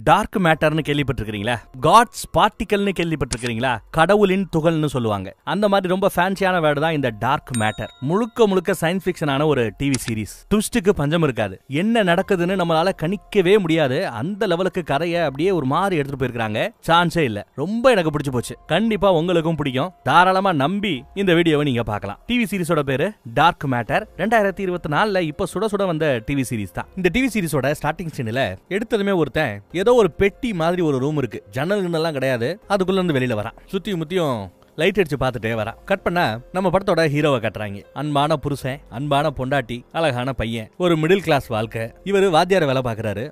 Dark மேட்டர்னு கேள்விப்பட்டிருக்கீங்களா? God's பார்ட்டிகல்னு கேள்விப்பட்டிருக்கீங்களா? கடவுளின் துகள்னு சொல்லுவாங்க. அந்த மாதிரி ரொம்ப ஃபேன்சியான வேர்டு தான் இந்த டார்க் மேட்டர். முழுக்க முழுக்க சயின்ஸ் ஃபிக்ஷனான ஒரு டிவி சீரிஸ். ட்விஸ்டுக்கு பஞ்சம் இருக்காது. என்ன நடக்குதுன்னு நம்மளால கணிக்கவே முடியாது. அந்த லெவலுக்கு கதையை அப்படியே ஒரு மாதிரி எடுத்துட்டு போயிருக்காங்க. சான்ஸே இல்ல. ரொம்ப எனக்கு பிடிச்சு போச்சு. கண்டிப்பா உங்களுக்கும் பிடிக்கும். தாராளமா நம்பி இந்த வீடியோவை நீங்க பார்க்கலாம். டிவி சீரிஸோட பேரு டார்க் மேட்டர். 2024ல இப்ப சுட சுட வந்த டிவி சீரிஸ் தான். இந்த டிவி சீரிஸோட ஸ்டார்டிங் சீன்ல எடுத்ததுமே ஒருத்தன் ஏதோ ஒரு பெட்டி மாதிரி ஒரு ரூம் இருக்கு. ஜன்னல் எல்லாம் கிடையாது. அதுக்குள்ள இருந்து வெளியில வரான். சுத்தி முத்தியும் லைட் அடிச்சு பார்த்துட்டே வரா. கட் பண்ண நம்ம படத்தோட ஹீரோவை கட்டுறாங்க. அன்பான புருஷன், அன்பான பொண்டாட்டி, அழகான பையன், ஒரு மிடில் கிளாஸ் வாழ்க்கை. இவரு வாத்தியார வேலை பாக்குறாரு.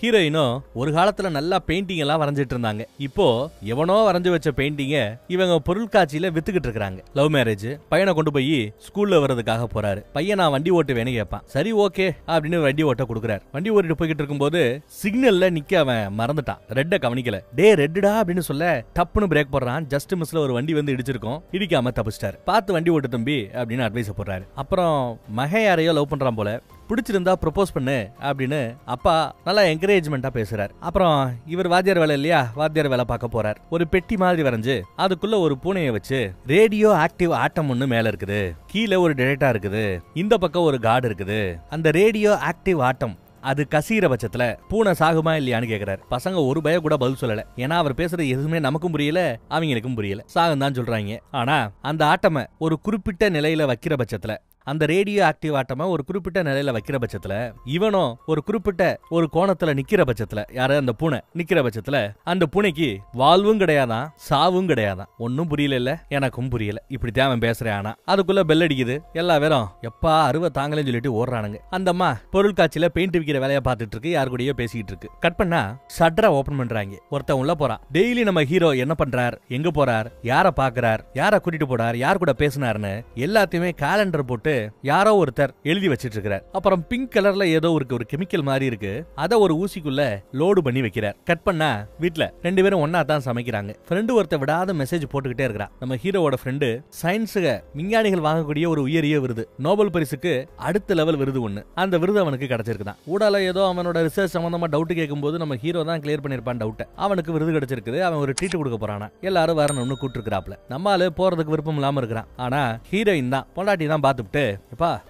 ஹீரோயினும் ஒரு காலத்துல நல்லா பெயிண்டிங் எல்லாம் வரைஞ்சிட்டு இருந்தாங்க. இப்போ எவனோ வரைஞ்சு வச்ச பெயிண்டிங்க இவங்க பொருட்காட்சியில வித்துக்கிட்டு இருக்காங்க. Love marriage. பையனை கொண்டு போய் ஸ்கூல்ல வர்றதுக்காக போறாரு. பையன் நான் வண்டி ஓட்டுவேன்னு கேட்பான். சரி ஓகே அப்படின்னு வண்டி ஓட்ட கொடுக்குறாரு. வண்டி ஓட்டிட்டு போய்கிட்டு இருக்கும்போது சிக்னல்ல நிக்க அவன் மறந்துட்டான். ரெட்ட கவனிக்கல. டே ரெட்டுடா அப்படின்னு சொல்ல டப்புன்னு பிரேக் போடுறான். ஜஸ்ட் மிஸ்ல ஒரு வண்டி வந்து இடிச்சிருக்கும். இடிக்காம தப்பிச்சிட்டாரு. பார்த்து வண்டி ஓட்டு தம்பி அப்படின்னு அட்வைஸ் போடுறாரு. அப்புறம் மகன் யாரையோ லவ் பண்றான் போல. பிடிச்சிருந்தா ப்ரொபோஸ் பண்ணு அப்படின்னு அப்பா நல்லா என்கரேஜ்மெண்டா பேசுறாரு. அப்புறம் இவர் வாத்தியார் வேலை இல்லையா, வாத்தியார் வேலை பார்க்க போறார். ஒரு பெட்டி மாதிரி வரைஞ்சு அதுக்குள்ள ஒரு பூனையை வச்சு ரேடியோ ஆக்டிவ் ஆட்டம் ஒண்ணு மேல இருக்குது, கீழே ஒரு டேட்டா இருக்குது, இந்த பக்கம் ஒரு கார்டு இருக்குது. அந்த ரேடியோ ஆக்டிவ் ஆட்டம் அது கசீர பட்சத்துல பூனை சாகுமா இல்லையான்னு கேக்குறாரு. பசங்க ஒரு பய கூட பதில் சொல்லல. ஏன்னா அவர் பேசுறது எதுவுமே நமக்கும் புரியல, அவங்களுக்கும் புரியல. சாகம் தான் சொல்றாங்க. ஆனா அந்த ஆட்டமை ஒரு குறிப்பிட்ட நிலையில வைக்கிற பட்சத்துல, அந்த ரேடியோ ஆக்டிவ் ஆட்டமா ஒரு குறிப்பிட்ட நிலையில வைக்கிற பட்சத்துல, இவனும் ஒரு குறிப்பிட்ட ஒரு கோணத்துல நிக்கிற பட்சத்துல, யாரு அந்த பூனை நிக்கிற பட்சத்துல அந்த பூனைக்கு வாழ்வும் கிடையாதான், சாவும் கிடையாதான். ஒன்னும் புரியல. இல்ல எனக்கும் புரியல. இப்படி தேவன் பேசுறேன். ஆனா அதுக்குள்ள பெல் அடிக்குது. எல்லா பேரும் எப்பா அருவ தாங்களேன்னு சொல்லிட்டு ஓடுறானுங்க. அந்த அம்மா பொருள் காட்சியில பெயிண்ட் விக்கிற வேலையை பார்த்துட்டு இருக்கு. யாரு கூடயோ பேசிட்டு இருக்கு. கட் பண்ணா ஷட்டரை ஓபன் பண்றாங்க. ஒருத்தன் உள்ள போறான். டெய்லி நம்ம ஹீரோ என்ன பண்றார், எங்க போறார், யார பாக்குறார், யார கூட்டிட்டு போறார், யார் கூட பேசினாருன்னு எல்லாத்தையுமே காலண்டர் போட்டு யாரோ ஒருத்தர் எழுதி வச்சிட்டு இருக்கார். அப்புறம் பிங்க் கலர்ல ஏதோ ஒரு கெமிக்கல் மாதிரி இருக்கு. அத ஒரு ஊசிக்குள்ள லோடு பண்ணி வைக்கிறார். கட் பண்ணா வீட்ல ரெண்டு பேரும் ஒன்னா தான் சமைக்கிறாங்க. ஃப்ரெண்டு ஒருத்த விடாத மெசேஜ் போட்டுக்கிட்டே இருக்கிறான். நம்ம ஹீரோவோட ஃப்ரெண்டு சயின்ஸுக்கு விஞ்ஞானிகள் வாங்கக்கூடிய ஒரு உயரிய விருது, நோபல் பரிசுக்கு அடுத்த லெவல் விருது ஒண்ணு. அந்த விருது அவனுக்கு கிடைச்சிருக்குதான். ஊடால ஏதோ அவனோட ரிசர்ச் சம்பந்தமா டவுட் கேட்கும்போது நம்ம ஹீரோ தான் கிளியர் பண்ணிருப்பான் டவுட். அவனுக்கு விருது கிடைச்சிருக்குது. அவன் ஒரு ட்ரீட் கொடுக்க போறானா. எல்லாரும் வரணும்னு கூப்பிட்டுருக்காப்ல. நம்மால போறதுக்கு விருப்பம் இல்லாம இருக்கிறான். ஆனா ஹீரோயின் தான் பொண்டாட்டி தான் பாத்துட்டு,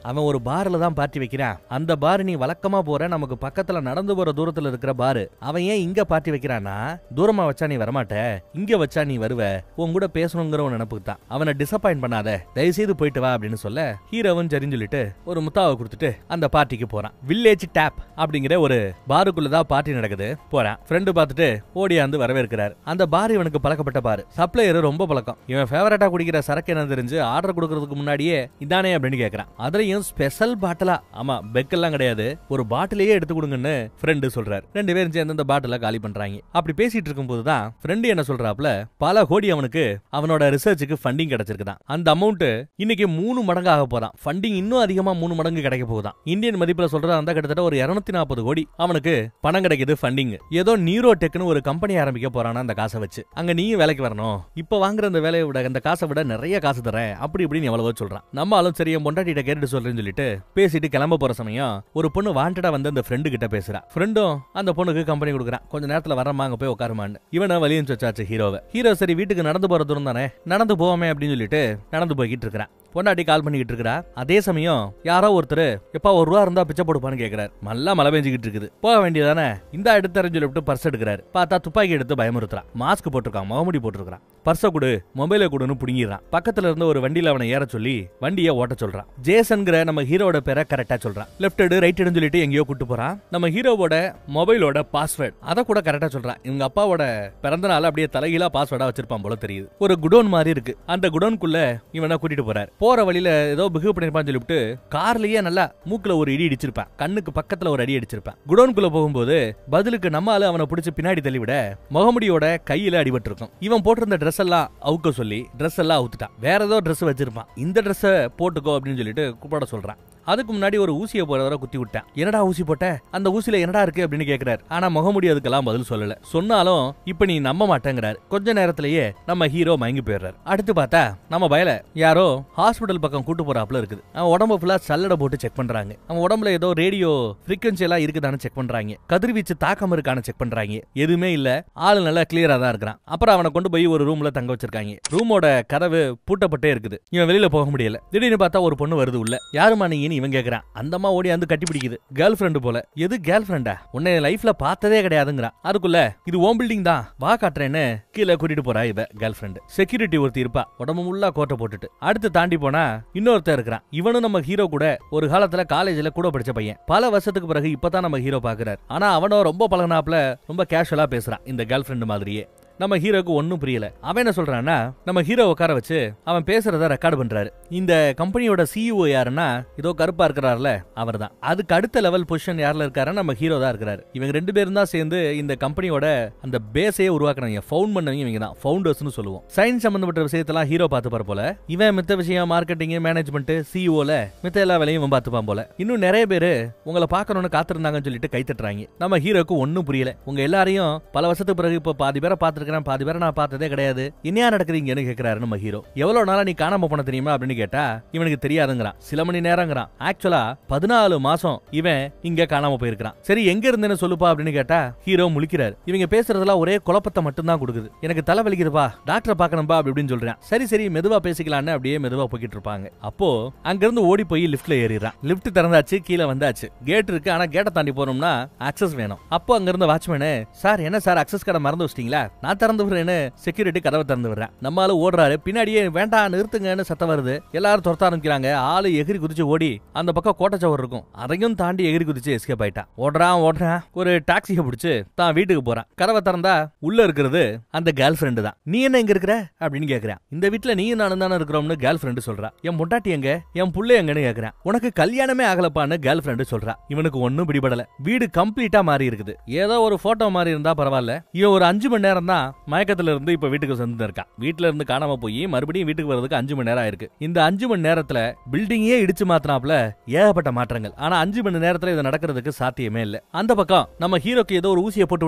அவன் ஒரு பார்ல தான் பார்ட்டி வைக்கிறான். அந்த பார் நீ வழக்கமா போற, நமக்கு பக்கத்துல நடந்து போற தூரத்துல இருக்கிற பாரு. அவன் ஏன் இங்க பார்ட்டி வைக்கிறானா, தூரமா வச்சா நீ வரமாட்ட, இங்க வச்சா நீ வருவ, உன் கூட பேசணுங்கிற ஒரு நினைப்புக்கு தான். அவனை டிசப்பாயிண்ட் பண்ணாத, தயவு செய்து போயிட்டு வா அப்படின்னு சொல்ல ஹீரோவும் சரின்னு சொல்லிட்டு ஒரு முத்தாவை கொடுத்துட்டு அந்த பார்ட்டிக்கு போறான். வில்லேஜ் டேப் அப்படிங்கிற ஒரு பாருக்குள்ளதான் பார்ட்டி நடக்குது. போறான். ஃப்ரெண்டு பார்த்துட்டு ஓடியாந்து வரவேற்கிறார். அந்த பார் இவனுக்கு பழக்கப்பட்ட பாரு. சப்ளையர் ரொம்ப பழக்கம். இவன் ஃபேவரட்டா குடிக்கிற சரக்கு என்ன தெரிஞ்சு ஆர்டர் கொடுக்கறதுக்கு முன்னாடியே இதானே அப்படின்னு கேக்குறான். அதுலயும் ஸ்பெஷல் பாட்டிலா, ஆமா பெக்கெல்லாம் கிடையாது, ஒரு பாட்டிலேயே எடுத்து கொடுங்கன்னு ஃப்ரெண்டு சொல்றாரு. ரெண்டு பேரும் சேர்ந்து அந்த பாட்டில காலி பண்றாங்க. அப்படி பேசிட்டு இருக்கும் போதுதான் ஃப்ரெண்டு என்ன சொல்றாப்ல, பல கோடி அவனுக்கு அவனோட ரிசர்ச்சுக்கு ஃபண்டிங் கிடைச்சிருக்குதான். அந்த அமௌண்ட் இன்னைக்கு 3 மடங்கு ஆக போதான். ஃபண்டிங் இன்னும் அதிகமா 3 மடங்கு கிடைக்க போகுதான். இந்தியன் மதிப்புல சொல்றதா இருந்தா கிட்டத்தட்ட ஒரு 240 கோடி அவனுக்கு பணம் கிடைக்குது ஃபண்டிங். ஏதோ நியூரோ டெக்னு ஒரு கம்பெனி ஆரம்பிக்க போறானா அந்த காசை வச்சு. அங்க நீயும் வேலைக்கு வரணும், இப்ப வாங்குற அந்த வேலையை விட அந்த காசை விட நிறைய காசு தரேன் அப்படி இப்படின்னு எவ்வளவோ சொல்றான். நம்மளும் சரி பொண்டாட்டிட்ட கேட்டு சொல்றேன்னு சொல்லிட்டு பேசிட்டு கிளம்ப போற சமயம் ஒரு பொண்ணு வாண்டடா வந்து அந்த ஃப்ரெண்டு கிட்ட பேசுறா. ஃப்ரெண்டும் அந்த பொண்ணுக்கு கம்பெனி கொடுக்குறான். கொஞ்ச நேரத்துல வரமா அங்க போய் உட்காருமான்னு. இவனை வலியும் வச்சாச்சு ஹீரோவை. ஹீரோ சரி வீட்டுக்கு நடந்து போற தூரம் தானே, நடந்து போவோமே அப்படின்னு சொல்லிட்டு நடந்து போய்கிட்டு இருக்கிறான். பொண்டாட்டி கால் பண்ணிக்கிட்டு இருக்கிறா. அதே சமயம் யாரோ ஒருத்தர் எப்பா ₹1 இருந்தா பிச்சை போடுப்பான்னு கேக்குறாரு. நல்லா மழை பெஞ்சுக்கிட்டு இருக்குது, போக வேண்டியதானே, இந்த எடுத்து சொல்லிட்டு பர்ஸ் எடுக்கிறாரு. பார்த்தா துப்பாக்கி எடுத்து பயமுறுத்துறான். மாஸ்க் போட்டிருக்கான், முகமுடி போட்டிருக்கான். பர்ஸ கொடு, மொபைலை கொடுன்னு புடுங்கிடுறான். பக்கத்துல இருந்த ஒரு வண்டியில அவனை ஏற சொல்லி வண்டியை ஓட்ட சொல்றான். ஜேசன்கிற நம்ம ஹீரோட பேரை கரெக்டா சொல்றான். லெஃப்ட் எடு ரைட் எடுன்னு சொல்லிட்டு எங்கேயோ கூட்டு போறான். நம்ம ஹீரோவோட மொபைலோட பாஸ்வேர்ட் அத கூட கரெக்டா சொல்றான். இவங்க அப்பாவோட பிறந்த நாள் அப்படியே தலைகீழா பாஸ்வேர்டா வச்சிருப்பான் போல தெரியுது. ஒரு குடோன் மாதிரி இருக்கு. அந்த குடோனுக்குள்ள இவனை கூட்டிட்டு போறாரு. போற வழியில ஏதோ பிஹேவ் பண்ணிருப்பான்னு சொல்லிட்டு கார்லயே நல்லா மூக்குல ஒரு இடி அடிச்சிருப்பான். கண்ணுக்கு பக்கத்துல ஒரு அடி அடிச்சிருப்பான். குடோனுக்குள்ள போகும்போது பதிலுக்கு நம்மால அவனை பிடிச்சு பின்னாடி தள்ளிவிட முகமுடியோட கையில அடிபட்டு இருக்கும். இவன் போட்டிருந்த ட்ரெஸ் எல்லாம் அவுக்க சொல்லி ட்ரெஸ் எல்லாம் அவுத்துட்டான். வேற ஏதோ ட்ரெஸ் வச்சிருப்பான். இந்த ட்ரெஸ் போட்டுக்கோ அப்படின்னு சொல்லிட்டு கூப்பிட சொல்றான். அதுக்கு முன்னாடி ஒரு ஊசியை போறவரை குத்தி விட்டேன். என்னடா ஊசி போட்ட, அந்த ஊசியில என்னடா இருக்கு அப்படின்னு கேக்குறாரு. ஆனா முகமுடி அதுக்கெல்லாம் பதில் சொல்லல. சொன்னாலும் இப்ப நீ நம்ப மாட்டேங்கிறாரு. கொஞ்ச நேரத்திலேயே நம்ம ஹீரோ மயங்கி போயிடுறாரு. அடுத்து பார்த்தா நம்ம பயல யாரோ ஹாஸ்பிடல் பக்கம் கூட்டு போறாப்ல இருக்குது. அவன் உடம்பு ஃபுல்லா சல்லடை போட்டு செக் பண்றாங்க. அவன் உடம்புல ஏதோ ரேடியோ ஃப்ரீக்வன்சி எல்லாம் இருக்குதான்னு செக் பண்றாங்க. கதிர்வீச்சு தாக்கம் இருக்கான்னு செக் பண்றாங்க. எதுவுமே இல்ல, ஆளு நல்லா கிளியரா தான் இருக்கிறான். அப்புறம் அவனை கொண்டு போய் ஒரு ரூம்ல தங்க வச்சிருக்காங்க. ரூமோட கதவு பூட்டப்பட்டே இருக்குது. இவன் வெளியில போக முடியல. திடீர்னு பார்த்தா ஒரு பொண்ணு வருது உள்ள. யாருமா நீன்னு இவன் கேக்குறான். அந்தம்மா ஓடி வந்து கட்டி பிடிக்குது. கேர்ள் ஃப்ரெண்டு போல. எது கேர்ள் ஃப்ரெண்டா, உன்னை லைஃப்ல பார்த்ததே கிடையாதுங்கிறான். அதுக்குள்ள இது ஓம் பில்டிங் தான், வா காட்டுறேன்னு கீழே கூட்டிட்டு போறா இவ கேர்ள் ஃப்ரெண்டு. செக்யூரிட்டி ஒருத்தி இருப்பா, உடம்பு முள்ளா கோட்டை போட்டுட்டு. அடுத்து தாண்டி போனா இன்னொருத்தர் இருக்கிறான். இவனும் நம்ம ஹீரோ கூட ஒரு காலத்துல காலேஜ்ல கூட படிச்ச பையன். பல வருஷத்துக்கு பிறகு இப்பதான் நம்ம ஹீரோ பாக்குறாரு. ஆனா அவனும் ரொம்ப பழகினாப்ல ரொம்ப கேஷுவலா பேசுறான், இந்த கேர்ள் ஃப்ரெண்டு மாதிரியே. நம்ம ஹீரோக்கு ஒன்னும் புரியல. அவன் என்ன சொல்றான்னா, நம்ம ஹீரோ உட்கார வச்சு அவன் பேசுறத ரெக்கார்டு பண்றாரு. இந்த கம்பெனியோட சிஇஓ யாருன்னா இதோ கருப்பா இருக்கிறார்ல அவர் தான். அதுக்கு அடுத்த லெவல் பொசிஷன் யார்ல இருக்காருன்னா நம்ம ஹீரோ தான் இருக்கிறாரு. இவங்க ரெண்டு பேரும் தான் சேர்ந்து இந்த கம்பெனியோட அந்த பேஸையே உருவாக்குறாங்க. ஃபவுண்ட் பண்ணவங்க இவங்க தான், ஃபவுண்டர்ஸ்னு சொல்லுவோம். சயின்ஸ் சம்பந்தப்பட்ட விஷயத்தெல்லாம் ஹீரோ பார்த்துப்பார் போல. இவன் மித்த விஷயம் மார்க்கெட்டிங், மேனேஜ்மெண்ட், சிஇஓல மித்த எல்லா வேலையும் இவன் பார்த்துப்பான் போல. இன்னும் நிறைய பேரு உங்களை பார்க்கணும்னு காத்திருந்தாங்கன்னு சொல்லிட்டு கை தட்டுறாங்க. நம்ம ஹீரோக்கு ஒன்னும் புரியல. உங்க எல்லாரையும் பல வருஷத்துக்கு பிறகு இப்ப பாதி பேரை பார்த்து பாதி பேரை நான் பார்த்ததே கிடையாது, என்ன நடக்குதுங்கன்னு கேக்குறாரு நம்ம ஹீரோ. எவ்வளவு நாளா நீ காணாம போன தெரியுமா அப்படின்னு கேட்டா இவனுக்கு தெரியாதுங்கிறான். சில மணி நேரங்கிறான். ஆக்சுவலா 14 மாசம் இவன் இங்க காணாம போயிருக்கான். சரி எங்க இருந்தேன்னு சொல்லுப்பா அப்படின்னு கேட்டா ஹீரோ முழிக்கிறாரு. இவங்க பேசுறதுலாம் ஒரே குழப்பத்தை மட்டும் தான் கொடுக்குது. எனக்கு தலை வலிக்குதுப்பா, டாக்டரை பார்க்கணும்பா அப்படின்னு சொல்றேன். சரி சரி மெதுவா பேசிக்கலான்னு அப்படியே மெதுவா போய்கிட்டு இருப்பாங்க. அப்போ அங்கிருந்து ஓடி போய் லிப்ட்ல ஏறிடுறான். லிப்ட் திறந்தாச்சு, கீழே வந்தாச்சு. கேட் இருக்கு, ஆனா கேட்டை தாண்டி போறோம்னா அக்சஸ் வேணும். அப்போ அங்க இருந்த வாட்ச்மேனு, சார் என்ன சார் அக்சஸ் கடை மறந்து வச்சிட்டீங்களா, நான் திறந்து செக்யூரிட்டி கதவை திறந்து விடுறேன். நம்மால ஓடுறாரு. பின்னாடியே வேண்டாம் நிறுத்துங்கன்னு சத்தம் வருது. எல்லாரும் துரத்த ஆரம்பிக்கிறாங்க. ஆளு எகிரி குதிச்சு ஓடி அந்த பக்கம் கோட்டச்சவர் இருக்கும், அதையும் தாண்டி எகிரி குதிச்சு எஸ்கேப் ஆயிட்டான். ஓடுறான். ஒரு டாக்ஸியை பிடிச்சு தான் வீட்டுக்கு போறான். கதவை திறந்தா உள்ள இருக்கிறது அந்த கேர்ள் ஃப்ரெண்டு தான். நீ என்ன இங்க இருக்கிற அப்படின்னு கேக்குறான். இந்த வீட்டுல நீ நானும் தானே இருக்கிறோம்னு கேர்ள் ஃப்ரெண்டு சொல்றா. என் பொண்டாட்டி எங்க, என் புள்ள எங்கன்னு கேக்குறான். உனக்கு கல்யாணமே ஆகலப்பான்னு கேர்ள் ஃப்ரெண்டு சொல்றா. இவனுக்கு ஒன்னும் பிடிபடல. வீடு கம்ப்ளீட்டா மாறி இருக்குது. ஏதோ ஒரு போட்டோ மாதிரி இருந்தா பரவாயில்ல, இவன் ஒரு 5 மணி நேரம் தான் மயக்கத்துல இருந்து இப்ப வீட்டுக்கு வந்து இருக்கான். வீட்டுல இருந்து காணாம போய் மறுபடியும் வீட்டுக்கு வரதுக்கு 5 மணி நேரம் ஆயிருக்கு. இந்த 5 மணி நேரத்துல பில்டிங்கே இடிச்சு மாத்தினாப்ல ஏகப்பட்ட மாற்றங்கள். ஆனா 5 மணி நேரத்துல இது நடக்கிறதுக்கு சாத்தியமே இல்ல. அந்த பக்கம் நம்ம ஹீரோக்கு ஏதோ ஒரு ஊசியை போட்டு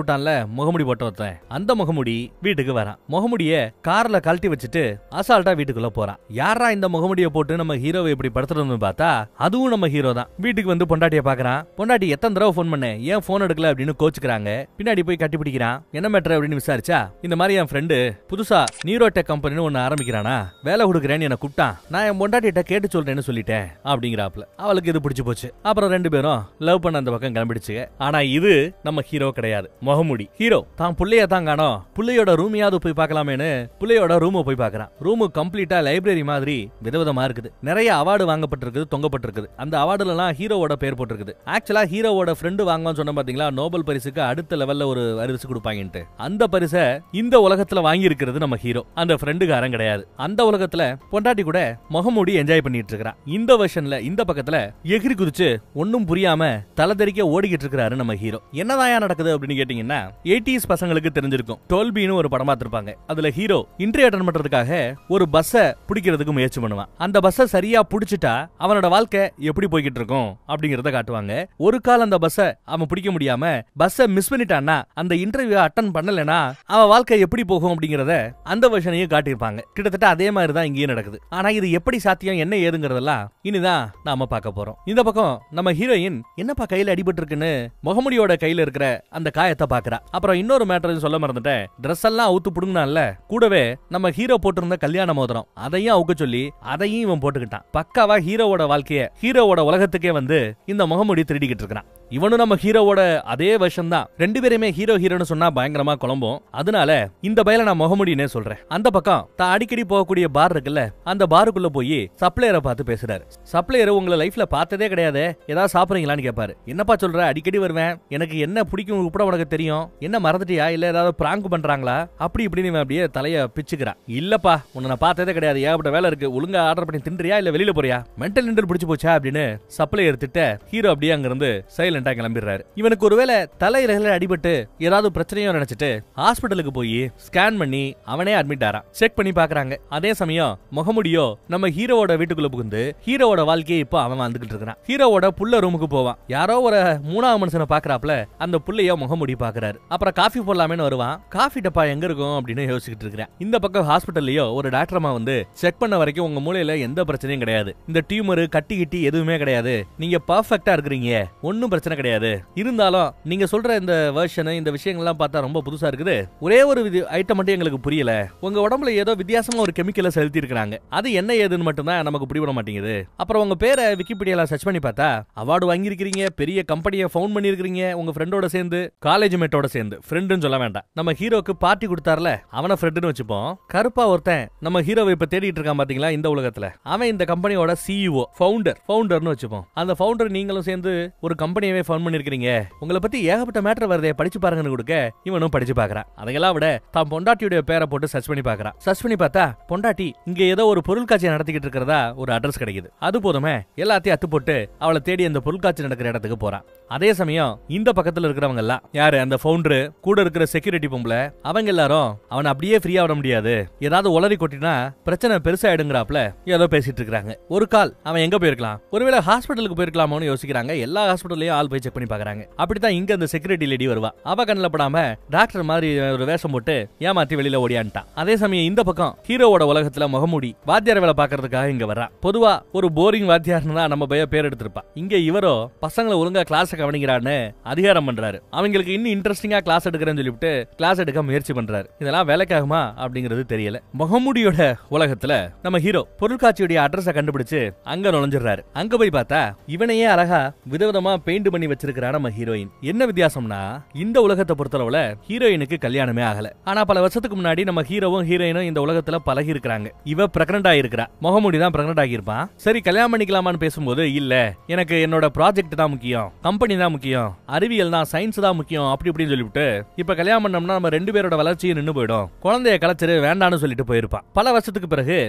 விட்டான்ல முகமுடி போட்டு வந்தேன். அந்த முகமுடி வீட்டுக்கு வரான். முகமுடிய கார்ல கழட்டி வச்சுட்டு அசால்ட்டா வீட்டுக்குள்ள போறான். யாரா இந்த முகமுடியை போட்டு நம்ம ஹீரோவை இப்படி படுத்துறதுன்னு பார்த்தா அதுவும் நம்ம ஹீரோ தான். வீட்டுக்கு வந்து பொண்டாட்டியை பாக்குறான். பொண்டாட்டி எத்தனை தடவை போன் பண்ண, ஏன் போன் எடுக்கல அப்படின்னு கோச்சுக்கிறாங்க. பின்னாடி போய் கட்டி பிடிக்கிறான். என்ன மேட்டர் அப்படின்னு விசாரிச்சா இந்த மாதிரி என் ஃப்ரெண்டு புதுசா நியூரோடெக் கம்பெனின்னு ஒன்னு ஆரம்பிக்கிறானா, வேலை கொடுக்குறேன்னு என்ன கூப்பிட்டான், நான் என் பொண்டாட்டிட்ட கேட்டு சொல்றேன்னு சொல்லிட்டேன் அப்படிங்கிறாப்ல. அவளுக்கு இது பிடிச்சு போச்சு. அப்புறம் ரெண்டு பேரும் லவ் பண்ண அந்த பக்கம் கிளம்பிடுச்சு. ஆனா இது நம்ம ஹீரோ கிடையாது, முகமுடி. ஹீரோ தான் புள்ளைய தான் காணோம், புள்ளையோட ரூமையாவது போய் பார்க்கலாமேன்னு புள்ளையோட ரூமை போய் பார்க்கறான். ரூமு கம்ப்ளீட்டா லைப்ரரி மாதிரி விதவிதமா இருக்குது. நிறைய அவார்டு வாங்கப்பட்டிருக்குது, தொங்கப்பட்டிருக்குது. அந்த அவார்டுல எல்லாம் ஹீரோவோட பேர் போட்டிருக்குது. ஆக்சுவலா ஹீரோவோட ஃப்ரெண்டு வாங்குவான்னு சொன்ன பாத்தீங்களா, நோபல் பரிசுக்கு அடுத்த லெவல்ல ஒரு பரிசு கொடுப்பாங்கன்ட்டு. அந்த பரிசை இந்த உலகத்துல வாங்கி இருக்கிறது நம்ம ஹீரோ. அந்த ஃப்ரெண்டுகாரன் கிடையாது. அந்த உலகத்துல பொண்டாட்டி கூட முகமூடி என்ஜாய் பண்ணிட்டு இருக்கான். இந்த வெர்ஷன்ல இந்த பக்கத்துல எகிரி குதிச்சு ஒன்னும் புரியாம தலதறிக்க ஓடிக்கிட்டு இருக்காரு நம்ம ஹீரோ. என்னதான் நடக்குது அப்படின்னு கேட்டீங்கன்னா 80s பசங்களுக்கு தெரிஞ்சிருக்கும். 12Bன்னு ஒரு படம் பார்த்திருப்பாங்க. அதுல ஹீரோ இன்டர்வியூ அட்டெண்ட் பண்றதுக்காக ஒரு பஸ்ஸை பிடிக்கிறதுக்கு முயற்சி பண்ணுவான். அந்த பஸ்ஸை சரியா புடிச்சிட்டா அவனோட வாழ்க்கை எப்படி போய்கிட்டு இருக்கும் அப்படிங்கறத காட்டுவாங்க. ஒரு கால் அந்த பஸ்ஸை அவன் பிடிக்க முடியாம பஸ்ஸை மிஸ் பண்ணிட்டான்னா, அந்த இன்டர்வியூ அட்டெண்ட் பண்ணலனா அவன் வாழ்க்கை எப்படி போகும் அப்படிங்கறத அந்த வெர்ஷனையும் காட்டியிருப்பாங்க. கிட்டத்தட்ட அதே மாதிரி தான் இங்கேயும் நடக்குது. ஆனா இது எப்படி சாத்தியம், என்ன ஏதுங்கிறதெல்லாம் இனிதான் நாம பார்க்க போறோம். இந்த பக்கம் நம்ம ஹீரோயின் என்னப்பா கையில அடிபட்டு இருக்குன்னு முகமுடியோட கையில இருக்கிற அந்த காயத்தை பாக்குறா. அப்புறம் இன்னொரு மேட்டர் சொல்ல மறந்துட்டேன். ட்ரெஸ் எல்லாம் அவுத்து புடுங்கினான்ல, கூடவே நம்ம ஹீரோ போட்டிருந்த கல்யாண மோதிரம் அதையும் அவுக்க சொல்லி அதையும் இவன் போட்டுக்கிட்டான். பக்காவா ஹீரோவோட வாழ்க்கைய, ஹீரோவோட உலகத்துக்கே வந்து இந்த முகமுடி திருடிக்கிட்டு இருக்கான். இவனும் நம்ம ஹீரோவோட அதே வருஷம் தான். ரெண்டு பேருமே ஹீரோ ஹீரோன்னு சொன்னா பயங்கரமா குழம்பும். அதனால இந்த பயல நான் முகமுடினே சொல்றேன். அந்த பக்கம் தான் அடிக்கடி போகக்கூடிய பார் இருக்குல்ல, அந்த பாருக்குள்ள போய் சப்ளையரை பார்த்து பேசுறாரு. சப்ளையர் உங்களை லைஃப்ல பார்த்ததே கிடையாது, ஏதாவது சாப்பிடுறீங்களான்னு கேட்பாரு. என்னப்பா சொல்ற, அடிக்கடி வருவேன், எனக்கு என்ன பிடிக்கும் கூட உனக்கு தெரியும், என்ன மறந்துட்டியா, இல்ல ஏதாவது பிராங்க் பண்றாங்களா அப்படி இப்படின்னு அப்படியே தலைய பிச்சுக்கிறான். இல்லப்பா உன்னை நான் பார்த்ததே கிடையாது, ஏகப்பட்ட வேலை இருக்கு, ஒழுங்கா ஆர்டர் பண்ணி தின்றியா இல்ல வெளியில போறியா, மென்டல் இன்டர் பிடிச்சு போச்சா அப்படின்னு சப்ளையர் திட்ட ஹீரோ அப்படியே அங்க இருந்து சைலண்டா கிளம்பிடுறாரு. இவனுக்கு ஒருவேளை தலையில அடிபட்டு ஏதாவது பிரச்சனையோ நினைச்சிட்டு ஹாஸ்பிட்டல் ஹாஸ்பிட்டலுக்கு போய் ஸ்கேன் பண்ணி அவனே அட்மிட் ஆறான். செக் பண்ணி பாக்குறாங்க. அதே சமயம் முகமுடியோ நம்ம ஹீரோவோட வீட்டுக்குள்ள புகுந்து ஹீரோவோட வாழ்க்கையை இப்போ அவன் வந்துகிட்டு இருக்கான். ஹீரோவோட புள்ள ரூமுக்கு போவான். யாரோ ஒரு மூணாவது மனுஷனை பாக்குறாப்ல அந்த புள்ளைய முகமுடி பாக்குறாரு. அப்புறம் காஃபி போடலாமேன்னு வருவான். காஃபி டப்பா எங்க இருக்கும் அப்படின்னு யோசிச்சுட்டு இருக்கிறேன். இந்த பக்கம் ஹாஸ்பிட்டல்லயோ ஒரு டாக்டர் அம்மா வந்து செக் பண்ண வரைக்கும் உங்க மூளையில எந்த பிரச்சனையும் கிடையாது. இந்த டியூமர் கட்டி எதுவுமே கிடையாது. நீங்க பர்ஃபெக்ட்டா இருக்கிறீங்க. ஒன்னும் பிரச்சனை கிடையாது. இருந்தாலும் நீங்க சொல்ற இந்த வெர்ஷன் இந்த விஷயங்கள்லாம் பார்த்தா ரொம்ப புதுசா இருக்குது. ஒரே ஒரு ஐட்டம் மட்டும் எங்களுக்கு புரியல. உங்க உடம்புல ஏதோ வித்தியாசமா ஒரு கெமிக்கலை செலுத்தி இருக்காங்க. அது என்ன ஏதுன்னு மட்டும் தான் நமக்கு புரியவிட மாட்டேங்குது. அப்புறம் உங்க பேரை விக்கிபீடியால சர்ச் பண்ணி பார்த்தா அவார்டு வாங்கி இருக்கீங்க. பெரிய கம்பெனியை ஃபவுண்ட் பண்ணி இருக்கீங்க. உங்க ஃப்ரெண்டோட சேர்ந்து காலேஜ் மேட்டோட சேர்ந்து ஃப்ரெண்டுன்னு சொல்ல வேண்டாம். நம்ம ஹீரோக்கு பார்ட்டி கொடுத்தார்ல அவன ஃப்ரெண்டுன்னு வச்சுப்போம். கருப்பா ஒருத்தன் நம்ம ஹீரோவை இப்ப தேடிட்டு இருக்கான் பாத்தீங்களா இந்த உலகத்துல. அவன் இந்த கம்பெனியோட சிஇஓ ஃபவுண்டர்னு வச்சுப்போம். அந்த ஃபவுண்டர் நீங்களும் சேர்ந்து ஒரு கம்பெனியவே ஃபவுண்ட் பண்ணிருக்கீங்க. உங்களை பத்தி ஏகப்பட்ட மேட்டர் வருதே படிச்சு பாருங்கன்னு கொடுக்க இவனும் படிச்சு பாக்குறான். அதையெல்லாம் விட தான் பொண்டாட்டியுடைய பேரை போட்டு சர்ச் பண்ணி பாக்குறான். சர்ச் பண்ணி பார்த்தா பொண்டாட்டி இங்க ஏதோ ஒரு பொருட்காட்சி நடத்திக்கிட்டு இருக்கிறதா ஒரு அட்ரஸ் கிடைக்குது. அது போதுமே எல்லாத்தையும் அத்து போட்டு அவளை தேடி அந்த பொருட்காட்சி நடக்கிற இடத்துக்கு போறான். அதே சமயம் இந்த பக்கத்துல இருக்கிறவங்க எல்லாம் யாரு அந்த ஃபவுண்டர் கூட இருக்கிற செக்யூரிட்டி பொம்பளை அவங்க எல்லாரும் அவன் அப்படியே ஃப்ரீயா விட முடியாது. ஏதாவது உளறி கொட்டினா பிரச்சனை பெருசாயிடுங்கிறாப்ல ஏதோ பேசிட்டு இருக்காங்க. ஒரு கால் அவன் எங்க போயிருக்கலாம், ஒருவேளை ஹாஸ்பிட்டலுக்கு போயிருக்கலாமோன்னு யோசிக்கிறாங்க. எல்லா ஹாஸ்பிட்டல்லையும் ஆள் போய் செக் பண்ணி பாக்குறாங்க. அப்படித்தான் இங்க அந்த செக்யூரிட்டி லேடி வருவா. அவ கண்ணில் படாம டாக்டர் மாதிரி ஒரு வேஷம் போட்டு ஏமாத்தி வெளியில ஓடியான்ட்டான். அதே சமயம் இந்த பக்கம் ஹீரோவோட உலகத்துல முகமூடி வாத்தியார் வேலை பாக்குறதுக்காக இங்க வர்றா. பொதுவா ஒரு போரிங் வாத்தியார்னு தான் நம்ம பேர் எடுத்திருப்பா. இங்க இவரோ பசங்களை ஒழுங்கா கிளாஸ் கவனிக்கிறான்னு அதிகாரம் பண்றாரு. அவங்களுக்கு இன்னும் இன்ட்ரெஸ்டிங்கா கிளாஸ் எடுக்கிறேன்னு சொல்லிட்டு கிளாஸ் எடுக்க முயற்சி பண்றாரு. இதெல்லாம் வேலைக்காகுமா அப்படிங்கிறது தெரியல. முகமூடியோட உலகத்துல நம்ம ஹீரோ பொருட்காட்சியுடைய அட்ரஸை கண்டுபிடிச்சு அங்க நுழைஞ்சிடறாரு. அங்க போய் பார்த்தா இவனையே அழகா விதவிதமா பெயிண்ட் பண்ணி வச்சிருக்கிறா நம்ம ஹீரோயின். என்ன வித்தியாசம்னா இந்த உலகத்தை பொறுத்தளவுல ஹீரோயினுக்கு கல்யாணமே ஆகல. ஆனா பல வருஷத்துக்கு முன்னாடி நம்ம ஹீரோவும் ஹீரோயினும் இந்த உலகத்துல பழகி இருக்கிறாங்க. இவ பிரெக்னன்ட் ஆகிருக்கிறா. முகமூடி தான் பிரெக்னன்ட் ஆகியிருப்பான். சரி கல்யாணம் பண்ணிக்கலாமான்னு பேசும்போது இல்ல எனக்கு என்னோட ப்ராஜெக்ட் தான் முக்கியம், கம்பெனி தான் முக்கியம், அறிவியல் தான் சயின்ஸ் தான் முக்கியம் அப்படி இப்படின்னு சொல்லிவிட்டு இப்ப கல்யாணம் பண்ணோம்னா நம்ம ரெண்டு பேரோட வளர்ச்சியை நின்னு போயிடும், குழந்தைய கலைச்சிரு வேண்டான்னு சொல்லிட்டு போயிருப்பான். பல வருஷத்துக்கு பிறகு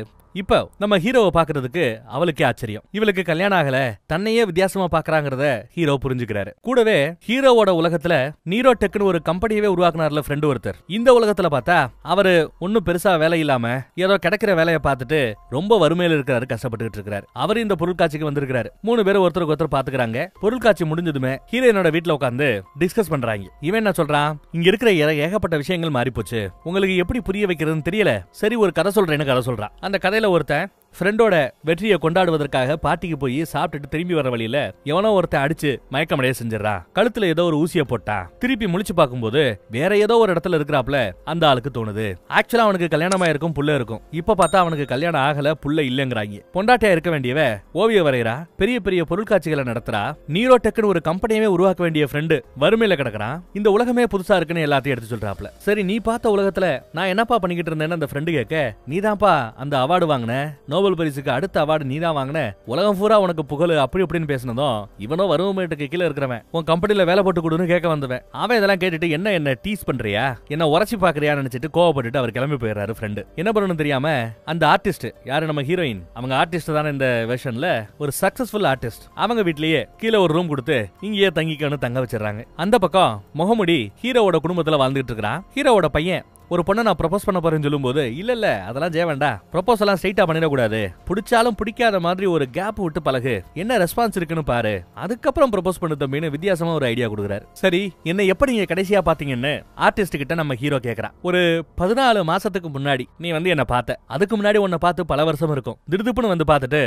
இப்ப நம்ம ஹீரோவை பாக்குறதுக்கு அவளுக்கே ஆச்சரியம். இவளுக்கு கல்யாணம் ஆகல, தன்னையே வித்தியாசமா பாக்குறாங்கறத ஹீரோ புரிஞ்சுக்கிறாரு. கூடவே ஹீரோவோட உலகத்துல நீரோ டெக்னு ஒரு கம்பெனியவே உருவாக்குனார்ல ஃப்ரெண்ட் ஒருத்தர். இந்த உலகத்துல பார்த்தா அவரு ஒன்னும் பெருசா வேலை இல்லாம ஏதோ கிடைக்கிற வேலையை பார்த்துட்டு ரொம்ப வறுமையில இருக்கிறாரு, கஷ்டப்பட்டுட்டு இருக்காரு. அவர் இந்த பொருட்காட்சிக்கு வந்திருக்காரு. 3 பேரும் ஒருத்தருக்கு ஒருத்தர் பாத்துக்கிறாங்க. பொருட்காட்சி முடிஞ்சதுமே ஹீரோயினோட வீட்டுல உட்காந்து டிஸ்கஸ் பண்றாங்க. இவன் என்ன சொல்றான், இங்க இருக்கிற ஏகப்பட்ட விஷயங்கள் மாறி போச்சு, உங்களுக்கு எப்படி புரிய வைக்கிறதுன்னு தெரியல, சரி ஒரு கதை சொல்றேன்னு கதை சொல்றான். அந்த கதையில ஒருத்தன் ஃப்ரெண்டோட வெற்றியை கொண்டாடுவதற்காக பார்ட்டிக்கு போய் சாப்பிட்டுட்டு திரும்பி வர வழியில எவனோ ஒருத்தன் அடிச்சு மயக்கமடைய செஞ்சிடறான். கழுத்துல ஏதோ ஒரு ஊசியை போட்டான். திருப்பி முழிச்சு பார்க்கும்போது வேற ஏதோ ஒரு இடத்துல இருக்கிறாப்ல அந்த ஆளுக்கு தோணுது. ஆக்சுவலா அவனுக்கு கல்யாணமா இருக்கும், புள்ள இருக்கும். இப்ப பார்த்தா அவனுக்கு கல்யாணம் ஆகல, புள்ள இல்லங்கிறாங்க. பொண்டாட்டியா இருக்க வேண்டியவ ஓவிய வரையறா, பெரிய பெரிய பொருட்காட்சிகளை நடத்துறா, நீரோ டெக்னு ஒரு கம்பெனியவே உருவாக்க வேண்டிய ஃப்ரெண்டு வறுமையில கிடக்குறான். இந்த உலகமே புதுசா இருக்குன்னு எல்லாத்தையும் எடுத்து சொல்றாப்ல. சரி நீ பார்த்த உலகத்துல நான் என்னப்பா பண்ணிக்கிட்டு இருந்தேன்னு அந்த ஃப்ரெண்டு கேட்க, நீதான்ப்பா அந்த அவார்டு வாங்கின, நோபல் பரிசுக்கு அடுத்த அவார்டு நீதான் வாங்கின, உலகம் பூரா உனக்கு புகழ் அப்படி இப்படின்னு பேசினதும் இவனோ வறுமைக்கு கீழே இருக்கிறவன் உன் கம்பெனில வேலை போட்டு கொடுன்னு கேட்க வந்தவன். அவன் இதெல்லாம் கேட்டுட்டு என்ன டீஸ் பண்றியா, என்ன உரைச்சி பாக்குறியா நினைச்சிட்டு கோவப்பட்டுட்டு அவர் கிளம்பி போயிடுறாரு. ஃப்ரெண்டு என்ன பண்ணணும் தெரியாம அந்த ஆர்டிஸ்ட் யாரு நம்ம ஹீரோயின், அவங்க ஆர்டிஸ்ட் தானே இந்த வெர்ஷன்ல ஒரு சக்சஸ்ஃபுல் ஆர்டிஸ்ட், அவங்க வீட்லயே கீழே ஒரு ரூம் கொடுத்து இங்கேயே தங்கிக்கன்னு தங்க வச்சிடறாங்க. அந்த பக்கம் முகமுடி ஹீரோவோட குடும்பத்துல வாழ்ந்துட்டு இருக்கிறான். ஹீரோவோட பையன் ஒரு பொண்ணை நான் ப்ரொபோஸ் பண்ண போறேன்னு சொல்லும்போது இல்ல அதெல்லாம் செய்ய வேண்டாம், ப்ரொபோஸ் எல்லாம் ஸ்ட்ரைட்டா பண்ணிடக்கூடாது, பிடிச்சாலும் பிடிக்காத மாதிரி ஒரு கேப் விட்டு பழகு, என்ன ரெஸ்பான்ஸ் இருக்குன்னு பாரு, அதுக்கப்புறம் ப்ரொபோஸ் பண்ணு தம்பின்னு வித்தியாசமா ஒரு ஐடியா கொடுக்குறாரு. சரி என்ன எப்படி நீங்க கடைசியா பாத்தீங்கன்னு ஆர்டிஸ்ட் கிட்ட நம்ம ஹீரோ கேக்குறான். ஒரு 14 மாசத்துக்கு முன்னாடி நீ வந்து என்ன பார்த்த, அதுக்கு முன்னாடி உன்னை பார்த்து பல வருஷம் இருக்கும், திடுதுப்புன்னு வந்து பார்த்துட்டு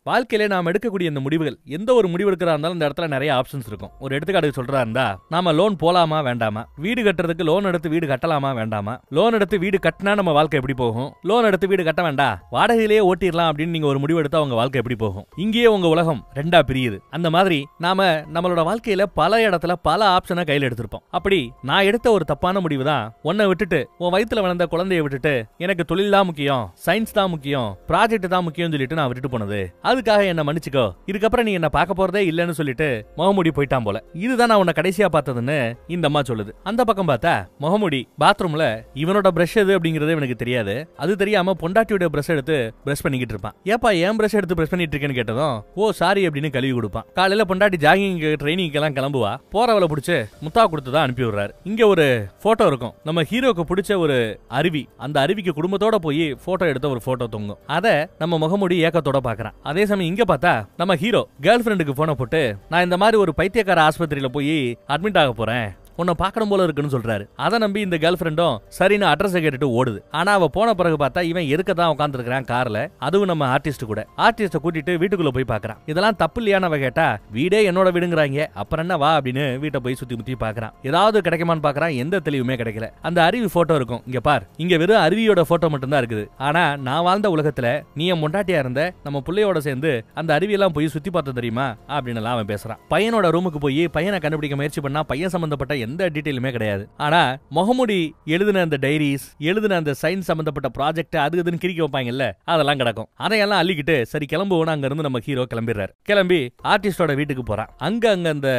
வாழ்க்கையில நாம எடுக்கக்கூடிய இந்த முடிவுகள் எந்த ஒரு முடிவு எடுக்கிறா இருந்தாலும் இந்த இடத்துல நிறைய ஆப்ஷன்ஸ் இருக்கும். ஒரு எடுத்துக்காட்டுக்கு சொல்றா இருந்தா நாம லோன் போலாமா வேண்டாமா, வீடு கட்டுறதுக்கு லோன் எடுத்து வீடு கட்டலாம் வேண்டாமா, லோன் எடுத்து வீடு கட்டினா நம்ம வாழ்க்கை எப்படி போகும், லோன் எடுத்து வீடு கட்ட வேண்டாம் வாடகையிலேயே ஓட்டிடலாம் அப்படின்னு நீங்க ஒரு முடிவு எடுத்தா உங்க வாழ்க்கை எப்படி போகும். இங்கேயே உங்க உலகம் ரெண்டா பிரியுது. அந்த மாதிரி நாம நம்மளோட வாழ்க்கையில பல இடத்துல பல ஆப்ஷனை கையில எடுத்திருப்போம். அப்படி நான் எடுத்த ஒரு தப்பான முடிவு தான் உன்னை விட்டுட்டு உன் வயித்துல வளர்ந்த குழந்தைய விட்டுட்டு எனக்கு தொழில் தான் முக்கியம், சயின்ஸ் தான் முக்கியம், ப்ராஜெக்ட் தான் முக்கியம் சொல்லிட்டு நான் விட்டுட்டு போனது. அதுக்காக என்ன மன்னிச்சுக்கோ, இதுக்கப்புறம் நீ என்ன பார்க்க போறதே இல்லன்னு சொல்லிட்டு முகமுடி போயிட்டான் போல. இதுதான் நான் உன்னை கடைசியா பார்த்ததுன்னு இந்த அம்மா சொல்லுது. அந்த பக்கம் பார்த்தா முகமுடி பாத்ரூம்ல இவனோட பிரஷ் எது அப்படிங்கறது இவனுக்கு தெரியாது. அது தெரியாம பொண்டாட்டியோட பிரஷ் எடுத்து பிரஷ் பண்ணிக்கிட்டு இருப்பான். ஏப்பா ஏன் பிரஷ் எடுத்து பிரஷ் பண்ணிட்டு இருக்கேன்னு கேட்டதும் ஓ சாரி அப்படின்னு கழுவி கொடுப்பான். காலையில பொண்டாட்டி ஜாகிங் ட்ரைனிங் எல்லாம் கிளம்புவா. போறவளை பிடிச்சு முத்தா கொடுத்துதான் அனுப்பி விடுறாரு. இங்க ஒரு போட்டோ இருக்கும். நம்ம ஹீரோக்கு பிடிச்ச ஒரு அருவி. அந்த அருவிக்கு குடும்பத்தோட போய் போட்டோ எடுத்த ஒரு போட்டோ தொங்கும். அத நம்ம முகமூடி ஏக்கத்தோட பாக்குறான். அதே சமயம் இங்க பார்த்தா நம்ம ஹீரோ கேர்ள் ஃபிரெண்டுக்கு போன போட்டு நான் இந்த மாதிரி ஒரு பைத்தியக்கார ஆஸ்பத்திரியில போய் அட்மிட் ஆக போறேன், உன்னை பார்க்கணும் போல இருக்குன்னு சொல்றாரு. அதை நம்பி இந்த கேர்ள் ஃபிரெண்டும் சரின்னு அட்ரஸ் கேட்டுட்டு ஓடுது. ஆனா அவ போன பிறகு பார்த்தா இவன் எதுக்கதான் உட்கார்ந்து இருக்கிறான் கார்ல, அதுவும் நம்ம ஆர்டிஸ்ட் கூட. ஆர்டிஸ்ட கூட்டிட்டு வீட்டுக்குள்ள போய் பாக்குறான். இதெல்லாம் தப்பு இல்லையான அவ கேட்டா வீடே என்னோட வீடுங்கிறாங்க, அப்புறம் என்ன வா அப்படின்னு வீட்டை போய் சுத்தி முத்தி பாக்குறான். ஏதாவது கிடைக்குமான்னு பாக்குறான். எந்த தெளிவுமே கிடைக்கல. அந்த அருவி போட்டோ இருக்கும். இங்க பார், இங்க வெறும் அருவியோட போட்டோ மட்டும் தான் இருக்குது. ஆனா நான் வாழ்ந்த உலகத்துல நீ என் மொண்டாட்டியா இருந்த, நம்ம பிள்ளையோட சேர்ந்து அந்த அருவியெல்லாம் போய் சுத்தி பார்த்த தெரியுமா அப்படின்னு அவன் பேசுறான். பையனோட ரூமுக்கு போய் பையனை கண்டுபிடிக்க முயற்சி பண்ணா பையன் சம்பந்தப்பட்ட எந்த டீடைலுமே கிடையாது. ஆனா முகமூடி எழுதின அந்த டைரிஸ், எழுதின அந்த சயின்ஸ் சம்பந்தப்பட்ட ப்ராஜெக்ட் அது இதுன்னு கிறுக்கி வைப்பாங்கல்ல, அதெல்லாம் கிடக்கும். அதையெல்லாம் அள்ளிக்கிட்டு சரி கிளம்புவோம் அங்க இருந்து நம்ம ஹீரோ கிளம்பிடுறாரு. கிளம்பி ஆர்டிஸ்டோட வீட்டுக்கு போறான். அங்க அந்த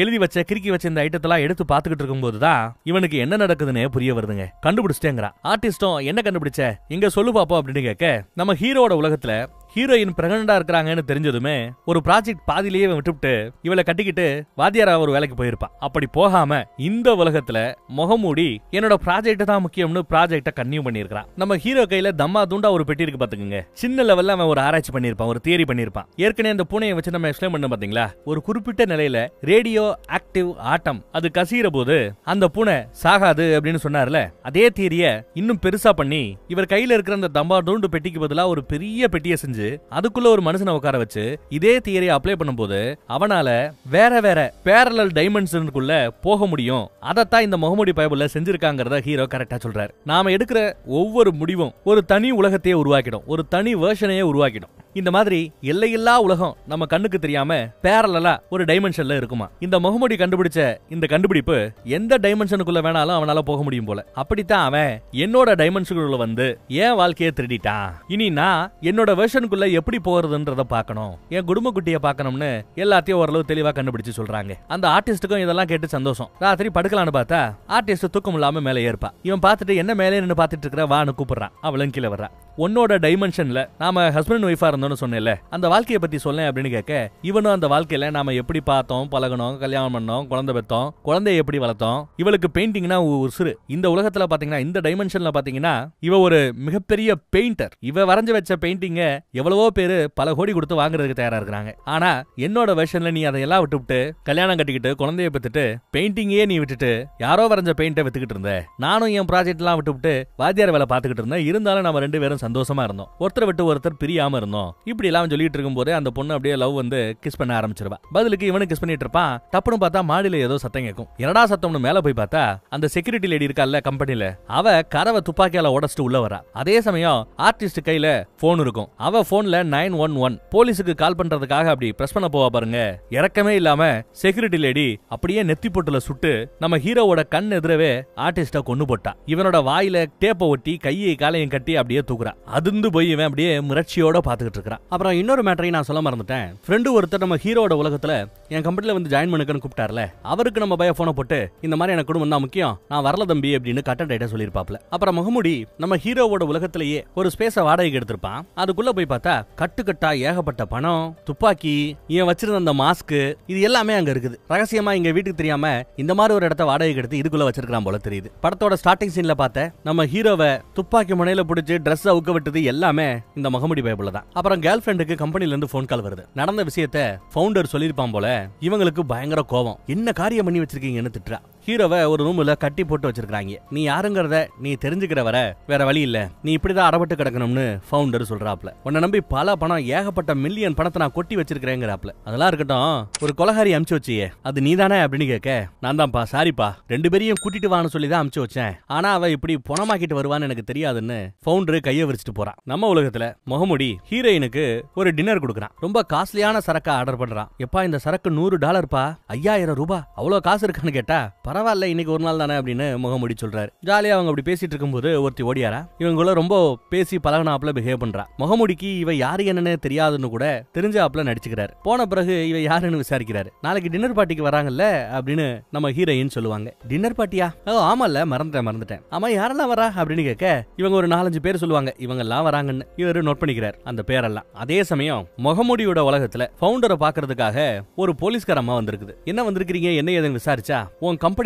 எழுதி வச்ச கிறுக்கி வச்ச இந்த ஐட்டத்தெல்லாம் எடுத்து பாத்துக்கிட்டு இருக்கும்போது தான் இவனுக்கு என்ன நடக்குதுன்னு புரிய வருதுங்க. கண்டுபிடிச்சிட்டேங்கிறான். ஆர்டிஸ்டும் என்ன கண்டுபிடிச்ச எங்க சொல்லு பாப்போம் அப்படின்னு கேட்க, நம்ம ஹீரோட உலகத்துல ஹீரோயின் பிரெக்னண்டா இருக்காங்கன்னு தெரிஞ்சதுமே ஒரு ப்ராஜெக்ட் பாதியிலேயே விட்டுவிட்டு இவளை கட்டிக்கிட்டு வாத்தியாரா ஒரு வேலைக்கு போயிருப்பான். அப்படி போகாம இந்த உலகத்துல முகமூடி என்னோட ப்ராஜெக்ட் தான் முக்கியம்னு ப்ராஜெக்ட கன்டினியூ பண்ணிருக்கான். நம்ம ஹீரோ கையில தம்மா தூண்டா ஒரு பெட்டி இருக்கு பாத்துக்கங்க. சின்ன லெவல்ல அவன் ஒரு ஆராய்ச்சி பண்ணிருப்பான், ஒரு தியரி பண்ணிருப்பான். ஏற்கனவே அந்த பூனையை வச்சு நம்ம எக்ஸ்பிளைன் பண்ண பாத்தீங்களா, ஒரு குறிப்பிட்ட நிலையில ரேடியோ ஆக்டிவ் ஆட்டம் அது கசிகிற போது அந்த பூனை சாகாது அப்படின்னு சொன்னார்ல, அதே தியரிய இன்னும் பெருசா பண்ணி இவர் கையில இருக்கிற அந்த தம்மா தூண்டு பெட்டிக்கு பதிலா ஒரு பெரிய பெட்டியை செஞ்சு அதுக்குள்ள ஒரு மனுஷனை உட்கார வச்சு இதே தியரியை அப்ளை பண்ணும்போது அவனால வேற வேற பேரலல் டைமென்ஷனுக்குள்ள போக முடியும். அதத்தான் இந்த முகமூடி பைபிள்ல செஞ்சிருக்காங்கறத ஹீரோ கரெக்டா சொல்றாரு. நாம எடுக்கிற ஒவ்வொரு முடிவும் ஒரு தனி உலகத்தையே உருவாக்கிடும், ஒரு தனி வெர்ஷனையே உருவாக்கிடும். இந்த மாதிரி எல்லையில்லா உலகம் நம்ம கண்ணுக்கு தெரியாம பேரலலா ஒரு டைமென்ஷன்ல இருக்குமா. இந்த முகமூடி கண்டுபிடிச்ச இந்த கண்டுபிடிப்பு எந்த டைமென்ஷனுக்குள்ள வேணாலும் அவனால போக முடியும் போல. அப்படித்தான் அவன் என்னோட டைமென்ஷனுக்குள்ள வந்து என் வாழ்க்கையை திருடிட்டான். இனி நான் என்னோட வெர்ஷனுக்குள்ள எப்படி போறதுன்றத பார்க்கணும், என் குடும்ப குட்டியை பார்க்கணும்னு எல்லாத்தையும் ஓரளவு தெளிவா கண்டுபிடிச்சு சொல்றாங்க. அந்த ஆர்டிஸ்டுக்கும் இதெல்லாம் கேட்டு சந்தோஷம். ராத்திரி படுக்கலான்னு பார்த்தா ஆர்டிஸ்ட் தூக்கம் இல்லாம மேல ஏற்பா. இவன் பார்த்துட்டு என்ன மேலே நின்னு பார்த்துட்டு இருக்கிற வான்னு கூப்பிடுறான். அவளும் கீழே வர்றா. உன்னோட டைமென்ஷன்ல நாம ஹஸ்பண்ட் ஒய்ஃபா இருந்தோம்னு சொன்னேன்ல, அந்த வாழ்க்கையை பத்தி சொல்லேன் அப்படின்னு கேட்க, இவனும் அந்த வாழ்க்கையில நாம எப்படி பார்த்தோம், பழகணும், கல்யாணம் பண்ணோம், குழந்தை பெத்தோம், குழந்தைய எப்படி வளர்த்தோம். இவளுக்கு பெயிண்டிங்னா உசுரு. இந்த உலகத்துல பாத்தீங்கன்னா, இந்த டைமென்ஷன்ல பாத்தீங்கன்னா இவ ஒரு மிகப்பெரிய பெயிண்டர். இவ வரைஞ்சு வச்ச பெயிண்டிங்க எவ்வளவோ பேரு பல கோடி கொடுத்து வாங்குறதுக்கு தயாரா இருக்காங்க. ஆனா என்னோட வெர்ஷன்ல நீ அதையெல்லாம் விட்டு கல்யாணம் கட்டிக்கிட்டு குழந்தைய பெத்துட்டு பெயிண்டிங்கே நீ விட்டுட்டு யாரோ வரைஞ்ச பெயிண்ட வித்துக்கிட்டு இருந்த. நானும் என் ப்ராஜெக்ட் எல்லாம் விட்டு வாத்தியார் வேலை பார்த்துக்கிட்டு இருந்தேன். இருந்தாலும் நம்ம ரெண்டு பேரும் சந்தோஷமா இருந்தோம், ஒருத்தர் விட்டு ஒருத்தர் பிரியாம இருந்தோம். இப்படி எல்லாம் சொல்லிட்டு இருக்கும் போதே அந்த பொண்ணு அப்படியே லவ் வந்து கிஸ் பண்ண ஆரம்பிச்சிருவா. பதிலுக்கு இவனு கிஸ் பண்ணிட்டு இருப்பான். தப்புன்னு பார்த்தா மாடியில ஏதோ சத்தம் கேட்கும். என்னடா சத்தம்னு மேல போய் பார்த்தா அந்த செக்யூரிட்டி லேடி இருக்கல்ல கம்பெனில, அவ கதவை துப்பாக்கியால உடைச்சிட்டு உள்ள வரா. அதே சமயம் ஆர்டிஸ்ட் கையில போன் இருக்கும். அவ போன்ல 911 போலீஸுக்கு கால் பண்றதுக்காக அப்படி பிரஸ் பண்ண போவா பாருங்க. இறக்கமே இல்லாம செக்யூரிட்டி லேடி அப்படியே நெத்தி பொட்டுல சுட்டு நம்ம ஹீரோவோட கண் எதிரவே ஆர்டிஸ்ட கொண்டு போட்டா. இவனோட வாயில டேப்பை ஒட்டி கையை காலையும் கட்டி அப்படியே தூக்குறா. அதிர்ந்து போய் இவன் அப்படியே மிரட்சியோட பாத்துக்கிட்டு இருக்கான். அப்புறம் இன்னொரு மேட்டரையும் நான் சொல்ல மறந்துட்டேன். ஃப்ரெண்டு ஒருத்தர் நம்ம ஹீரோட உலகத்துல என் கம்பெனில வந்து ஜாயின் பண்ணுக்கன்னு கூப்பிட்டார்ல, அவருக்கு நம்ம பய போனை போட்டு இந்த மாதிரி எனக்கு குடும்பம் தான் முக்கியம், நான் வரல தம்பி அப்படின்னு கட்டன் ரைட்டா சொல்லிருப்பாப்ல. அப்புறம் முகமூடி நம்ம ஹீரோவோட உலகத்திலேயே ஒரு ஸ்பேஸ வாடகைக்கு எடுத்திருப்பான். அதுக்குள்ள போய் பார்த்தா கட்டுக்கட்டா ஏகப்பட்ட பணம், துப்பாக்கி, இவன் வச்சிருந்த அந்த மாஸ்க், இது எல்லாமே அங்க இருக்குது. ரகசியமா இங்க வீட்டுக்கு தெரியாம இந்த மாதிரி ஒரு இடத்த வாடகைக்கு எடுத்து இதுக்குள்ள வச்சிருக்கான் போல தெரியுது. படத்தோட ஸ்டார்டிங் சீன்ல பார்த்த நம்ம ஹீரோவை துப்பாக்கி முனையில பிடிச்சி ட்ரெஸ் அவுக்க விட்டது எல்லாமே இந்த முகமூடி பைபிள்ல தான். அப்புறம் கேர்ள் ஃப்ரெண்டுக்கு கம்பெனில இருந்து போன் கால் வருது. நடந்த விஷயத்த ஃபவுண்டர் சொல்லிருப்பான் போல. இவங்களுக்கு பயங்கர கோபம். என்ன காரியம் பண்ணி வச்சிருக்கீங்கன்னு திட்டுறா. ஹீரோவை ஒரு ரூம்ல கட்டி போட்டு வச்சிருக்காங்க. நீ யாருங்கறத நீ தெரிஞ்சுக்கிற வர வேற வழி இல்ல, நீ இப்படிதான் அடப்பட்டு கிடக்கணும்னு ஃபவுண்டர் சொல்றாப்ல. உன்னை நம்பி பல பணம் ஏகப்பட்ட மில்லியன் பணத்தை நான் கொட்டி வச்சிருக்கிறேங்கிறாப்ல. அதெல்லாம் இருக்கட்டும், ஒரு கொலகாரி அமுச்சு வச்சியே அது நீதானே அப்படின்னு கேட்க, நான் தான்ப்பா, சாரிப்பா, ரெண்டு பேரையும் கூட்டிட்டு வான்னு சொல்லி தான் அமுச்சு வச்சேன். ஆனா அவ இப்படி பணமாக்கிட்டு வருவான்னு எனக்கு தெரியாதுன்னு ஃபவுண்டர் கையை விரிச்சிட்டு போறான். நம்ம உலகத்துல முகமூடி ஹீரோயினுக்கு ஒரு டின்னர் கொடுக்குறான். ரொம்ப காஸ்ட்லியான சரக்கா ஆர்டர் பண்றான். எப்பா இந்த சரக்கு $100 $5000 அவ்வளவு காசு இருக்கான்னு கேட்டா, பரவாயில்ல இன்னைக்கு ஒரு நாள் தானே அப்படின்னு முகமுடி சொல்றாரு. ஜாலியா அவங்க அப்படி பேசிட்டு இருக்கும்போது ஒருத்தி ஓடியாரா. இவங்களும் ரொம்ப பேசி பழகனாப்ல பிஹேவ் பண்றா. முகமுடிக்கு இவ யாரு என்னன்னு தெரியாதுன்னு கூட தெரிஞ்சாப்ல நடிச்சுக்கிறாரு. போன பிறகு இவ யாருன்னு விசாரிக்கிறாரு. நாளைக்கு டின்னர் பார்ட்டிக்கு வராங்கல்ல அப்படின்னு நம்ம ஹீரோயின் சொல்லுவாங்க. டின்னர் பார்ட்டியா? ஆமால, மறந்துட்டேன். ஆமா, யாரெல்லாம் வரா அப்படின்னு கேட்க இவங்க ஒரு 4-5 பேர் சொல்லுவாங்க. இவங்க எல்லாம் வராங்கன்னு இவரு நோட் பண்ணிக்கிறார் அந்த பேரெல்லாம். அதே சமயம் முகமுடியோட உலகத்துல ஃபவுண்டரை பாக்குறதுக்காக ஒரு போலீஸ்கார அம்மா வந்திருக்குது. என்ன வந்திருக்கீங்க, என்ன ஏதுன்னு விசாரிச்சா, உன் கம்பெனில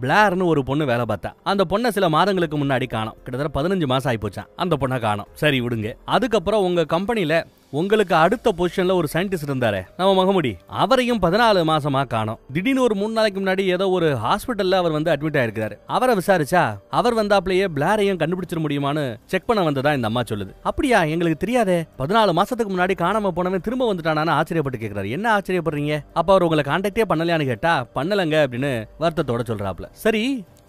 பிளார்னு ஒரு பொண்ணு வேலை பார்த்தா. அந்த பொண்ணை சில மாதங்களுக்கு முன்னாடி காணோம். கிட்டத்தட்ட 15 மாசம் ஆயி போச்சான். அந்த பொண்ணை காணோம். சரி விடுங்க. அதுக்கப்புறம் உங்க கம்பெனில உங்களுக்கு அடுத்த பொசிஷன்ல ஒரு சயின்டிஸ்ட் இருந்தாரு நம்ம முகமுடி, அவரையும் 14 மாசமா காணோம். திடீர்னு ஒரு 3 நாளைக்கு முன்னாடி ஏதோ ஒரு ஹாஸ்பிட்டல்ல அவர் வந்து அட்மிட் ஆயிருக்காரு. அவரை விசாரிச்சா அவர் வந்தாப்லயே பிளாரையும் கண்டுபிடிச்சிட முடியுமான்னு செக் பண்ண வந்ததா இந்த அம்மா சொல்லுது. அப்படியா, எங்களுக்கு தெரியாதே. 14 மாசத்துக்கு முன்னாடி காணாம போனவன் திரும்ப வந்துட்டானான்னு ஆச்சரியப்பட்டு கேக்குறாரு. என்ன ஆச்சரியப்படுறீங்க? அப்ப அவர் உங்களை கான்டாக்டே பண்ணலையான்னு கேட்டா பண்ணலங்க அப்படின்னு வருத்தத்தோட சொல்றாப்ல. சரி,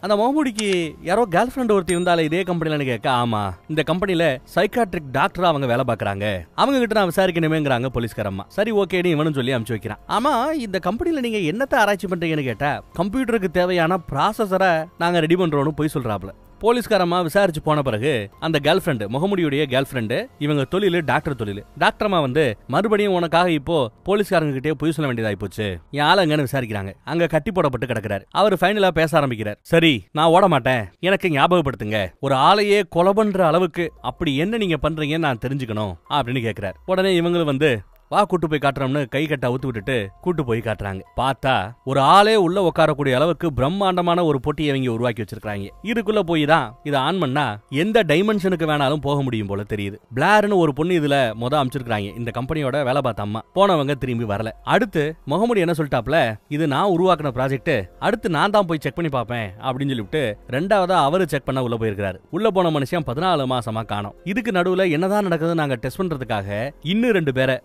அந்த முகமுடிக்கு யாரோ கேர்ள் ஃபிரெண்ட் ஒருத்தி இருந்தால இதே கம்பெனில கேட்க, ஆமா இந்த கம்பெனில சைக்காட்ரிக் டாக்டரா அவங்க வேலை பாக்குறாங்க, அவங்க கிட்ட நான் விசாரிக்கணுமேங்கறாங்க போலீஸ்காரம்மா. சரி ஓகேன்னு இவனும் சொல்லி அனுப்பிச்சு வைக்கிறான். ஆமா, இந்த கம்பெனில நீங்க என்னத்த ஆராய்ச்சி பண்றீங்கன்னு கேட்டா, கம்ப்யூட்டருக்கு தேவையான ப்ராசஸரை நாங்க ரெடி பண்றோம்னு போய் சொல்றாப்ல. போலீஸ்காரமா விசாரிச்சு போன பிறகு அந்த கேர்ள் ஃபிரெண்ட், முகமுடியுடைய கேர்ள் ஃபிரெண்ட், இவங்க தொழில் டாக்டர் தொழில். டாக்டர்மா வந்து மறுபடியும் உனக்காக இப்போ போலீஸ்காரங்க கிட்டே போய் சொல்ல வேண்டியதாயி போச்சு, என் ஆளுங்கன்னு விசாரிக்கிறாங்க. அங்க கட்டி போடப்பட்டு கிடக்கிறார். அவர் ஃபைனலா பேச ஆரம்பிக்கிறார். சரி, நான் ஓட மாட்டேன், எனக்கு ஞாபகப்படுத்துங்க, ஒரு ஆளையே கொலை பண்ற அளவுக்கு அப்படி என்ன நீங்க பண்றீங்கன்னு நான் தெரிஞ்சுக்கணும் அப்படின்னு கேட்கிறார். உடனே இவங்களும் வந்து வா கூட்டு போய் காட்டுறோம்னு கை கட்ட அவுத்து விட்டுட்டு கூட்டு போய் காட்டுறாங்க. பார்த்தா ஒரு ஆளே உள்ள உட்காரக்கூடிய அளவுக்கு பிரம்மாண்டமான ஒரு பொட்டியை இவங்க உருவாக்கி வச்சிருக்காங்க. இதுக்குள்ள போய் தான் இதை ஆன் பண்ணா எந்த டைமென்ஷனுக்கு வேணாலும் போக முடியும் போல தெரியுது. பிளார்னு ஒரு பொண்ணு இதுல அமைச்சிருக்காங்க. இந்த கம்பெனியோட வேலை பார்த்த அம்மா. போனவங்க திரும்பி வரல. அடுத்து முகமுடி என்ன சொல்லிட்டாப்ல, இது நான் உருவாக்கின ப்ராஜெக்ட், அடுத்து நான் தான் போய் செக் பண்ணி பார்ப்பேன் அப்படின்னு சொல்லிவிட்டு ரெண்டாவதா அவரு செக் பண்ண உள்ள போயிருக்காரு. உள்ள போன மனுஷன் 14 மாசமா காணோம். இதுக்கு நடுவுல என்னதான் நடக்குது நாங்க டெஸ்ட் பண்றதுக்காக இன்னும் 2 பேரை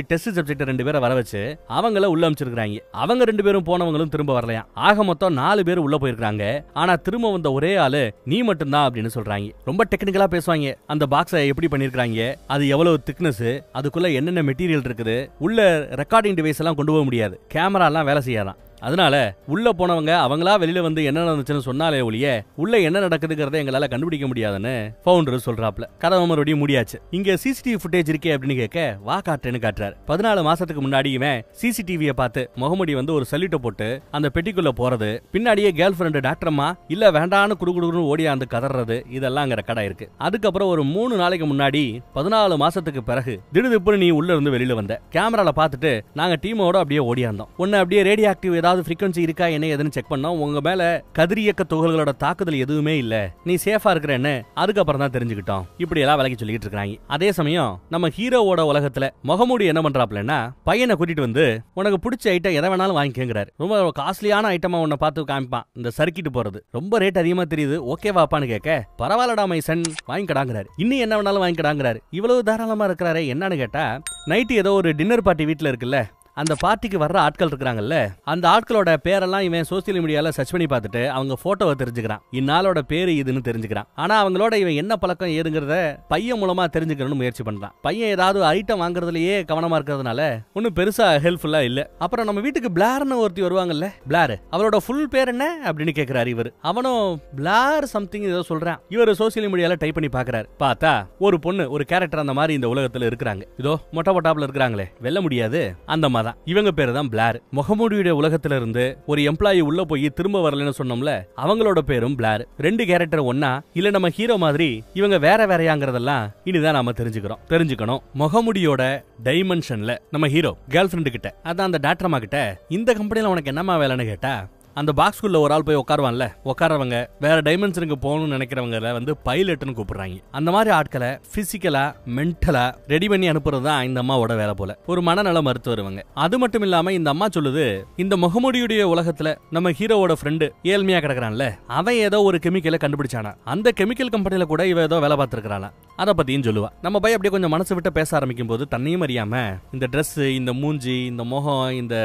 டெஸ்ட் சப்ஜெக்ட் 2 பேரை வர வச்சு அவங்கள உள்ள அமைச்சிருக்காங்க. அவங்க 2 பேரும் போனவங்களும் திரும்ப வரலையா. ஆக மொத்தம் 4 பேர் உள்ள போயிருக்காங்க. ஆனா திரும்ப வந்த ஒரே ஆளு நீ மட்டும்தான் அப்படின்னு சொல்றாங்க. ரொம்ப டெக்னிக்கலா பேசுவாங்க. அந்த பாக்ஸை எப்படி பண்ணிருக்காங்க, அது எவ்வளவு திக்னஸ், அதுக்குள்ள என்னென்ன மெட்டீரியல் இருக்குது, உள்ள ரெக்கார்டிங் டிவைஸ் எல்லாம் கொண்டு போக முடியாது, கேமரா எல்லாம் வேலை செய்யாதான். அதனால உள்ள போனவங்க அவங்களா வெளியில வந்து என்ன நடந்துச்சுன்னு சொன்னாலே ஒழிய உள்ள என்ன நடக்குதுங்கறத எங்களால கண்டுபிடிக்க முடியாதுன்னு ஃபவுண்டர் சொல்றாப்ல. கதவு மறுபடியும் மூடியாச்சு. இங்க சிசிடிவி ஃபுட்டேஜ் இருக்கே அப்படின்னு கேட்க வா காட்டுன்னு காட்டுறாரு. 14 மாசத்துக்கு முன்னாடி இவன் சிசிடிவியை பார்த்து முகமுடி வந்து ஒரு சல்யூட்டை போட்டு அந்த பெட்டிக்குள்ள போறது, பின்னாடியே கேர்ள் ஃபிரெண்ட் டாக்டர்மா இல்ல வேண்டான்னு குடுகுடுன்னு ஓடியா அந்த கதறது, இதெல்லாம் அங்க ரெக்கார்ட் ஆயிருக்கு. அதுக்கப்புறம் ஒரு 3 நாளைக்கு முன்னாடி 14 மாசத்துக்கு பிறகு திடுதிப்புன்னு நீ உள்ள இருந்து வெளியில வந்த. கேமரால பார்த்துட்டு நாங்க டீமோட அப்படியே ஓடியாந்தோம். உன்னை அப்படியே ரேடியோ ஆக்டிவ் ஏதாவது ஃப்ரீக்வன்சி இருக்கா என்ன எதுன்னு செக் பண்ணோம். உங்க மேல கதிரியக்க துகள்களோட தாக்குதல் எதுவுமே இல்ல, நீ சேஃபா இருக்கிறேன்னு அதுக்கப்புறம் தான் தெரிஞ்சுக்கிட்டோம். இப்படி எல்லாம் விலைக்கு சொல்லிட்டு இருக்காங்க. அதே சமயம் நம்ம ஹீரோவோட உலகத்துல முகமுடி என்ன பண்றாப்லன்னா, பையனை கூட்டிட்டு வந்து உனக்கு பிடிச்ச ஐட்டம் எதை வேணாலும் வாங்கிக்கங்கிறாரு. ரொம்ப காஸ்ட்லியான ஐட்டமா உன்னை பார்த்து காமிப்பான். இந்த சர்க்கிட் போறது ரொம்ப ரேட் அதிகமா தெரியுது, ஓகேவாப்பான்னு கேட்க பரவாயில்லடா மை சன் வாங்கிக்கடாங்கிறாரு. இன்னும் என்ன வேணாலும் வாங்கிக்கடாங்கிறாரு. இவ்வளவு தாராளமா இருக்கிறாரு. என்னன்னு கேட்டா, நைட்டு ஏதோ ஒரு டின்னர் பார்ட்டி வீட்டுல இருக்குல்ல, அந்த பார்ட்டிக்கு வர்ற ஆட்கள் இருக்காங்கல்ல, அந்த ஆட்களோட பேரெல்லாம் இவன் சோசியல் மீடியால சர்ச் பண்ணி பார்த்துட்டு அவங்க போட்டோவை தெரிஞ்சுக்கிறான். இந்நாளோட பேரு இதுன்னு தெரிஞ்சுக்கிறான். ஆனா அவங்களோட இவன் என்ன பழக்கம் ஏதுங்கிறத பையன் மூலமா தெரிஞ்சுக்கணும்னு முயற்சி பண்றான். பையன் ஏதாவது ஐட்டம் வாங்குறதுலயே கவனமா இருக்கிறதுனால ஒன்னும் பெருசா ஹெல்ப்ஃபுல்லா இல்ல. அப்புறம் நம்ம வீட்டுக்கு பிளார்னு ஒருத்தி வருவாங்கல்ல, பிளார், அவளோட ஃபுல் பேர் என்ன அப்படின்னு கேட்கிறாரு இவர். அவனும் பிளார் சம்திங் ஏதோ சொல்றான். இவர் சோசியல் மீடியால டைப் பண்ணி பாக்குறாரு. பார்த்தா ஒரு பொண்ணு, ஒரு கேரக்டர் அந்த மாதிரி இந்த உலகத்துல இருக்கிறாங்க. இதோ மொட்டை மொட்டாப்ல இருக்கிறாங்களே, வெல்ல முடியாது அந்த மாதிரி. இவங்க பேரு தான் பிளார். முகமுடியுடைய உலகத்துல இருந்து ஒரு எம்ப்ளாயி உள்ள போய் திரும்ப வரலன்னு சொன்னோம்ல, அவங்களோட பேரும் பிளார். 2 கேரக்டர் ஒன்னா இல்ல நம்ம ஹீரோ மாதிரி இவங்க வேற வேறையாங்கிறதெல்லாம் இனிதான் நாம தெரிஞ்சுக்கணும். முகமுடியோட டைமென்ஷன்ல நம்ம ஹீரோ கேர்ள் ஃபிரெண்ட் கிட்ட, அதான் அந்த டாக்டர்மா கிட்ட, இந்த கம்பெனில உனக்கு என்னமா வேலைன்னு கேட்டா, அந்த பாக்ஸ்குள்ள ஒரு ஆள் போய் உட்காருவான்ல, உட்காரவங்க வேற டைமென்ஷனுக்கு போகணும்னு நினைக்கிறவங்க வந்து பைலட்னு கூப்பிடுறாங்க. அந்த மாதிரி ஆட்களை பிசிக்கலா மென்டலா ரெடி பண்ணி அனுப்புறது தான் இந்த அம்மாவோட வேலை போல. ஒரு மனநல மருத்துவருவங்க. அது மட்டும் இல்லாம இந்த அம்மா சொல்லுது, இந்த முகமுடியுடைய உலகத்துல நம்ம ஹீரோவோட ஃப்ரெண்டு ஏழ்மையா கிடக்குறான்ல, அவன் ஏதோ ஒரு கெமிக்கலை கண்டுபிடிச்சானா, அந்த கெமிக்கல் கம்பெனில கூட இவ ஏதோ வேலை பார்த்திருக்கானா. அத பத்தியும் சொல்லுவா. நம்ம பையன் அப்படியே கொஞ்சம் மனசு விட்டு பேச ஆரம்பிக்கும் போது தன்னையும் அறியாம இந்த Dress, இந்த மூஞ்சி, இந்த முகம், இந்த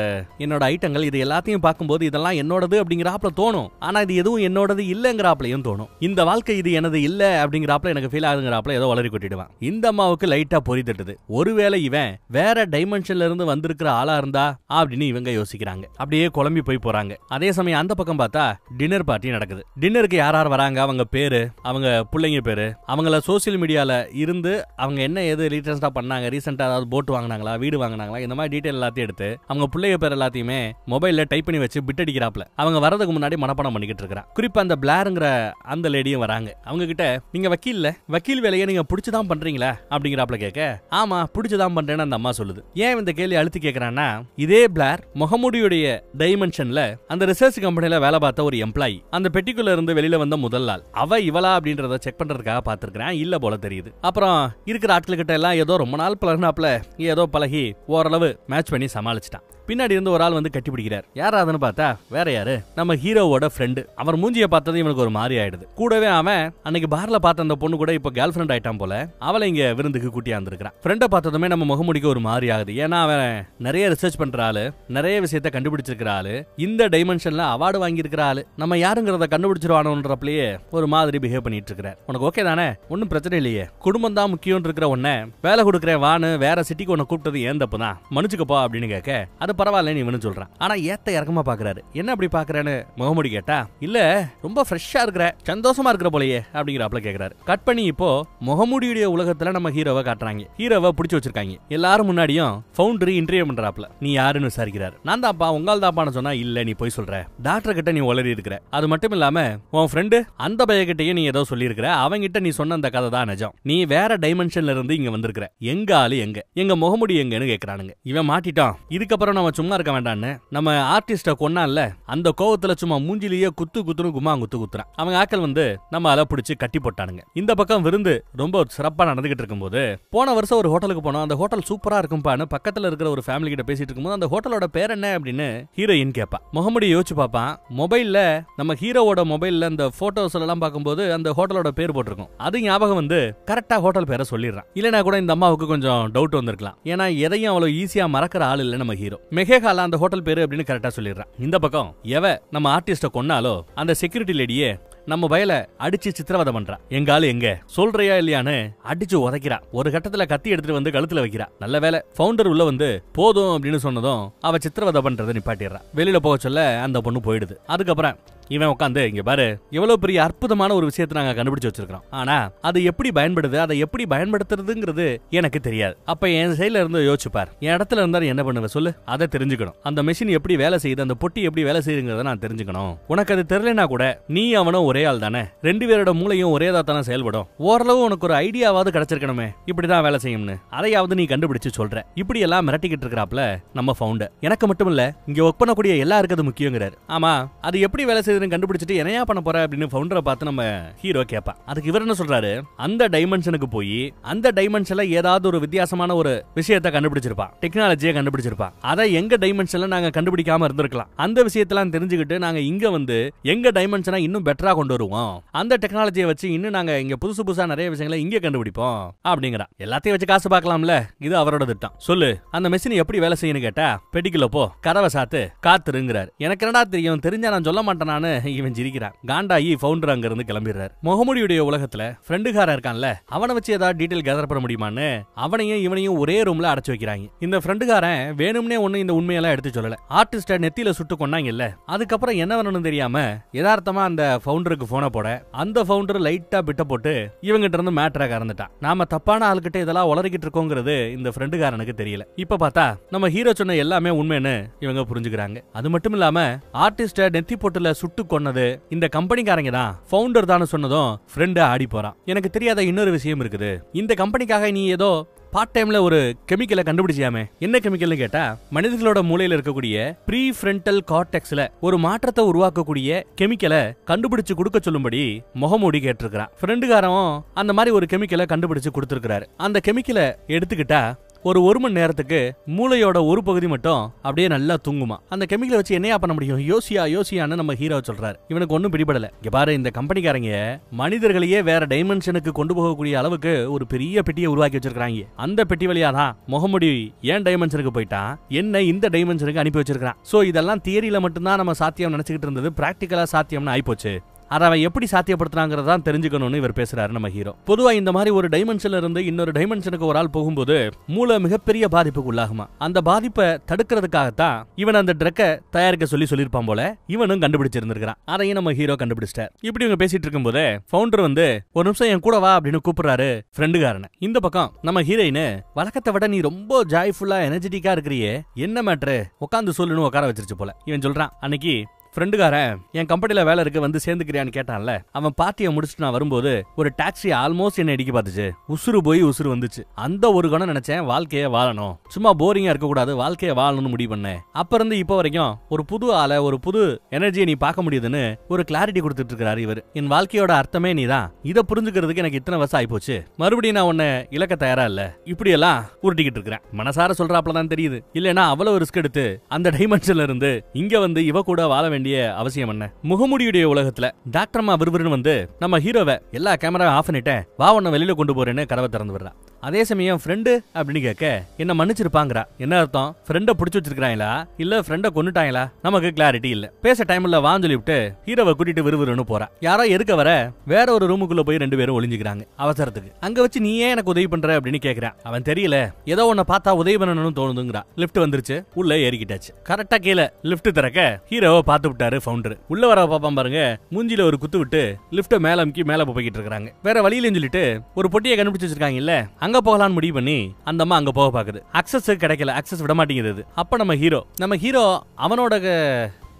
என்னோட ஐட்டங்கள் இது எல்லாத்தையும் பார்க்கும்போது இதெல்லாம் என்னோடது அப்படிங்கறாப்ல தோணும். ஆனா இது எதுவும் என்னோடது இல்லங்கறாப்லயும் தோணும். இந்த வாழ்க்கை இது எனது இல்ல அப்படிங்கறாப்ல எனக்கு ஃபீல் ஆகுங்கறாப்ல ஏதோ வளரி கொட்டிடுவான். இந்த அம்மாவுக்கு லைட்டா பொறி தட்டுது. ஒருவேளை இவன் வேற டைமென்ஷன்ல இருந்து வந்திருக்கிற ஆளா இருந்தா அப்படின்னு இவங்க யோசிக்கிறாங்க. அப்படியே குழம்பி போய் போறாங்க. அதே சமயம் அந்த பக்கம் பார்த்தா டின்னர் பார்ட்டி நடக்குது. டின்னருக்கு யார் யார் வராங்க, அவங்க பேரு, அவங்க பிள்ளைங்க பேரு, அவங்கள சோசியல் மீடியால இருந்து அவங்க என்ன ஏது லேட்டஸ்டா பண்ணாங்க, ரீசெண்டா ஏதாவது போட் வாங்கினாங்களா, வீடு வாங்கினாங்களா, இந்த மாதிரி டீடைல் எல்லாத்தையும் எடுத்து அவங்க பிள்ளைங்க பேர் எல்லாத்தையுமே மொபைல்ல டைப் பண்ணி வச்சு பிட் அடிக்கிறாப்ல அவங்க வரதுக்கு முன்னாடி மனப்பாடம் பண்ணிக்கிட்டு இருக்கிறான். குறிப்பா அந்த பிளாருங்கிற அந்த லேடியும் வராங்க. அவங்க கிட்ட நீங்க வக்கீல் வேலையை நீங்க பிடிச்சுதான் பண்றீங்களா அப்படிங்கிறாப்ல கேட்க, ஆமா பிடிச்சுதான் பண்றேன்னு அந்த அம்மா சொல்லுது. ஏன் இந்த கேள்வி அழுத்தி கேட்கறான்னா, இதே பிளார் முகமூடியுடைய டைமென்ஷன்ல அந்த ரிசர்ச் கம்பெனில வேலை பார்த்த ஒரு எம்ப்ளாயி. அந்த பெட்டிக்குள்ள இருந்து வெளியில வந்த முதல் நாள் அவ இவளா அப்படின்றத செக் பண்றதுக்காக பாத்துருக்கேன். இல்ல போல தெரியுது. அப்புறம் இருக்கிற ஆட்கள் கிட்ட எல்லாம் ஏதோ ரொம்ப நாள் பழகினாப்ல ஏதோ பழகி ஓரளவு மேட்ச் பண்ணி சமாளிச்சிட்டான். பின்னாடி இருந்து ஒரு ஆள் வந்து கட்டி பிடிக்கிறார். யாராதுன்னு பார்த்தா வேற யாரு, நம்ம ஹீரோவோட ஃப்ரெண்டு. அவர் மூஞ்சியை பார்த்தது இவனுக்கு ஒரு மாதிரி ஆயிடுது. கூடவே அவன் அன்னைக்கு பார்ல பார்த்த அந்த பொண்ணு கூட இப்ப கேர்ள் ஃப்ரெண்ட் ஆயிட்டான் போல. அவளை இங்க விருந்துக்கு கூட்டியா இருந்திருக்கான். ஃப்ரெண்டை பார்த்ததுமே நம்ம முகமுடிக்க ஒரு மாதிரி ஆகுது. ஏன்னா அவன் நிறைய ரிசர்ச் பண்ற ஆளு, நிறைய விஷயத்த கண்டுபிடிச்சிருக்கிற ஆளு, இந்த டைமென்ஷன்ல அவார்டு வாங்கி இருக்கிற ஆளு. நம்ம யாருங்கிறத கண்டுபிடிச்சிருவானோன்றப்பலயே ஒரு மாதிரி பிஹேவ் பண்ணிட்டு இருக்கிறார். உனக்கு ஓகே தானே, ஒன்னும் பிரச்சனை இல்லையே, குடும்பம் தான் முக்கியம் இருக்கிற உன்னை வேலை கொடுக்குறேன் வான்னு வேற சிட்டிக்கு உன்னை கூப்பிட்டது ஏன் தப்பு தான், மன்னிச்சுக்கப்பா அப்படின்னு கேட்க, அது பரவாயில்ல இவனு சொல்றான். ஆனா ஏத்த இறக்கமா பாக்குறாரு. என்ன அப்படி பாக்குறேன்னு முகமுடி கேட்டா, இல்ல ரொம்ப ஃப்ரெஷ்ஷா இருக்கிற, சந்தோஷமா இருக்கிற போலயே அப்படிங்கிறாப்ல கேக்குறாரு. கட் பண்ணி இப்போ முகமுடியுடைய உலகத்துல நம்ம ஹீரோவை காட்டுறாங்க. ஹீரோவை பிடிச்சு வச்சிருக்காங்க. எல்லாரும் முன்னாடியும் ஃபவுண்டரி இன்டர்வியூ பண்றாப்ல. நீ யாருன்னு விசாரிக்கிறாரு. நான் தாப்பா உங்கால் தாப்பான்னு சொன்னா, இல்ல நீ போய் சொல்ற, டாக்டர் கிட்ட நீ உளறி இருக்கிற, அது மட்டும் இல்லாம உன் ஃப்ரெண்டு அந்த பையகிட்டயே நீ ஏதோ சொல்லி இருக்கிற, அவங்கிட்ட நீ சொன்ன அந்த கதை தான் நிஜம், நீ வேற டைமென்ஷன்ல இருந்து இங்க வந்திருக்கிற, எங்க ஆளு எங்க முகமுடி எங்கன்னு கேக்குறானுங்க. இவன் மாட்டிட்டான். இதுக்கப்புறம் நம்ம சும்மா இருக்க வேண்டான்னு நம்ம ஆர்டிஸ்ட கொன்னான்ல, அந்த கோவத்துல சும்மா மூஞ்சிலேயே குத்துன்னு குத்துறான். அவங்க ஆட்கள் வந்து நம்ம அத பிடிச்சு கட்டி போட்டானுங்க. இந்த பக்கம் விருந்து ரொம்ப சிறப்பா நடந்துகிட்டு இருக்கும்போது, போன வருஷம் ஒரு ஹோட்டலுக்கு போனோம், அந்த ஹோட்டல் சூப்பரா இருக்கும்பான்னு பக்கத்துல இருக்கிற ஒரு ஃபேமிலி கிட்ட பேசிட்டு இருக்கும்போது அந்த ஹோட்டலோட பேர் என்ன அப்படின்னு ஹீரோயின் கேப்பா. முகமுடி யோசிச்சு பாப்பான். மொபைல்ல நம்ம ஹீரோவோட மொபைல்ல அந்த போட்டோஸ் எல்லாம் பார்க்கும்போது அந்த ஹோட்டலோட பேர் போட்டிருக்கும். அது ஞாபகம் வந்து கரெக்டா ஹோட்டல் பேரை சொல்லிடுறான். இல்லனா கூட இந்த அம்மாவுக்கு கொஞ்சம் டவுட் வந்திருக்கலாம். ஏன்னா எதையும் அவ்வளவு ஈஸியா மறக்கிற ஆள் இல்ல நம்ம ஹீரோ. மெகேகால அந்த ஹோட்டல் பேரு அப்படின்னு கரெக்டா சொல்லிடுறான். இந்த பக்கம் நம்ம ஆர்டிஸ்ட கொன்னாலோ அந்த செக்யூரிட்டி லேடியே நம்ம வயல அடிச்சு சித்திரவதை பண்றா. எங்க ஆளு எங்க சொல்றியா இல்லையான்னு அடிச்சு உதைக்கிறா. ஒரு கட்டத்துல கத்தி எடுத்துட்டு வந்து கழுத்துல வைக்கிறா. நல்ல வேலை ஃபவுண்டர் உள்ள வந்து போதும் அப்படின்னு சொன்னதும் அவ சித்திரவதை பண்றதை நிப்பாட்டிடுறா. வெளியில போக சொல்ல அந்த பொண்ணு போயிடுது. அதுக்கப்புறம் இவன் உட்காந்து, இங்க பாரு எவ்வளவு பெரிய அற்புதமான ஒரு விஷயத்தை நாங்க கண்டுபிடிச்சு வச்சிருக்கோம், ஆனா அது எப்படி பயன்படுது, அதை எப்படி பயன்படுத்துறதுங்கிறது எனக்கு தெரியாது. அப்ப என் சைட்ல இருந்து யோசிச்சுப்பார், என் இடத்துல இருந்தா என்ன பண்ணுவ சொல்லு, அதை தெரிஞ்சுக்கணும். அந்த மெஷின் எப்படி வேலை செய்யுது, அந்த பொட்டி எப்படி வேலை செய்யுங்கிறத நான் தெரிஞ்சுக்கணும். உனக்கு அது தெரியலனா கூட நீ அவனும் ஒரே ஆள் தானே, ரெண்டு பேரோட மூளையும் ஒரே தானே செயல்படும், ஓரளவு உனக்கு ஒரு ஐடியாவாவது கிடைச்சிருக்கணுமே இப்படிதான் வேலை செய்யும்னு, அதையாவது நீ கண்டுபிடிச்சு சொல்ற. இப்படி எல்லாம் மிரட்டிக்கிட்டு இருக்கிறாப்ல நம்ம ஃபவுண்டர். எனக்கு மட்டும் இல்ல இங்க ஒர்க் பண்ணக்கூடிய எல்லாருக்கும் அது முக்கியங்கிறாரு. ஆமா அது எப்படி வேலை கண்டுபிடிச்சிட்டு என்னையா பண்ண போற அப்படின்னு ஃபவுண்டரை பார்த்து நம்ம ஹீரோ கேப்பா. அதுக்கு இவர் என்ன சொல்றாரு, அந்த டைமென்ஷனுக்கு போய் அந்த டைமென்ஷன்ல ஏதாவது ஒரு வித்தியாசமான ஒரு விஷயத்தை கண்டுபிடிச்சிருப்பா, டெக்னாலஜியை கண்டுபிடிச்சிருப்பா. அதை எங்க டைமென்ஷன்ல நாங்க கண்டுபிடிக்காம இருந்திருக்கலாம். அந்த விஷயத்தெல்லாம் தெரிஞ்சுக்கிட்டு நாங்க இங்க வந்து எங்க டைமென்ஷனை இன்னும் பெட்டரா கொண்டு வருவோம், அந்த டெக்னாலஜியை வச்சு இன்னும் நாங்க இங்க புதுசா நிறைய விஷயங்களை இங்க கண்டுபிடிப்போம் அப்படிங்கிறா. எல்லாத்தையும் வச்சு காசு பார்க்கலாம்ல, இது அவரோட திட்டம். சொல்லு அந்த மெஷின் எப்படி வேலை செய்யணும் கேட்டா, பெட்டிக்குள்ள போ, கதவை சாத்து, காத்துருங்கிறார். எனக்கு என்னடா தெரியும், தெரிஞ்சா நான் சொல்ல மாட்டேன் இவன் சிரிக்கிறான். காண்டாயி ஃபவுண்டர் அங்க இருந்து கிளம்பிடுறார். முகமுடியுடைய உலகத்துல ஃப்ரெண்டுகாரன் இருக்கான்ல, அவனை வச்சு ஏதாவது டீடைல் கேதர் பண்ண முடியுமான்னு அவனையும் இவனையும் ஒரே ரூம்ல அடைச்சு வைக்கிறாங்க. இந்த ஃப்ரெண்டுகாரன் வேணும்னே ஒண்ணு இந்த உண்மையெல்லாம் எடுத்து சொல்லல. ஆர்டிஸ்ட நெத்தியில சுட்டு கொண்டாங்கல்ல, அதுக்கப்புறம் என்ன வேணும்னு தெரியாம யதார்த்தமா அந்த ஃபவுண்டருக்கு போன போட அந்த ஃபவுண்டர் லைட்டா பிட்ட போட்டு இவங்கிட்ட இருந்து மேட்டரை கறந்துட்டான். நாம தப்பான ஆள்கிட்ட இதெல்லாம் உளறிக்கிட்டு இருக்கோங்கிறது இந்த ஃப்ரெண்டுகாரனுக்கு தெரியல. இப்ப பார்த்தா நம்ம ஹீரோ சொன்ன எல்லாமே உண்மைன்னு இவங்க புரிஞ்சுக்கிறாங்க. அது மட்டும் இல்லாம ஆர்டிஸ்ட நெத்தி போட்டுல சுட்டு கொன்னது இந்த கம்பெனிக்காரங்க தான், ஃபவுண்டர் தான் சொன்னதும் ஃப்ரெண்ட் ஆடி போறான். எனக்கு தெரியாத இன்னொரு விஷயம் இருக்குது, இந்த கம்பெனிக்காக நீ ஏதோ பார்ட் டைம்ல ஒரு கெமிக்கலை கண்டுபிடிச்சியாமே, என்ன கெமிக்கல்னு கேட்டா, மனிதர்களோட மூளையில இருக்கக்கூடிய ப்ரீ ஃப்ரண்டல் கார்டெக்ஸ்ல ஒரு மாற்றத்தை உருவாக்கக்கூடிய கெமிக்கலை கண்டுபிடிச்சு கொடுக்க சொல்லும்படி முகமூடி கேட்டிருக்கிறான். ஃப்ரெண்டுகாரன் அந்த மாதிரி ஒரு கெமிக்கலை கண்டுபிடிச்சு கொடுத்திருக்கிறாரு. அந்த கெமிக்கலை எடுத்துக்கிட்டா ஒரு மணி நேரத்துக்கு மூளையோட ஒரு பகுதி மட்டும் அப்படியே நல்லா தூங்குமா. அந்த கெமிக்கலை வச்சு என்னையா பண்ண முடியும், யோசியான்னு நம்ம ஹீரோ சொல்றாரு. இவனுக்கு ஒன்னும் பிடிபடல. இங்க பாரு, இந்த கம்பெனிக்காரங்க மனிதர்களையே வேற டைமென்ஷனுக்கு கொண்டு போகக்கூடிய அளவுக்கு ஒரு பெரிய பெட்டியை உருவாக்கி வச்சிருக்காங்க. அந்த பெட்டி வழியா தான் முகமுடி ஏன் டைமென்ஷனுக்கு போயிட்டான், என்ன இந்த டைமென்ஷனுக்கு அனுப்பி வச்சிருக்கான். சோ இதெல்லாம் தியரியில மட்டும்தான் நம்ம சாத்தியம் நினைச்சுக்கிட்டு இருந்தது, பிராக்டிகலா சாத்தியம்னு ஆயிப்போச்சு. அதை அவன் எப்படி சாத்தியப்படுத்துறாங்கிறதான் தெரிஞ்சுக்கணும்னு இவர் பேசுறாரு நம்ம ஹீரோ. பொதுவா இந்த மாதிரி ஒரு டைமென்ஷன்ல இருந்து இன்னொரு டைமென்ஷனுக்கு ஒரு ஆள் போகும்போது மூளை மிகப்பெரிய பாதிப்புக்கு உள்ளாகுமா. அந்த பாதிப்பை தடுக்கிறதுக்காகத்தான் இவன் அந்த ட்ரக்கை தயாரிக்க சொல்லியிருப்பான் போல. இவனும் கண்டுபிடிச்சிருந்திருக்கான். அதையும் நம்ம ஹீரோ கண்டுபிடிச்சிட்டார். இப்படி இவங்க பேசிட்டு இருக்கும் போது ஃபவுண்டர் வந்து ஒரு நிமிஷம் என் கூட வா அப்படின்னு கூப்பிடுறாரு ஃப்ரெண்டுகாரனை. இந்த பக்கம் நம்ம ஹீரோயின் வழக்கத்தை விட நீ ரொம்ப ஜாய்ஃபுல்லா எனர்ஜெட்டிக்கா இருக்கிறியே, என்ன மேட்ரு, உட்காந்து சொல்லுன்னு உட்கார வச்சிருச்சு போல. இவன் சொல்றான், அன்னைக்கு ஃப்ரெண்டுகாரன் என் கம்பெனில வேலை இருக்கு வந்து சேர்ந்துக்கிறியான்னு கேட்டான்ல, அவன் பார்ட்டியை முடிச்சுட்டு நான் வரும்போது ஒரு டாக்ஸி ஆல்மோஸ்ட் என்ன இடிக்க பார்த்துச்சு. உசுறு போய் உசுறு வந்துச்சு. அந்த ஒரு கணம் நினைச்சேன் வாழ்க்கையை வாழணும், சும்மா போரிங்கா இருக்கக்கூடாது, வாழ்க்கையை வாழணும்னு முடிவு பண்ணேன். அப்ப இருந்து இப்போ வரைக்கும் ஒரு புது ஆளை, ஒரு புது எனர்ஜியை நீ பார்க்க முடியுதுன்னு ஒரு கிளாரிட்டி கொடுத்துட்டு இருக்காரு இவர். என் வாழ்க்கையோட அர்த்தமே நீ தான், இதை புரிஞ்சுக்கிறதுக்கு எனக்கு இத்தனை வருஷம் ஆயிப்போச்சு, மறுபடியும் நான் உன்னை இலக்க தயாரா இல்ல, இப்படி எல்லாம் உருட்டிக்கிட்டு இருக்கிறேன். மனசார சொல்றாப்லதான் தெரியுது. இல்லைன்னா அவ்வளவு ரிஸ்க் எடுத்து அந்த டைமென்ஷன்ல இருந்து இங்க வந்து இவ கூட வாழ வேண்டிய அவசியம் என்ன. முகமுடியுடைய உலகத்துல டாக்டர் அம்மா விறுவிறுன்னு வந்து நம்ம ஹீரோவை எல்லா கேமராவை ஆஃப் பண்ணிட்டேன், வா உன்னை வெளியில கொண்டு போறேன்னு கதவை திறந்து விடுறா. அதே சமயம் ஃப்ரெண்டு அப்படின்னு கேட்க என்ன மன்னிச்சிருப்பாங்கறா. என்ன அர்த்தம், ஃப்ரெண்ட பிடிச்சு வச்சிருக்காங்களா இல்ல ஃப்ரெண்ட கொன்னுட்டாங்களா, நமக்கு கிளாரிட்டி இல்ல. பேச டைம்ல வான்னு சொல்லிவிட்டு ஹீரோவை கூட்டிட்டு விறுவிறுன்னு போறா. யாரோ இருக்க வர வேற ஒரு ரூமுக்குள்ள போய் 2 பேரும் ஒளிஞ்சுக்கிறாங்க அவசரத்துக்கு. அங்க வச்சு நீ ஏன் எனக்கு உதவி பண்ற அப்படின்னு கேக்குறான். அவன் தெரியல, ஏதோ உன்னை பார்த்தா உதவி பண்ணணும்னு தோணுதுங்கிறா. லிப்ட் வந்துருச்சு, உள்ள ஏறிக்கிட்டாச்சு. கரெக்டா கீழே லிப்ட் திறக்க ஹீரோவை பார்த்து விட்டாரு ஃபவுண்டர். உள்ள வர பாப்பான் பாருங்க, மூஞ்சில ஒரு குத்து விட்டு லிப்ட மேல அமுக்கி மேல போய்கிட்டு இருக்காங்க. வேற வழியிலன்னு சொல்லிட்டு ஒரு பொட்டியை கண்டுபிடிச்சு வச்சிருக்காங்க இல்ல, அங்க போகலான்னு முடிவு பண்ணி அந்த அம்மா அங்க போக பாக்குது. அக்சஸ் கிடைக்கல, அக்சஸ் விட மாட்டேங்குது. அப்ப நம்ம ஹீரோ அவனோட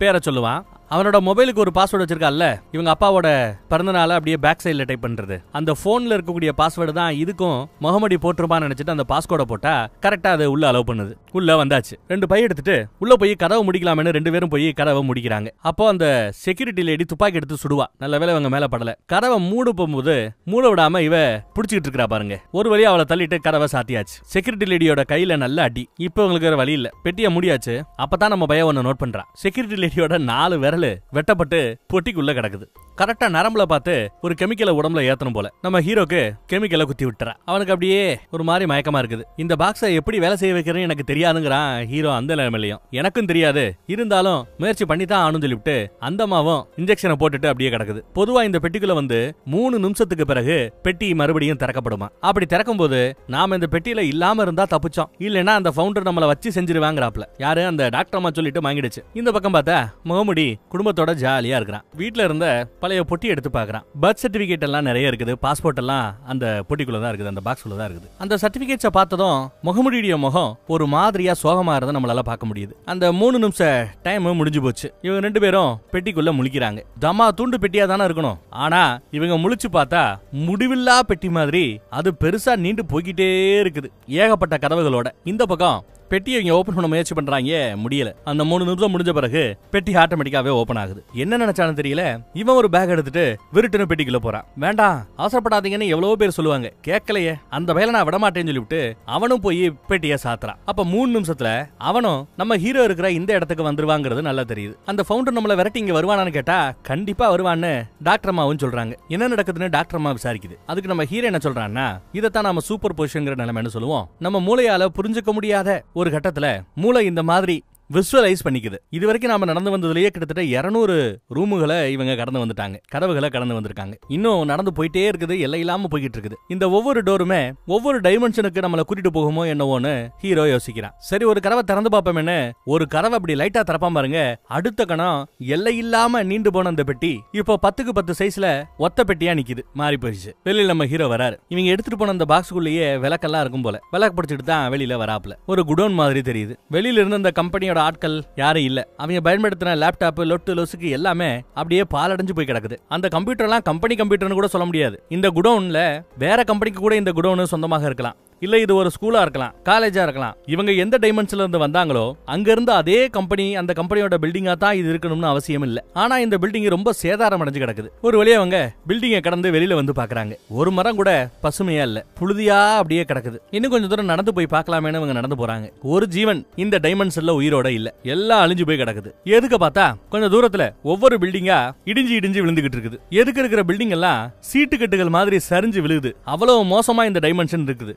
பேரை சொல்லுவான். அவனோட மொபைலுக்கு ஒரு பாஸ்வேர்டு வச்சிருக்கான்ல, இவங்க அப்பாவோட பிறந்தநாள அப்படியே பேக் சைடுல டைப் பண்றது. அந்த போன்ல இருக்கக்கூடிய பாஸ்வேர்டு தான் இதுக்கும் முகமடி போட்டுருப்பான்னு நினைச்சிட்டு அந்த பாஸ்கோட போட்டா கரெக்டா அது உள்ள அலோவ் பண்ணுது. உள்ள வந்தாச்சு. 2 பை எடுத்துட்டு உள்ள போய் கதவை முடிக்கலாம்னு 2 பேரும் போய் கதவை முடிக்கிறாங்க. அப்போ அந்த செக்யூரிட்டி லேடி துப்பாக்கி எடுத்து சுடுவா. நல்ல வேளை இவங்க மேல படல. கதவை மூட போகும்போது மூட விடாம இவ புடிச்சிட்டு இருக்கா பாருங்க. ஒரு வழியா அவளை தள்ளிட்டு கதவை சாத்தியாச்சு. செக்யூரிட்டி லேடியோட கையில நல்ல அடி. இப்போ உங்களுக்கு வேற வழி இல்ல, பெட்டியை முடியாச்சு. அப்பதான் நம்ம பையன் ஒன்னு நோட் பண்றா. செக்யூரிட்டி லேடியோட 4 விரல் வெட்டப்பட்டு பொட்டிக்குள்ள கிடக்குது. கரெக்டா நரம்புல பார்த்து ஒரு கெமிக்கலை உடம்புல ஏத்தணும் போல. நம்ம ஹீரோக்கு கெமிக்கலை குத்தி விட்டுறா. அவனுக்கு அப்படியே ஒரு மாதிரி மயக்கமா இருக்குது. இந்த பாக்ஸை எப்படி வேலை செய்ய வைக்கிறேன்னு எனக்கு தெரியாதுங்கிறான் ஹீரோ. அந்த நிலைமையிலையும் எனக்கும் தெரியாது, இருந்தாலும் முயற்சி பண்ணி தான் ஆனும் சொல்லிவிட்டு அந்த அம்மாவும் இன்ஜெக்ஷனை போட்டுட்டு அப்படியே கிடக்குது. பொதுவா இந்த பெட்டிக்குள்ள வந்து 3 நிமிஷத்துக்கு பிறகு பெட்டி மறுபடியும் திறக்கப்படுமா. அப்படி திறக்கும் போது நாம இந்த பெட்டியில இல்லாம இருந்தா தப்பிச்சோம், இல்லைன்னா அந்த ஃபவுண்டர் நம்மளை வச்சு செஞ்சிருவாங்கிறாப்ல. யாரு, அந்த டாக்டர் அம்மா சொல்லிட்டு வாங்கிடுச்சு. இந்த பக்கம் பார்த்தா முகமுடி குடும்பத்தோட ஜாலியா இருக்கிறான். வீட்டுல இருந்த பழைய பொட்டி எடுத்து பாக்குறான். பர்த் சர்டிபிகேட் எல்லாம் நிறைய இருக்குது, பாஸ்போர்ட் எல்லாம் அந்த பொட்டிக்குள்ள தான் இருக்குது, அந்த பாக்ஸ்ல தான் இருக்குது. அந்த சர்டிபிகேட்ஸை பார்த்ததும் முகமுடியுடைய முகம் ஒரு மாதிரியா சோகமா இருந்த நம்மளால பார்க்க முடியுது. அந்த 3 நிமிஷம் டைம் முடிஞ்சு போச்சு. இவங்க 2 பேரும் பெட்டிக்குள்ள முழிக்கிறாங்க. தமா தூண்டு பெட்டியா தானே இருக்கணும், ஆனா இவங்க முழிச்சு பார்த்தா முடிவில்லா பெட்டி மாதிரி அது பெருசா நீண்டு போய்கிட்டே இருக்குது, ஏகப்பட்ட கதவுகளோட. இந்த பக்கம் பெட்டியை இங்க ஓபன் பண்ண முயற்சி பண்றாங்க, முடியல. அந்த 3 நிமிஷம் முடிஞ்ச பிறகு பெட்டி ஆட்டோமேட்டிக்காவே ஓபன் ஆகுது. என்ன நினைச்சாலும் தெரியல, இவன் ஒரு பேக் எடுத்துட்டு விருட்டுன்னு பெட்டிக்குள்ள போறான். வேண்டாம் அவசரப்படாதீங்கன்னு எவ்வளவு பேர் சொல்லுவாங்க, கேட்கலையே. அந்த வேலை நான் விட மாட்டேன்னு சொல்லிவிட்டு அவனும் போய் பெட்டியை சாத்துறான். அப்ப 3 நிமிஷத்துல அவனும் நம்ம ஹீரோ இருக்கிற இந்த இடத்துக்கு வந்துருவாங்கிறது நல்லா தெரியுது. அந்த ஃபவுண்டர் நம்மள விரட்டி இங்க வருவானான்னு கேட்டா கண்டிப்பா வருவான்னு டாக்டர் அம்மாவும் சொல்றாங்க. என்ன நடக்குதுன்னு டாக்டர் அம்மா விசாரிக்குது. அதுக்கு நம்ம ஹீரோ என்ன சொல்றான்னா, இதைத்தான் நம்ம சூப்பர் பொசிஷன்ங்கிற நிலைமைன்னு சொல்லுவோம். நம்ம மூளையால புரிஞ்சுக்க முடியாத ஒரு கட்டத்துல மூளை இந்த மாதிரி விசுவலைஸ் பண்ணிக்குது. இது வரைக்கும் நாம நடந்து வந்ததுலயே கிட்டத்தட்ட 200 ரூமுகளை இவங்க கடந்து வந்துட்டாங்க, கதவுகளை கடந்து வந்திருக்காங்க. இன்னும் நடந்து போயிட்டே இருக்குது, எல்லை இல்லாம போய்கிட்டு இருக்குது. இந்த ஒவ்வொரு டோருமே ஒவ்வொரு டைமென்ஷனுக்கு நம்மள கூட்டிட்டு போகுமோ என்னவோன்னு ஹீரோ யோசிக்கிறான். சரி ஒரு கதவை திறந்து பாப்போம்னு ஒரு கதவை அப்படி லைட்டா திறப்பான் பாருங்க. அடுத்த கணம் எல்லை இல்லாம நீண்டு போன அந்த பெட்டி இப்போ 10க்கு 10 சைஸ்ல ஒத்த பெட்டியா நிக்குது, மாறி போயிடுச்சு. வெளியில நம்ம ஹீரோ வராரு. இவங்க எடுத்துட்டு போன அந்த பாக்ஸுக்குள்ளேயே விளக்கெல்லாம் இருக்கும் போல. விளக்கு பிடிச்சிட்டு தான் வெளியில வராப்ல. ஒரு குடோன் மாதிரி தெரியுது. வெளியில இருந்து அந்த கம்பெனி ஆட்கள் யாரும் இல்ல. அவங்க பயன்படுத்தின லேப்டாப் லொட்டு லொசுக்கு எல்லாமே அப்படியே பாலடைஞ்சு போய் கிடக்குது. அந்த கம்ப்யூட்டர்லாம் கம்பெனி கம்ப்யூட்டர்னு கூட சொல்ல முடியாது. இந்த குடோன்ல வேற கம்பெனிக்கு கூட இந்த குடோன் சொந்தமாக இருக்கலாம், இல்ல இது ஒரு ஸ்கூலா இருக்கலாம், காலேஜா இருக்கலாம். இவங்க எந்த டைமென்ஷன்ல இருந்து வந்தாங்களோ அங்க இருந்து அதே கம்பெனி, அந்த கம்பெனியோட பில்டிங்கா தான் இது இருக்கணும்னு அவசியம் இல்ல. ஆனா இந்த பில்டிங் ரொம்ப சேதாரம் அடைஞ்சு கிடக்குது. ஒரு வழியா அவங்க பில்டிங்கை கடந்து வெளியில வந்து பாக்குறாங்க. ஒரு மரம் கூட பசுமையா இல்ல, புழுதியா அப்படியே கிடக்குது. இன்னும் கொஞ்சம் தூரம் நடந்து போய் பார்க்கலாமேன்னு அவங்க நடந்து போறாங்க. ஒரு ஜீவன் இந்த டைமென்ஷன்ல உயிரோட இல்ல, எல்லாம் அழிஞ்சு போய் கிடக்குது. எதுக்கு பார்த்தா கொஞ்சம் தூரத்துல ஒவ்வொரு பில்டிங்கா இடிஞ்சு இடிஞ்சு விழுந்துகிட்டு இருக்குது. எதுக்கு இருக்கிற பில்டிங் எல்லாம் சீட்டு கட்டுகள் மாதிரி சரிஞ்சு விழுகுது. அவ்வளவு மோசமா இந்த டைமென்ஷன் இருக்குது.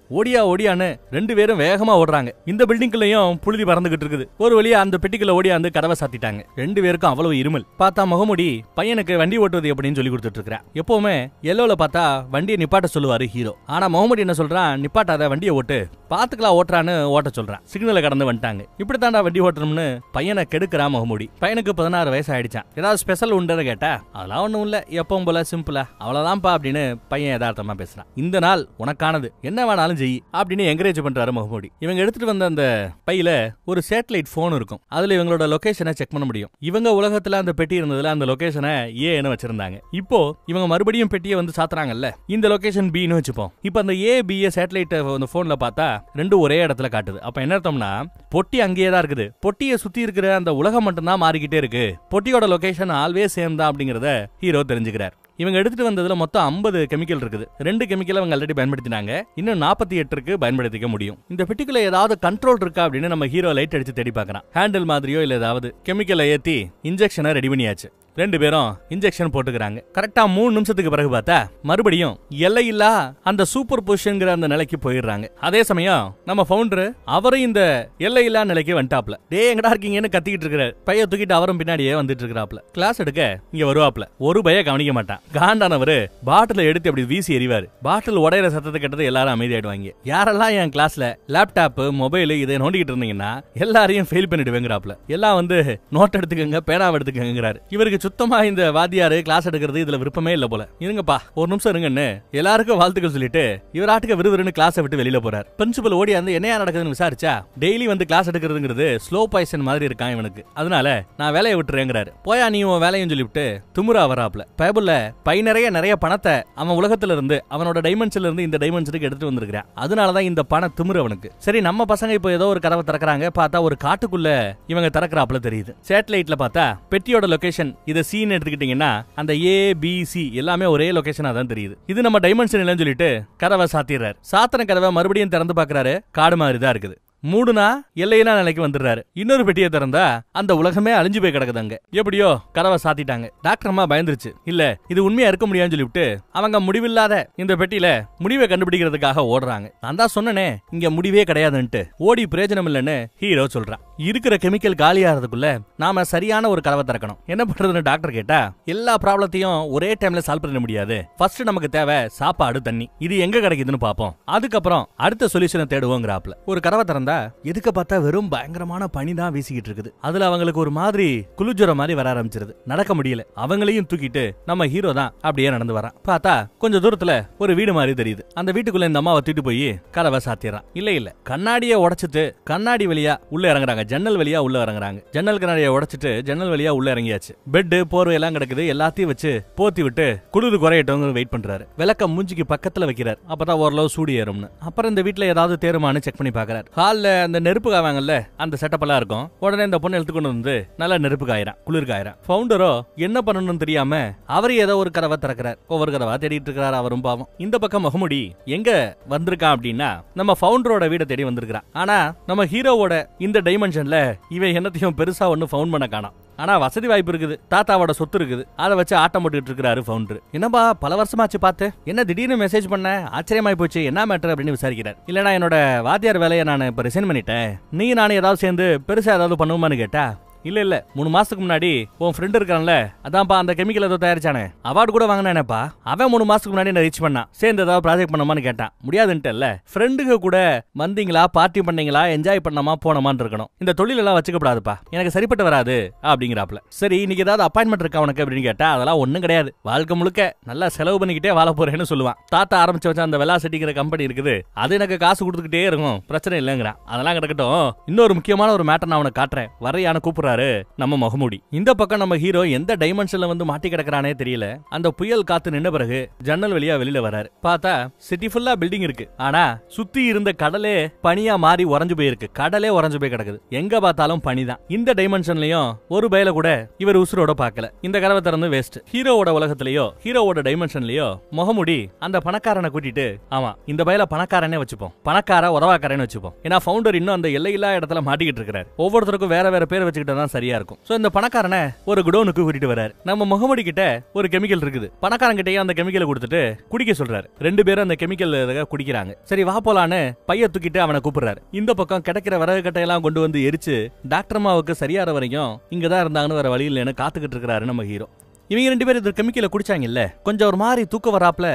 ஓடியான்னு ரெண்டு பேரும் வேகமா ஓடுறாங்க. இந்த பில்டிங்லயும் புழுதி பறந்துகிட்டு இருக்குது. ஒரு வழியா அந்த பெட்டிக்குள்ள ஓடியாந்து கதவை சாத்திட்டாங்க. ரெண்டு பேருக்கும் அவ்வளவு இருமல். பார்த்தா முகமுடி பையனுக்கு வண்டி ஓட்டுவது எப்படின்னு சொல்லி கொடுத்துட்டு இருக்கிறான். எப்பவுமே எல்லோல பார்த்தா வண்டியை நிப்பாட்ட சொல்லுவாரு ஹீரோ. ஆனா முகமுடி என்ன சொல்றான், நிப்பாட்டாத, வண்டியை ஓட்டு, பாத்துக்கலாம் ஓட்டுறான்னு ஓட்ட சொல்றான். சிக்னலை கடந்து வந்துட்டாங்க. இப்படி தாண்டா வண்டி ஓட்டணும்னு பையனை கெடுக்கிறான் முகமுடி. பையனுக்கு 16 வயசு ஆயிடுச்சான். ஏதாவது ஸ்பெஷல் உண்டுன்னு கேட்டா அதெல்லாம் ஒண்ணும் இல்ல, எப்பவும் போல சிம்பிளா, அவ்வளவுதான்ப்பா அப்படின்னு பையன் யதார்த்தமா பேசுறான். இந்த நாள் உனக்கானது, என்ன வேணாலும் செய் அப்படின்னு என்கரேஜ் பண்றாரு முகமுடி. இவங்க எடுத்துட்டு வந்த அந்த பையில ஒரு சேட்டலைட் போன் இருக்கும். அதுல இவங்களோட லொகேஷனை செக் பண்ண முடியும். இவங்க உலகத்துல அந்த பெட்டி இருந்ததுல அந்த லொகேஷனை ஏன்னு வச்சிருந்தாங்க. இப்போ இவங்க மறுபடியும் பெட்டியை வந்து சாத்துறாங்கல்ல, இந்த லொகேஷன் பின்னு வச்சுப்போம். இப்போ அந்த ஏ பி சேட்டலைட் அந்த போன்ல பார்த்தா ரெண்டும் ஒரே இடத்துல காட்டுது. அப்ப என்ன அர்த்தம்னா பொட்டி அங்கேயே தான் இருக்குது. பொட்டியை சுத்தி இருக்கிற அந்த உலகம் மட்டும் தான் மாறிக்கிட்டே இருக்கு. பொட்டியோட லொகேஷன் ஆல்வேஸ் சேம் தான் அப்படிங்கறத ஹீரோ தெரிஞ்சுக்கிறார். இவங்க எடுத்துட்டு வந்ததுல மொத்தம் 50 கெமிக்கல் இருக்குது. 2 கெமிக்கல் அவங்க ஆல்ரெடி பயன்படுத்தினாங்க. இன்னும் 48 பயன்படுத்திக்க முடியும். இந்த பெட்டிக்குள்ள ஏதாவது கண்ட்ரோல் இருக்கா அப்படின்னு நம்ம ஹீரோ லைட் அடிச்சு தேடி பார்க்கறான். ஹேண்டில் மாதிரியோ இல்ல ஏதாவது கெமிக்கலை ஏத்தி இன்ஜெக்ஷனை ரெடி பண்ணியாச்சு. ரெண்டு பேரும் இன்ஜெக்ஷன் போட்டுக்கிறாங்க. கரெக்டா 3 நிமிஷத்துக்கு பிறகு பார்த்தா மறுபடியும் எல்லையில்லா அந்த சூப்பர் பொசிஷன்ங்கிற அந்த நிலைக்கு போயிடுறாங்க. அதே சமயம் நம்ம ஃபவுண்டர் அவரும் இந்த எல்லையில்லா நிலைக்கு வந்துட்டாப்ல. டே எங்கடா இருக்கீங்கன்னு கத்திக்கிட்டு இருக்கிறார். பைய தூக்கிட்டு அவரும் பின்னாடியே வந்துட்டு இருக்கிறாப்ல. கிளாஸ் எடுக்க இங்க வருவாப்ல. ஒரு பைய கவனிக்க மாட்டான். காண்டானவரு பாட்டில எடுத்து அப்படி வீசி எறிவாரு. பாட்டில் உடையிற சத்தத்தை கேட்டது எல்லாரும் அமைதியாயிடுவாங்க. யாரெல்லாம் என் கிளாஸ்ல லேப்டாப், மொபைல் இதை நோண்டிக்கிட்டு இருந்தீங்கன்னா எல்லாரையும் ஃபெயில் பண்ணிடுவேங்கிறாப்ல. எல்லாம் வந்து நோட் எடுத்துக்கங்க, பேனாவை எடுத்துக்கங்கிறாரு. இவருக்கு சுத்தமா இந்த வாத்தியாரு கிளாஸ் எடுக்கிறது இதுல விருப்பமே இல்ல போல. இருங்கப்பா ஒரு நிமிஷம் இருங்கன்னு எல்லாருக்கும் வாழ்த்துக்கள் சொல்லிட்டு இவர் ஆட்டுக்கு விறுவிறுன்னு கிளாஸை விட்டு வெளியில போறார். பிரின்சிபல் ஓடி வந்து என்ன நடக்குதுன்னு விசாரிச்சா டெய்லி வந்து கிளாஸ் எடுக்கிறதுங்கிறது ஸ்லோ பாய்சன் மாதிரி இருக்கான் இவனுக்கு, அதனால நான் வேலையை விட்டுறேங்கிறாரு. போயா நீ உன் வேலையும் சொல்லிவிட்டு துமுரா வராப்ல. பைபிள்ல பை நிறைய பணத்தை அவன் உலகத்துல இருந்து அவனோட டைமென்ஷன்ல இருந்து இந்த டைமென்ஷனுக்கு எடுத்துட்டு வந்திருக்கான். அதனாலதான் இந்த பண திமுரு அவனுக்கு. சரி நம்ம பசங்க இப்போ ஏதோ ஒரு கதவை திறக்கிறாங்க. பார்த்தா ஒரு காட்டுக்குள்ள இவங்க திறக்கிறாப்ல தெரியுது. சேட்டலைட்ல பார்த்தா பெட்டியோட லொகேஷன் இத சீன் எடுத்துக்கிட்டீங்கன்னா அந்த ஏ பி சி எல்லாமே ஒரே லொகேஷனா தான் தெரியுது. இது நம்ம டைமென்ஷன் இல்லன்னு சொல்லிட்டு கதவை சாத்திடுறாரு. சாத்தின கதவை மறுபடியும் திறந்து பாக்குறாரு. காடு மாதிரி தான் இருக்குது. மூடுனா எல்லையினா நிலைக்கு வந்துடுறாரு. இன்னொரு பெட்டியை திறந்தா அந்த உலகமே அழிஞ்சு போய் கிடக்குதாங்க. எப்படியோ கதவை சாத்திட்டாங்க. டாக்டர் அம்மா பயந்துருச்சு. இல்ல இது உண்மையா இருக்க முடியாதுன்னு சொல்லிவிட்டு அவங்க முடிவில்லாத இந்த பெட்டியில முடிவை கண்டுபிடிக்கிறதுக்காக ஓடுறாங்க. நான் தான் சொன்னனே இங்க முடிவே கிடையாதுன்ட்டு. ஓடி பிரயோஜனம் இல்லைன்னு ஹீரோ சொல்றான். இருக்கிற கெமிக்கல் காலியாகிறதுக்குள்ள நாம சரியான ஒரு கதவை திறக்கணும். என்ன பண்றதுன்னு டாக்டர் கேட்டா எல்லா ப்ராப்ளத்தையும் ஒரே டைம்ல சால்வ் பண்ண முடியாது. ஃபர்ஸ்ட் நமக்கு தேவை சாப்பாடு, தண்ணி. இது எங்க கிடைக்குதுன்னு பாப்போம். அதுக்கப்புறம் அடுத்த சொல்யூஷனை தேடுவோங்கிறாப்ல. ஒரு கதவை திறந்தா எதுக்கு பார்த்தா வெறும் பயங்கரமான பனி தான் வீசிக்கிட்டு இருக்குது. அதுல அவங்களுக்கு ஒரு மாதிரி குளிர்ஜுர மாதிரி வர ஆரம்பிச்சிருது. நடக்க முடியல. அவங்களையும் தூக்கிட்டு நம்ம ஹீரோ தான் அப்படியே நடந்து வரான். பார்த்தா கொஞ்சம் தூரத்துல ஒரு வீடு மாதிரி தெரியுது. அந்த வீட்டுக்குள்ள இந்த அம்மாவை தூக்கிட்டு போய் கதவை சாத்திடுறான். இல்ல கண்ணாடியை உடைச்சிட்டு கண்ணாடி வழியா உள்ள இறங்குறாங்க. ஜன்னல் வழியா உள்ள இறங்குறாங்க. ஜன்னல் கண்ணாடியை உடைச்சிட்டு ஜன்னல் வழியா உள்ள இறங்கியாச்சு. பெட் போர்வை எல்லாம் கிடக்குது. எல்லாத்தையும் வச்சு போத்தி விட்டு குளிர் குறையட்டும் வெயிட் பண்றாரு. விளக்க மூஞ்சிக்கு பக்கத்துல வைக்கிறார். அப்பதான் ஓரளவு சூடு ஏறும்னு. அப்புறம் இந்த வீட்டுல ஏதாவது தேருமானு செக் பண்ணி பாக்குறாரு. ஹால்ல அந்த நெருப்பு காவாங்கல்ல அந்த செட்டப் எல்லாம் இருக்கும். உடனே இந்த பொண்ணு எடுத்து கொண்டு வந்து நல்லா நெருப்பு காயிறான், குளிர் காயிறான். ஃபவுண்டரோ என்ன பண்ணணும்னு தெரியாம அவரு ஏதோ ஒரு கதவை திறக்கிறார். ஒவ்வொரு கதவா தேடிட்டு இருக்கிறார். அவரும் பாவம். இந்த பக்கம் முகமுடி எங்க வந்திருக்கான் அப்படின்னா நம்ம ஃபவுண்டரோட வீடை தேடி வந்திருக்கான். ஆனா நம்ம ஹீரோவோட இந்த டைமென்ஷன்ல இவன் என்னத்தையும் பெருசா ஒண்ணு ஃபவுண்ட் பண்ண காணாம். ஆனா வசதி வாய்ப்பு இருக்குது. தாத்தாவோட சொத்து இருக்குது. அதை வச்சு ஆட்டம் போட்டுக்கிட்டு இருக்காரு ஃபவுண்டர். என்னப்பா பல வருஷமாச்சு பார்த்து, என்ன திடீர்னு மெசேஜ் பண்ண, ஆச்சரியமாய் போச்சு, என்ன மேட்டர் அப்படின்னு விசாரிக்கிறார். இல்லனா என்னோட வாத்தியார் வேலையை நான் இப்ப ரிசைன் பண்ணிட்டேன், நீ நானே ஏதாவது சேர்ந்து பெருசா ஏதாவது பண்ணுவோமான்னு கேட்டா இல்ல 3 மாசத்துக்கு முன்னாடி உன் ஃப்ரெண்ட் இருக்கான்ல, அதான்ப்பா அந்த கெமிக்கல் ஏதோ தயாரிச்சானே, அவார்டு கூட வாங்கினானேப்பா, அவன் 3 மாசத்துக்கு முன்னாடி என்ன ரீச் பண்ணான். சேர்ந்து ஏதாவது ப்ராஜெக்ட் பண்ணமான்னு கேட்டான். முடியாதுன்ட்டு ஃப்ரெண்டுக்கு கூட வந்தீங்களா, பார்ட்டி பண்ணீங்களா, என்ஜாய் பண்ணாமா போனமான்னு இருக்கணும். இந்த தொழில் எல்லாம் வச்சுக்கப்படாதுப்பா, எனக்கு சரிப்பட்டு வராது அப்படிங்கிறாப்ல. சரி இன்னைக்கு ஏதாவது அப்பாயின்மெண்ட் இருக்கா உனக்கு அப்படின்னு கேட்டா அதெல்லாம் ஒண்ணும் கிடையாது, வாழ்க்கை முழுக்க நல்லா செலவு பண்ணிக்கிட்டே வாழ போறேன்னு சொல்லுவான். தாத்தா ஆரம்பிச்சு வச்சா அந்த வெலாசிட்டிங்கிற கம்பெனி இருக்குது, அது எனக்கு காசு கொடுத்துக்கிட்டே இருக்கும், பிரச்சனை இல்லைங்கிறான். அதெல்லாம் கிடக்கட்டும், இன்னொரு முக்கியமான ஒரு மேட்டர் நான் அவனை காட்டுறேன், வரையான கூப்பிடுறாரு. போறாரு நம்ம முகமூடி. இந்த பக்கம் நம்ம ஹீரோ எந்த டைமென்ஷன்ல வந்து மாட்டி கிடக்குறானே தெரியல. அந்த புயல் காத்து நின்ன பிறகு ஜன்னல் வழியா வெளியில வராரு. பார்த்தா சிட்டி ஃபுல்லா பில்டிங் இருக்கு. ஆனா சுத்தி இருந்த கடலே பனியா மாறி உறைஞ்சு போயிருக்கு. கடலே உறைஞ்சு போய் கிடக்குது. எங்க பார்த்தாலும் பனிதான். இந்த டைமென்ஷன்லயும் ஒரு பயல கூட இவர் உசுரோட பார்க்கல. இந்த கதவை திறந்து வேஸ்ட். ஹீரோவோட உலகத்திலயோ ஹீரோவோட டைமென்ஷன்லயோ முகமூடி அந்த பணக்காரனை கூட்டிட்டு, ஆமா இந்த பயல பணக்காரனே வச்சுப்போம், பணக்கார உதவாக்காரன்னு வச்சுப்போம். ஏன்னா ஃபவுண்டர் இன்னும் அந்த எல்லையில்லா இடத்துல மாட்டிக்கிட்டு இருக்காரு. ஒவ்வொருத்தருக்கும் வேற வேற பேர் வச்சுக்கிட்டா தான் சரியா இருக்கும். சோ இந்த பணக்காரனை ஒரு குடோனுக்கு கூட்டிட்டு வராரு. நம்ம முகமூடி கிட்ட ஒரு கெமிக்கல் இருக்குது. பணக்காரன் கிட்டயே அந்த கெமிக்கலை கொடுத்துட்டு குடிக்க சொல்றாரு. ரெண்டு பேரும் அந்த கெமிக்கல் குடிக்கிறாங்க. சரி வா போலான்னு பைய தூக்கிட்டு அவனை கூப்பிடுறாரு. இந்த பக்கம் கிடைக்கிற விறகு கட்டையெல்லாம் கொண்டு வந்து எரிச்சு டாக்டர் அம்மாவுக்கு சரியாற வரைக்கும் இங்கதான் இருந்தாங்கன்னு வேற வழி இல்லைன்னு காத்துக்கிட்டு இருக்காரு நம்ம ஹீரோ. இவங்க ரெண்டு பேரும் இந்த கெமிக்கலை குடிச்சாங்க இல்ல, கொஞ்சம் ஒரு மாதிரி தூக்க வராப்ல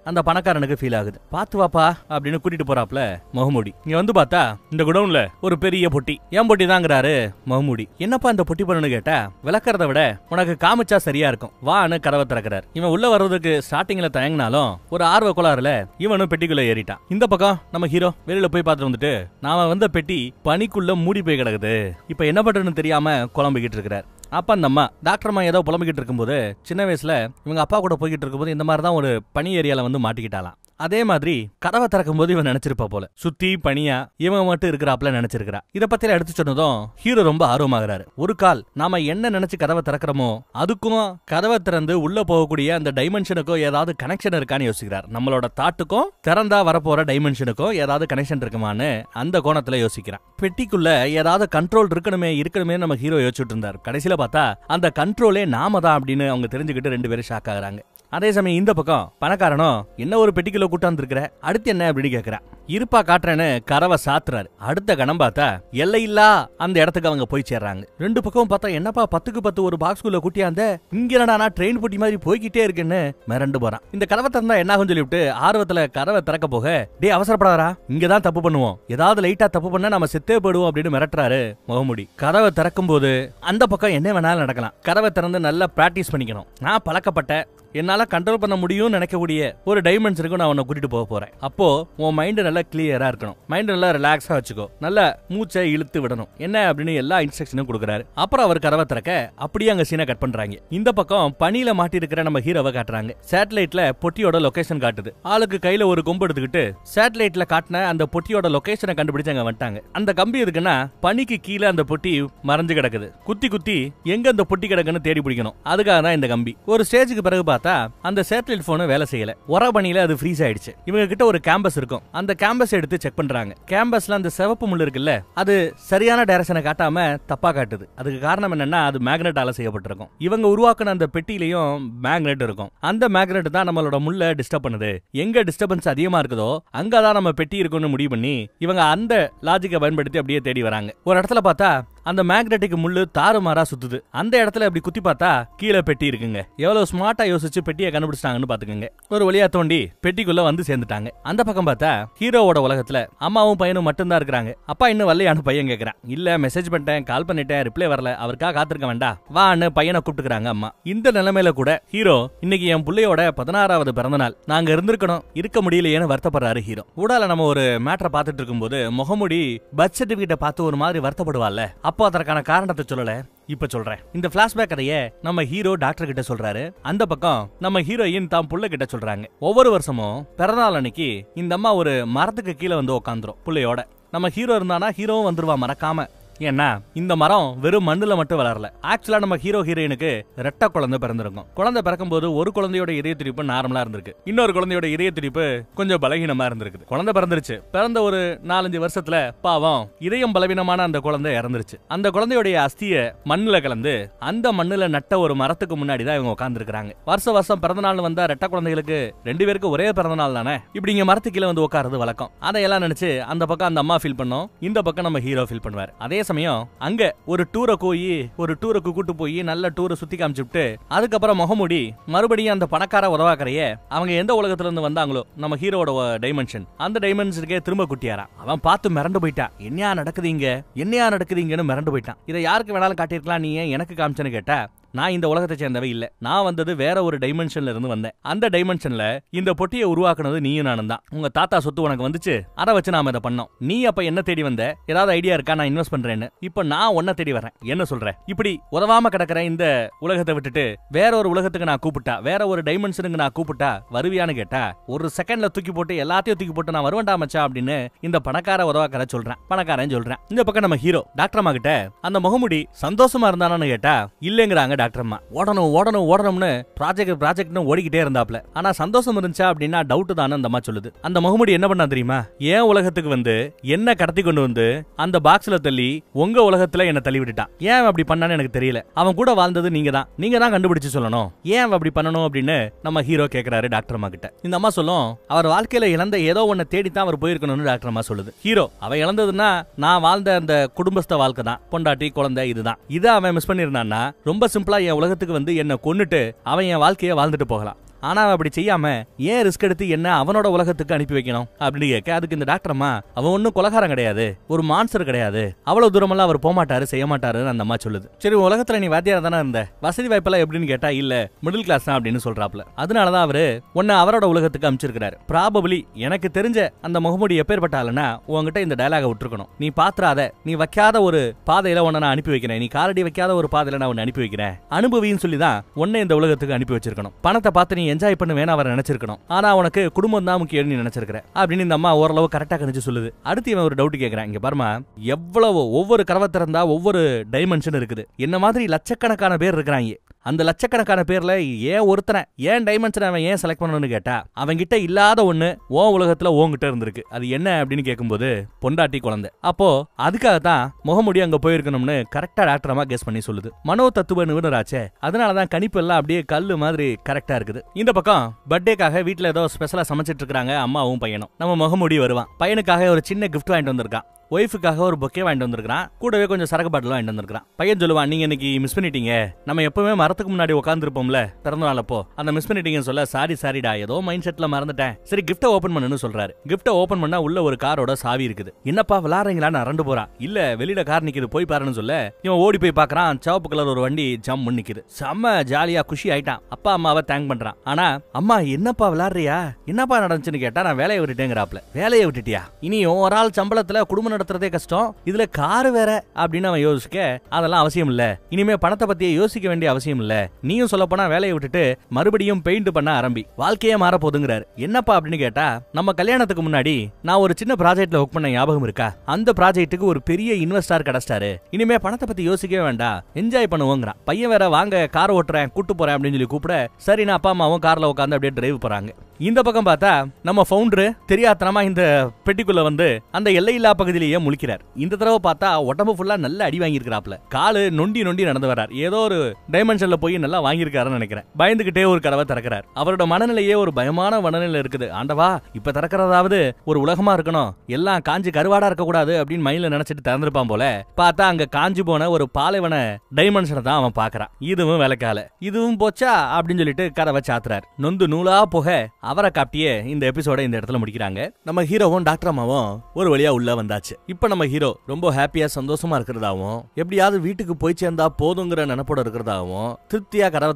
அந்த பணக்காரனுக்கு ஃபீல் ஆகுது. பாத்து வாப்பா அப்படின்னு கூட்டிட்டு போறாப்ல முகமூடி. இங்க வந்து பார்த்தா இந்த குடவுன்ல ஒரு பெரிய பொட்டி. ஏன் பொட்டி தாங்கிறாரு முகமூடி. என்னப்பா இந்த பொட்டி பண்ணுன்னு கேட்டா, விளக்கறத விட உனக்கு காமிச்சா சரியா இருக்கும் வான்னு கதவை திறக்கிறார். இவன் உள்ள வர்றதுக்கு ஸ்டார்டிங்ல தயங்கினாலும் ஒரு ஆர்வ கோளாறுல இவனும் பெட்டிக்குள்ள ஏறிட்டான். இந்த பக்கம் நம்ம ஹீரோ வெளியில போய் பார்த்துட்டு வந்துட்டு, நாம வந்த பெட்டி பனிக்குள்ள மூடி போய் கிடக்குது, இப்ப என்ன பண்றதுன்னு தெரியாம குழம்பிக்கிட்டு இருக்கிறார். அப்ப அந்த அம்மா டாக்டர் அம்மா ஏதோ புலம்பிக்கிட்டு இருக்கும்போது, சின்ன வயசுல இவங்க அப்பா கூட போய்கிட்டு இருக்கும்போது இந்த மாதிரி தான் ஒரு பனி ஏரியால வந்து மாட்டிக்கிட்டாலாம். அதே மாதிரி கதவை திறக்கும் போது இவன் நினைச்சிருப்பா போல, சுத்தி பனியா இவன் மட்டும் இருக்கிறாப்ல நினைச்சிருக்கிறா. இத பத்தி எடுத்து சொன்னதும் ஹீரோ ரொம்ப ஆர்வமாகறாரு. ஒரு கால் நாம என்ன நினைச்சு கதவை திறக்கிறோமோ அதுக்கும் கதவை திறந்து உள்ள போகக்கூடிய அந்த டைமென்ஷனுக்கும் ஏதாவது கனெக்ஷன் இருக்கான்னு யோசிக்கிறார். நம்மளோட தாட்டுக்கும் திறந்தா வரப்போற டைமென்ஷனுக்கும் ஏதாவது கனெக்ஷன் இருக்குமான்னு அந்த கோணத்துல யோசிக்கிறான். பெட்டிக்குள்ள ஏதாவது கண்ட்ரோல் இருக்கணுமே நம்ம ஹீரோ யோசிச்சுட்டு இருந்தார். கடைசியில பார்த்தா அந்த கண்ட்ரோலே நாம தான் அப்படின்னு அவங்க தெரிஞ்சுக்கிட்டு ரெண்டு பேரும் ஷாக் ஆகுறாங்க. அதே சமயம் இந்த பக்கம் பணக்காரனும் என்ன ஒரு பெட்டிக்குள்ள கூட்டாந்து இருக்கிற, அடுத்து என்ன அப்படின்னு கேக்குறான். இருப்பா காட்டுறேன்னு கதவை சாத்துறாரு. அடுத்த கணம் பார்த்தா எல்லையில்லா அந்த இடத்துக்கு அவங்க போய் சேர்றாங்க. ரெண்டு பக்கம் பார்த்தா என்னப்பா 10க்கு 10 ஒரு பாக்ஸ்குள்ள கூட்டியாந்த, இங்க என்னடா ட்ரெயின் பொட்டி மாதிரி போய்கிட்டே இருக்குன்னு மிரண்டு போறான். இந்த கதவை திறந்தா என்ன ஆகும் சொல்லிவிட்டு ஆர்வத்துல கதவை திறக்க போக, டே அவசரப்படாதா, இங்கதான் தப்பு பண்ணுவோம், ஏதாவது லைட்டா தப்பு பண்ண நம்ம செத்தே போடுவோம் அப்படின்னு மிரட்டுறாரு முகமூடி. கதவை திறக்கும் போது அந்த பக்கம் என்ன வேணாலும் நடக்கலாம். கதவை திறந்து நல்லா பிராக்டிஸ் பண்ணிக்கணும். நான் பழக்கப்பட்ட என்னால கண்ட்ரோல் பண்ண முடியும்னு நினைக்கக்கூடிய ஒரு டைமென்ஷனுக்கு நான் உன்னை கூட்டிட்டு போக போறேன். அப்போ உன் மைண்ட் நல்லா கிளியரா இருக்கணும், மைண்ட் நல்லா ரிலாக்ஸா வச்சுக்கோ, நல்லா மூச்சை இழுத்து விடணும் என்ன அப்படின்னு எல்லா இன்ஸ்ட்ரக்ஷனும் கொடுக்குறாரு. அப்புறம் அவர் கதவை திறக்க அப்படியே அங்க சீனை கட் பண்றாங்க. இந்த பக்கம் பனியில மாட்டி இருக்கிற நம்ம ஹீரோவை காட்டுறாங்க. சேட்டலைட்ல பொட்டியோட லொகேஷன் காட்டுது. ஆளுக்கு கையில ஒரு கொம்பு எடுத்துக்கிட்டு சேட்டலைட்ல காட்டின அந்த பொட்டியோட லொகேஷனை கண்டுபிடிச்சு அங்க வந்துட்டாங்க. அந்த கம்பி இருக்குன்னா பனிக்கு கீழே அந்த பொட்டி மறைஞ்சு கிடக்குது. குத்தி குத்தி எங்க அந்த பொட்டி கிடக்குன்னு தேடி பிடிக்கணும். அதுக்காக தான் இந்த கம்பி. ஒரு ஸ்டேஜுக்கு பிறகு பார்த்தா அந்த சேட்டலைட் போன் வேலை செய்யல. ஒரபணியில அது ஃப்ரீஸ் ஆயிடுச்சு. இவங்க கிட்ட ஒரு கேம்பஸ் இருக்கும். அந்த கேம்பஸ் எடுத்து செக் பண்றாங்க. கேம்பஸ்ல அந்த சிவப்பு முள் இருக்குல்ல, அது சரியான டைரக்ஷனை காட்டாம தப்பா காட்டுது. அதுக்கு காரணம் என்னன்னா அது மேக்னெட்டால செய்யப்பட்டிருக்கும். இவங்க உருவாக்குன அந்த பெட்டிலையும் மேக்னெட் இருக்கும். அந்த மேக்னெட் தான் நம்மளோட முள்ள டிஸ்டர்ப் பண்ணுது. எங்க டிஸ்டர்பன்ஸ் அதிகமா இருக்குதோ அங்கதான் நம்ம பெட்டி இருக்குன்னு முடிவு பண்ணி இவங்க அந்த லாஜிக்கை பயன்படுத்தி அப்படியே தேடி வராங்க. ஒரு இடத்துல பார்த்தா அந்த மேக்னெட்டிக் முள்ளு தாறுமாறா சுத்துது. அந்த இடத்துல அப்படி குத்தி பார்த்தா கீழே பெட்டி இருக்குங்க. எவ்வளவு ஸ்மார்ட்டா யோசிச்சு பெட்டியை கண்டுபிடிச்சிட்டாங்கன்னு பாத்துக்கோங்க. ஒரு வழியா தோண்டி பெட்டிக்குள்ள வந்து சேர்ந்துட்டாங்க. அந்த பக்கம் பார்த்தா ஹீரோவோட உலகத்துல அம்மாவும் பையனும் மட்டும்தான் இருக்கிறாங்க. அப்பா இன்னும் வரலையான்னு பையன் கேக்குறான். இல்ல மெசேஜ் பண்ணிட்டேன், கால் பண்ணிட்டேன், ரிப்ளை வரல, அவருக்காக காத்திருக்க வேண்டாம் வான்னு பையனை கூப்பிட்டுக்கிறாங்க அம்மா. இந்த நிலைமையில கூட ஹீரோ இன்னைக்கு என் பிள்ளையோட 16வது பிறந்த நாள், நாங்க இருந்திருக்கணும், இருக்க முடியலையேன்னு வருத்தப்படுறாரு ஹீரோ. ஊடால நம்ம ஒரு மேட்டரை பார்த்துட்டு இருக்கும்போது முகமூடி பர்த் சர்டிபிகேட்டை பார்த்து ஒரு மாதிரி வருத்தப்படுவாள்ல, அப்போ அதற்கான காரணத்தை சொல்லல, இப்ப சொல்றேன். இந்த பிளாஷ்பேக் கதையை நம்ம ஹீரோ டாக்டர் கிட்ட சொல்றாரு. அந்த பக்கம் நம்ம ஹீரோயின் தான் புள்ள கிட்ட சொல்றாங்க. ஒவ்வொரு வருஷமும் பிறந்தநாள் அன்னைக்கு இந்த அம்மா ஒரு மரத்துக்கு கீழே வந்து உட்காந்துரும் புள்ளையோட. நம்ம ஹீரோ இருந்தானா ஹீரோவும் வந்துருவா மறக்காம. ஏன்னா இந்த மரம் வெறும் மண்ணுல மட்டும் வளரல. ஆக்சுவலா நம்ம ஹீரோ ஹீரோயினுக்கு ரெட்ட குழந்தை பிறந்திருக்கும். குழந்தை பிறக்கும் போது ஒரு குழந்தையோட இதய துடிப்பு நார்மலா இருந்திருக்கு, இன்னொரு குழந்தையோட இதய துடிப்பு கொஞ்சம் பலவீனமா இருந்திருக்கு. குழந்தை பிறந்துருச்சு. பிறந்த ஒரு 4-5 வருஷத்துல பாவம் இதயம் பலவீனமான அந்த குழந்தை இறந்துருச்சு. அந்த குழந்தையோட அஸ்திய மண்ணுல கலந்து அந்த மண்ணுல நட்ட ஒரு மரத்துக்கு முன்னாடி தான் இவங்க உட்கார்ந்து இருக்காங்க. வருஷம் பிறந்த நாள் வந்தா ரெட்ட குழந்தைகளுக்கு 2 பேருக்கு ஒரே பிறந்த நாள் தானே, இப்படி இங்க மரத்துக்கு கீழே வந்து உட்கார்றது வழக்கம். அதையெல்லாம் நினைச்சு அந்த பக்கம் அந்த அம்மா ஃபீல் பண்ணோம், இந்த பக்கம் நம்ம ஹீரோ ஃபீல் பண்ணுவார். அதே சமயம் அங்க ஒரு டூருக்கு கூட்டு போய் நல்ல டூரை சுத்தி காமிச்சுட்டு அதுக்கப்புறம் முகமூடி மறுபடியும் அந்த பணக்கார உதவாக்கரைய அவங்க எந்த உலகத்துல இருந்து வந்தாங்களோ நம்ம ஹீரோட டைமென்ஷன், அந்த டைமென்ஷனுக்கே திரும்ப குட்டியாரான். அவன் பார்த்து மிரண்டு போயிட்டான். என்னையா நடக்குதுங்கன்னு மிரண்டு போயிட்டான். இதை யாருக்கு வேணாலும் காட்டியிருக்கலாம், நீ ஏன் எனக்கு காமிச்சேன்னு கேட்டா நான் இந்த உலகத்தை சேர்ந்தவை இல்ல, நான் வந்தது வேற ஒரு டைமென்ஷன்ல இருந்து வந்தேன். அந்த டைமென்ஷன்ல இந்த பொட்டியை உருவாக்குனது நீயும் நானும் தான். உங்க தாத்தா சொத்து உனக்கு வந்துச்சு, அதை வச்சு நாம இதை பண்ணோம். நீ அப்ப என்ன தேடி வந்த, ஏதாவது ஐடியா இருக்கா நான் இன்வெஸ்ட் பண்றேன்னு? இப்ப நான் உன்ன தேடி வரேன், என்ன சொல்ற? இப்படி உதவாம கிடக்கிற இந்த உலகத்தை விட்டுட்டு வேற ஒரு உலகத்துக்கு நான் கூப்பிட்டா, வேற ஒரு டைமென்ஷனுக்கு நான் கூப்பிட்டா வருவியான்னு கேட்டா, ஒரு செகண்ட்ல தூக்கி போட்டு எல்லாத்தையும் தூக்கி போட்டு நான் வருவேன்டா மச்சா அப்படின்னு இந்த பணக்கார உதவாக்கார சொல்றேன், பணக்காரன் சொல்றேன். இந்த பக்கம் நம்ம ஹீரோ டாக்டர் அம்மா கிட்ட அந்த முகமுடி சந்தோஷமா இருந்தானு கேட்டா இல்லங்கிறாங்க டாக்டர் அம்மா. ஓடணும் ஓடணும் ஓடணும்னு ப்ராஜெக்ட்னு ஓடிக்கிட்டே இருந்தாப்ல. ஆனா சந்தோஷம் இருந்துச்சா அப்படின்னா டவுட் தானே அந்த அம்மா சொல்லுது. அந்த முகமுடி என்ன பண்ணா தெரியுமா, ஏன் உலகத்துக்கு வந்து என்ன கடத்தி கொண்டு வந்து அந்த பாக்ஸ்ல தள்ளி உங்க உலகத்துல என்ன தள்ளி விட்டுட்டான். ஏன் அப்படி பண்ணான்னு எனக்கு தெரியல. அவன் கூட வாழ்ந்தது நீங்க தான் கண்டுபிடிச்சு சொல்லணும், ஏன் அப்படி பண்ணணும் அப்படின்னு நம்ம ஹீரோ கேக்குறாரு டாக்டர் அம்மா கிட்ட. இந்த அம்மா சொல்லும், அவர் வாழ்க்கையில இழந்த ஏதோ ஒன்ன தேடித்தான் அவர் போயிருக்கணும்னு டாக்டர் அம்மா சொல்லுது. ஹீரோ அவ இழந்ததுன்னா நான் வாழ்ந்த அந்த குடும்பஸ்த வாழ்க்கை தான், பொண்டாட்டி குழந்தை இதுதான். இதை அவன் மிஸ் பண்ணிருந்தான்னா ரொம்ப சிம்பிளா என் உலகத்துக்கு வந்து என்ன கொன்னுட்டு அவன் என் வாழ்க்கையை வாழ்ந்துட்டு போகலாம். ஆனா அப்படி செய்யாம ஏன் ரிஸ்க் எடுத்து என்ன அவனோட உலகத்துக்கு அனுப்பி வைக்கணும் அப்படின்னு கேட்க, அதுக்கு இந்த டாக்டர் அம்மா அவன் ஒன்னும் கொலகாரம் கிடையாது, ஒரு மான்ஸ்டர் கிடையாது, அவ்வளவு தூரமெல்லாம் அவர் போமாட்டாரு செய்ய மாட்டாருன்னு அந்த அம்மா சொல்லுது. சரி உலகத்துல நீ வாத்தியாரா தானே இருந்த, வசதி வாய்ப்பெல்லாம் எப்படின்னு கேட்டா இல்ல மிடில் கிளாஸ் தான் அப்படின்னு சொல்றாப்ல. அதனாலதான் அவரு உன்னை அவரோட உலகத்துக்கு அனுப்பிச்சிருக்காரு. ப்ராபபிலி எனக்கு தெரிஞ்ச அந்த முகமுடி எப்பேற்பட்டாலுன்னா உங்ககிட்ட இந்த டயலாக விட்டுருக்கணும், நீ பாத்துறாத, நீ வைக்காத ஒரு பாதையில உன்னை நான் அனுப்பி வைக்கிறேன், நீ காலடி வைக்காத ஒரு பாதையில நான் உன்னை அனுப்பி வைக்கிறேன், அனுபவின்னு சொல்லிதான் உன்னை இந்த உலகத்துக்கு அனுப்பி வச்சிருக்கணும். பணத்தை பார்த்து நீ என்ஜாய் பண்ணுவேன்னு அவர் நினைச்சிருக்கணும், ஆனா உனக்கு குடும்பம் தான் முக்கியம் நீ நினைச்சிருக்கிற அப்படின்னு இந்த அம்மா ஓரளவு கரெக்டா கணிச்சு சொல்லுது. அடுத்து இவன் ஒரு டவுட் கேட்கிறான், இங்க பாருமா எவ்வளவு ஒவ்வொரு கதவை திறந்தா ஒவ்வொரு டைமென்ஷன் இருக்குது, என்ன மாதிரி லட்சக்கணக்கான பேர் இருக்கிறாங்க. அந்த லட்சக்கணக்கான பேர்ல ஏன் ஒருத்தனை ஏன் டைமென்ஷன் அவன் ஏன் செலக்ட் பண்ணணும்னு கேட்டா, அவன் கிட்ட இல்லாத ஒண்ணு ஓ உலகத்துல ஓங்கிட்ட இருந்திருக்கு. அது என்ன அப்படின்னு கேட்கும்போது பொண்டாட்டி குழந்தை. அப்போ அதுக்காகத்தான் முகமுடி அங்க போயிருக்கணும்னு கரெக்டா டாக்டர் அம்மா கெஸ் பண்ணி சொல்லுது. மனோ தத்துவ நிபுணராச்சே, அதனாலதான் கணிப்பு எல்லாம் அப்படியே கல்லு மாதிரி கரெக்டா இருக்குது. இந்த பக்கம் பர்த்டேக்காக வீட்டுல ஏதோ ஸ்பெஷலா சமைச்சிட்டு இருக்காங்க அம்மாவும் பையனும். நம்ம முகமுடி வருவான், பையனுக்காக ஒரு சின்ன கிஃப்ட் வாங்கிட்டு வந்திருக்கான், ஒய்ஃபுக்காக ஒரு பொக்கே வாங்கிட்டு வந்திருக்கான், கூடவே கொஞ்சம் சரக்கு பாட்டில் வாங்கிட்டு வந்திருக்கான். பையன் சொல்லுவான், நீங்க இன்னைக்கு மிஸ் பண்ணிட்டீங்க, நம்ம எப்பவுமே மரத்துக்கு முன்னாடி உட்காந்துருப்போம்ல பிறந்த நாள் அப்போ, அந்த மிஸ் பண்ணிட்டீங்கன்னு சொல்ல சாரிடா ஏதோ மைண்ட் செட்ல மறந்துட்டேன், சரி கிஃப்ட்டை ஓபன் பண்ணுன்னு சொல்றாரு. கிஃப்ட்டை ஓபன் பண்ணா உள்ள ஒரு காரோட சாவி இருக்குது. என்னப்பா விளாடுறீங்களான்னு அரண்டு போறான். இல்ல வெளியில கார் நிக்குது போய் பாருன்னு சொல்ல இவன் ஓடி போய் பாக்குறான், சிவப்பு கலர் ஒரு வண்டி ஜம் நிக்குது. செம்ம ஜாலியா குஷி ஆயிட்டான். அப்பா அம்மாவை தேங்க் பண்றான். ஆனா அம்மா என்னப்பா விளாடுறியா, என்னப்பா நடந்துச்சுன்னு கேட்டா, நான் வேலையை விட்டுட்டேங்கிறாப்ல. வேலையை விட்டுட்டியா, இனியும் ஒரு ஆள் சம்பளத்துல குடும்பம் நடத்துறதே கஷ்டம், இதுல காரு வேற அப்படின்னு அவன் யோசிக்க, அதெல்லாம் அவசியம் இல்ல, இனிமே பணத்தை பத்தியே யோசிக்க வேண்டிய அவசியம் இல்ல, நீயும் சொல்ல போனா வேலையை விட்டுட்டு மறுபடியும் பெயிண்ட் பண்ண ஆரம்பி, வாழ்க்கையே மாற போதுங்கிறாரு. என்னப்பா அப்படின்னு கேட்டா, நம்ம கல்யாணத்துக்கு முன்னாடி நான் ஒரு சின்ன ப்ராஜெக்ட்ல ஒர்க் பண்ண ஞாபகம் இருக்கா, அந்த ப்ராஜெக்ட்டுக்கு ஒரு பெரிய இன்வெஸ்டர் கிடைச்சிட்டாரு, இனிமே பணத்தை பத்தி யோசிக்கவே வேண்டாம், என்ஜாய் பண்ணுவோங்கிறான். பையன் வேற வாங்க கார் ஓட்டுறேன் கூட்டு போறேன் அப்படின்னு சொல்லி கூப்பிட, சரின்னு அப்பா அம்மாவும் கார்ல உட்காந்து அப்படியே டிரைவ் போறாங்க. இந்த பக்கம் பார்த்தா நம்ம ஃபவுண்டர் தெரியாதனமா இந்த பெட்டிக்குள்ள வந்து அந்த எல்லையில்லா பகுதியிலேயே முழிக்கிறார். இந்த தடவை பார்த்தா உடம்பு ஃபுல்லா நல்ல அடி வாங்கியிருக்கிறாப்ல, காலு நொண்டி நடந்து வர்றார், ஏதோ ஒரு டைமென்ஷன்ல போய் நல்லா வாங்கியிருக்காருன்னு நினைக்கிறேன். பயந்துகிட்டே ஒரு கதவை திறக்கிறார். அவரோட மனநிலையே ஒரு பயமான மனநிலை இருக்குது. ஆண்டவா இப்ப திறக்கிறதாவது ஒரு உலகமா இருக்கணும், எல்லாம் காஞ்சி கருவாடா இருக்க கூடாது அப்படின்னு மைண்ட்ல நினைச்சிட்டு திறந்திருப்பான் போல. பார்த்தா அங்க காஞ்சி போன ஒரு பாலைவன டைமென்ஷனை தான் அவன் பாக்குறான். இதுவும் வேலைக்கால, இதுவும் போச்சா அப்படின்னு சொல்லிட்டு கதவை சாத்துறார். நொந்து நூலா போக அவரை காப்பியே இந்த எபிசோட இந்த இடத்துல முடிக்கிறாங்க. நம்ம ஹீரோவும் டாக்டர் அம்மாவும் ஒரு வழியா உள்ள வந்தாச்சு. இப்ப நம்ம ஹீரோ ரொம்ப ஹாப்பியா சந்தோஷமா இருக்கிறதாவும், எப்படியாவது வீட்டுக்கு போய் சேர்ந்தா போதுங்கிற நினைப்போட இருக்கிறதாவும் திருப்தியா கதவை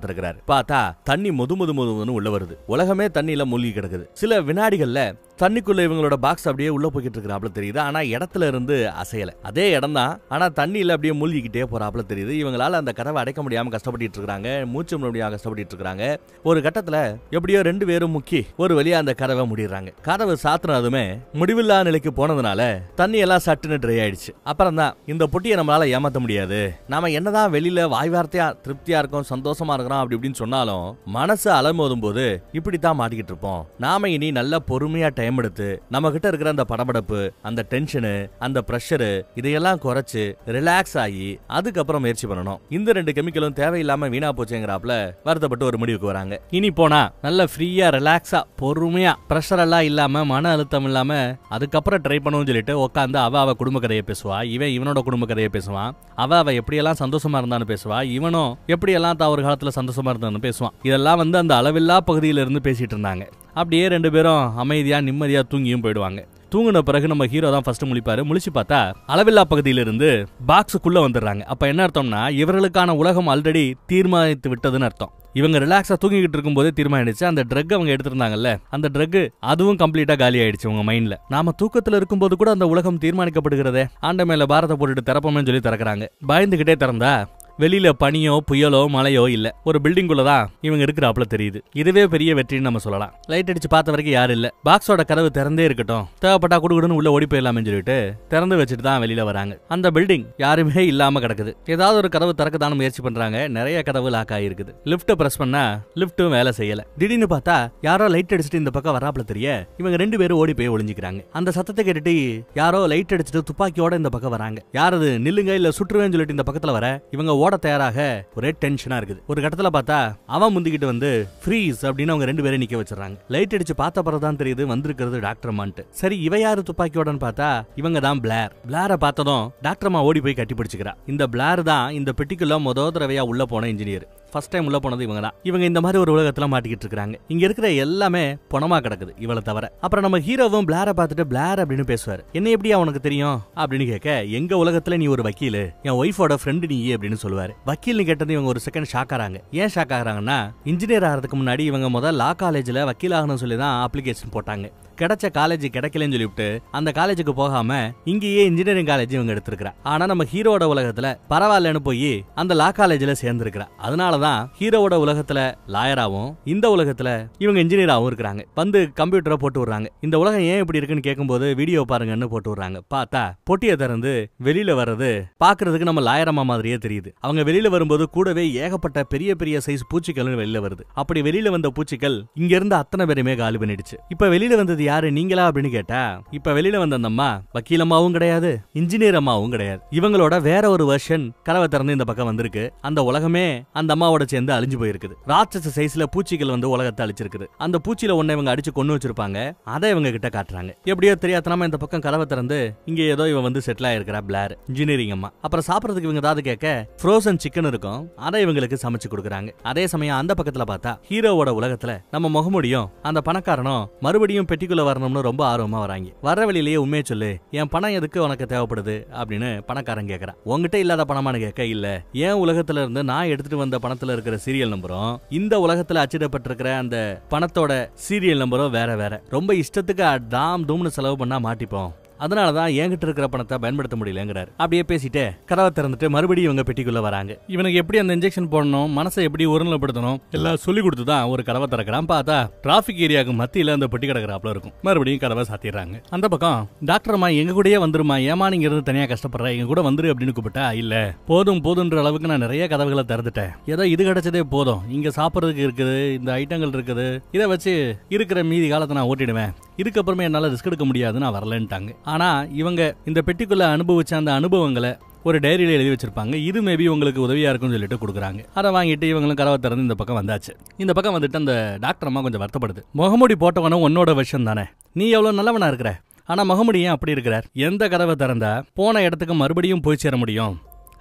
திறக்கிறாரு. பார்த்தா தண்ணி முதுமுதுன்னு உள்ள வருது. உலகமே தண்ணியில மூழ்கி கிடக்குது. சில வினாடிகள்ல தண்ணிக்குள்ள இவங்களோட பாக்ஸ் அப்படியே உள்ள போய்கிட்டு இருக்கிறாப்ல தெரியுது. ஆனா இடத்துல இருந்து அசையல, அதே இடம் தான், ஆனா தண்ணியில அப்படியே மூழ்கிக்கிட்டே போறாப்ல தெரியுது. இவங்களால அந்த கதவை அடைக்க முடியாம கஷ்டப்பட்டு இருக்காங்க, மூச்சு முடியாம கஷ்டப்பட்டு இருக்காங்க. ஒரு கட்டத்துல எப்படியோ ரெண்டு பேரும் முக்கி ஒரு வழியா அந்த கதவை முடிறாங்க. கதவை சாத்துனதுமே முடிவில்லா நிலைக்கு போனதுனால தண்ணி எல்லாம் சட்டுன்னு ட்ரை ஆயிடுச்சு. அப்புறம் தான் இந்த பொட்டியை நம்மளால ஏமாத்த முடியாது, நாம என்னதான் வெளியில வாய் வார்த்தையா திருப்தியா இருக்கும் சந்தோஷமா இருக்கிறோம் அப்படி இப்படின்னு சொன்னாலும் மனசு அலமோதும் போது இப்படித்தான் மாட்டிக்கிட்டு இருப்போம். நாம இனி நல்ல பொறுமையா டைம் எடுத்து நம்ம கிட்ட இருக்கிற அந்த படபடப்பு, அந்த டென்ஷனு, அந்த பிரஷரு இதையெல்லாம் குறைச்சு ரிலாக்ஸ் ஆகி அதுக்கப்புறம் முயற்சி பண்ணணும். இந்த ரெண்டு கெமிக்கலும் தேவையில்லாம வீணா போச்சுங்கிறாப்ல வருத்தப்பட்டு ஒரு முடிவுக்கு வராங்க. இனி போனா நல்ல ஃப்ரீயா ரிலாக்ஸா பொறுமையா பிரஷர் எல்லாம் இல்லாம மன அழுத்தம் இல்லாம அதுக்கப்புறம் ட்ரை பண்ணுவோம் சொல்லிட்டு உட்காந்து அவ குடும்ப கதையை பேசுவா, இவனோட குடும்ப கதையை பேசுவான், அவ எப்படியெல்லாம் சந்தோஷமா இருந்தான்னு பேசுவா, இவனும் எப்படியெல்லாம் ஒரு காலத்துல சந்தோஷமா இருந்தான்னு பேசுவான். இதெல்லாம் வந்து அந்த அளவில்லா பகுதியில இருந்து பேசிட்டு இருந்தாங்க. அப்படியே ரெண்டு பேரும் அமைதியா நிம்மதியா தூங்கியும் போயிடுவாங்க. தூங்குன பிறகு நம்ம ஹீரோ தான் ஃபர்ஸ்ட் முழிப்பாரு. முழிச்சு பார்த்தா அளவில்லா பகுதியிலிருந்து பாக்ஸுக்குள்ள வந்துடுறாங்க. அப்ப என்ன அர்த்தம்னா இவர்களுக்கான உலகம் ஆல்ரெடி தீர்மானித்து விட்டதுன்னு அர்த்தம். இவங்க ரிலாக்ஸா தூங்கிட்டு இருக்கும் போதே தீர்மானிச்சு அந்த ட்ரக் அவங்க எடுத்திருந்தாங்கல்ல, அந்த ட்ரக் அதுவும் கம்ப்ளீட்டா காலி ஆயிடுச்சு உங்க மைண்ட்ல. நாம தூக்கத்துல இருக்கும்போது கூட அந்த உலகம் தீர்மானிக்கப்படுகிறதே, ஆண்ட மேல பாரத போட்டுட்டு திறப்போம்னு சொல்லி திறக்கிறாங்க. பயந்துகிட்டே திறந்தா வெளியில பனியோ புயலோ மழையோ இல்ல, ஒரு பில்டிங்குள்ளதான் இவங்க இருக்கிறாப்ல தெரியுது. இதுவே பெரிய வெற்றின்னு நம்ம சொல்லலாம். லைட் அடிச்சு பார்த்த வரைக்கும் யாரும் இல்ல. பாக்ஸோட கதவு திறந்தே இருக்கட்டும், தேவைப்பட்டா குடுகுடுன்னு உள்ள ஓடி போயிடலாம்னு சொல்லிட்டு திறந்து வச்சுட்டு தான் வெளியில வராங்க. அந்த பில்டிங் யாருமே இல்லாம கிடக்குது. ஏதாவது ஒரு கதவு திறக்கதான முயற்சி பண்றாங்க. நிறைய கதவு லாக் ஆகிருக்குது. லிப்ட் பிரஸ் பண்ணா லிப்டும் வேலை செய்யல. திடீர்னு பார்த்தா யாரோ லைட் அடிச்சுட்டு இந்த பக்கம் வராப்ல தெரிய இவங்க 2 பேரும் ஓடி போய் ஒளிஞ்சுக்கிறாங்க. அந்த சத்தத்தை கேட்டுட்டு யாரோ லைட் அடிச்சுட்டு துப்பாக்கியோட இந்த பக்கம் வராங்க. யாரது நில்லுங்க இல்ல சுற்றுவேன்னு சொல்லிட்டு இந்த பக்கத்துல வர இவங்க ஓட தயாராக ஒரே டென்ஷனா இருக்குது. ஒரு கட்டத்துல பார்த்தா அவன் முந்திக்கிட்டு வந்து ஃப்ரீஸ் அப்படின்னு அவங்க 2 பேரும் நிக்க வச்சிடறாங்க. லைட் அடிச்சு பார்த்த பிறகுதான் தெரியுது வந்திருக்கிறது டாக்டர் அம்மான்ட்டு. சரி இவ யாரு துப்பாக்கியோடன்னு பார்த்தா இவங்க தான் பிளார். பிளார பார்த்ததும் டாக்டர் அம்மா ஓடி போய் கட்டி பிடிச்சுக்கிறா. இந்த பிளார் தான் இந்த பெட்டிக்குள்ள முதல் தடவையா உள்ள போன இன்ஜினியர். ஃபர்ஸ்ட் டைம் உள்ள போனது இவங்க தான். இவங்க இந்த மாதிரி ஒரு உலகத்துல மாட்டிக்கிட்டு இருக்காங்க. இங்க இருக்கிற எல்லாமே பணமா கிடக்குது இவளை தவிர. அப்புறம் நம்ம ஹீரோவும் பிளார பார்த்துட்டு பிளார் அப்படின்னு பேசுவாரு. என்ன எப்படியா உனக்கு தெரியும் அப்படின்னு கேட்க, எங்க உலகத்துல நீ ஒரு வக்கீல், என் ஒய்ஃபோட ஃப்ரெண்டு நீ அப்படின்னு சொல்லுவாரு. வக்கீல்னு கேட்டது இவங்க ஒரு செகண்ட் ஷாக் ஆறாங்க. ஏன் ஷாக் ஆகுறாங்கன்னா இன்ஜினியர் ஆகிறதுக்கு முன்னாடி இவங்க முதல் லா காலேஜ்ல வக்கீல் ஆகணும்னு சொல்லி தான் அப்ளிகேஷன் போட்டாங்க. கிடைச்ச காலேஜ் கிடைக்கலன்னு சொல்லிவிட்டு அந்த காலேஜுக்கு போகாம இங்கேயே இன்ஜினியரிங் காலேஜ் இவங்க எடுத்திருக்கிறா. ஆனா நம்ம ஹீரோட உலகத்துல பரவாயில்லன்னு போய் அந்த லா காலேஜ்ல சேர்ந்திருக்கிறா. அதனாலதான் ஹீரோட உலகத்துல லாயராவும் இந்த உலகத்துல இவங்க இன்ஜினியராவும் இருக்கிறாங்க. வந்து கம்ப்யூட்டரை போட்டு விடுறாங்க. இந்த உலகம் ஏன் இப்படி இருக்குன்னு கேட்கும்போது வீடியோ பாருங்கன்னு போட்டு விடுறாங்க. பார்த்தா பொட்டியை திறந்து வெளியில வர்றது பாக்குறதுக்கு நம்ம லாயரம்மா மாதிரியே தெரியுது. அவங்க வெளியில வரும்போது கூடவே ஏகப்பட்ட பெரிய பெரிய சைஸ் பூச்சிகள் வெளியில வருது. அப்படி வெளியில வந்த பூச்சிகள் இங்க இருந்து அத்தனை பேருமே காலி பண்ணிடுச்சு. இப்ப வெளியில வந்தது யாரு, நீங்களா அப்படின்னு கேட்டா இப்ப வெளியில வந்த அந்த அம்மா வக்கீல் அம்மாவும் கிடையாது, இன்ஜினியர் அம்மாவும் கிடையாது. இவங்களோட வேற ஒரு வெர்ஷன் கதவை திறந்து இந்த பக்கம் வந்திருக்கு. அந்த உலகமே அந்த அம்மாவோட சேர்ந்து அழிஞ்சு போயிருக்குது. ராட்சச சைஸ்ல பூச்சிகள் வந்து உலகத்தை அழிச்சிருக்குது. அந்த பூச்சியில ஒண்ணு இவங்க அடிச்சு கொண்டு வச்சிருப்பாங்க. அதை இவங்க கிட்ட காட்டுறாங்க. எப்படியோ தெரியாதனமா இந்த பக்கம் கதவை திறந்து இங்க ஏதோ இவன் வந்து செட்டில் ஆயிருக்கிறா பிளார், இன்ஜினியரிங் அம்மா. அப்புறம் சாப்பிடறதுக்கு இவங்க ஏதாவது கேட்க ஃப்ரோசன் சிக்கன் இருக்கும், அதை இவங்களுக்கு சமைச்சு கொடுக்குறாங்க. அதே சமயம் அந்த பக்கத்துல பார்த்தா ஹீரோவோட உலகத்துல நம்ம முகமுடியும் அந்த பணக்காரனும் மறுபடியும் பெட்டிக்குள்ள வரணும்னு ரொம்ப ஆர்வமா வராங்க. வர வழியிலேயே உண்மையை சொல்லு, என் பணம் எதுக்கு உனக்கு தேவைப்படுது அப்படின்னு பணக்காரன் கேட்கறான். உங்ககிட்ட இல்லாத பணமானு கேட்க, இல்ல என் உலகத்துல இருந்து நான் எடுத்துட்டு வந்த பணத்துல இருக்கிற சீரியல் நம்பரும் இந்த உலகத்துல அச்சிடப்பட்டிருக்கிற அந்த பணத்தோட சீரியல் நம்பரும் வேற வேற. ரொம்ப இஷ்டத்துக்கு தாம் தூம்னு செலவு பண்ணா மாட்டிப்போம். அதனாலதான் என்கிட்ட இருக்கிற பணத்தை பயன்படுத்த முடியலங்கிறாரு. அப்படியே பேசிட்டு கதவை திறந்துட்டு மறுபடியும் இவங்க பெட்டிக்குள்ள வராங்க. இவனுக்கு எப்படி அந்த இன்ஜெக்ஷன் போடணும், மனசை எப்படி ஒருநிலைப்படுத்தணும் எல்லாம் சொல்லி கொடுத்துதான் ஒரு கதவை திறக்கிறான். பார்த்தா டிராபிக் ஏரியாவுக்கு மத்தியில அந்த பெட்டி கிடக்குறாப்ல இருக்கும். மறுபடியும் கதவை சாத்திடுறாங்க. அந்த பக்கம் டாக்டர் அம்மா எங்க கூடயே வந்துருமா, ஏமா நீங்க இருந்து தனியா கஷ்டப்படுற, எங்க கூட வந்துரு அப்படின்னு கூப்பிட்டா, இல்ல போதும் போதுன்ற அளவுக்கு நான் நிறைய கதவுகளை திறந்துட்டேன். ஏதோ இது கிடைச்சதே போதும், இங்க சாப்பிடறதுக்கு இருக்குது, இந்த ஐட்டங்கள் இருக்குது, இதை வச்சு இருக்கிற மீதி காலத்தை நான் ஓட்டிடுவேன், இதுக்கப்புறமே என்னால ரிஸ்க் எடுக்க முடியாது, நான் வரலன்ட்டாங்க. ஆனா இவங்க இந்த பெட்டிக்குள்ள அனுபவிச்ச அந்த அனுபவங்களை ஒரு டைரியில எழுதி வச்சிருப்பாங்க. இது மேபி உங்களுக்கு உதவியா இருக்கும்னு சொல்லிட்டு கொடுக்குறாங்க. அதை வாங்கிட்டு இவங்களும் கதவை திறந்து இந்த பக்கம் வந்தாச்சு. இந்த பக்கம் வந்துட்டு அந்த டாக்டர் அம்மா கொஞ்சம் வருத்தப்படுது. முகமுடி போட்டவனும் உன்னோட விஷயம் தானே, நீ எவ்வளவு நல்லவனா இருக்கிற, ஆனா முகமுடி ஏன் அப்படி இருக்கிறார், எந்த கதவை திறந்தா போன இடத்துக்கு மறுபடியும் போய் சேர முடியும்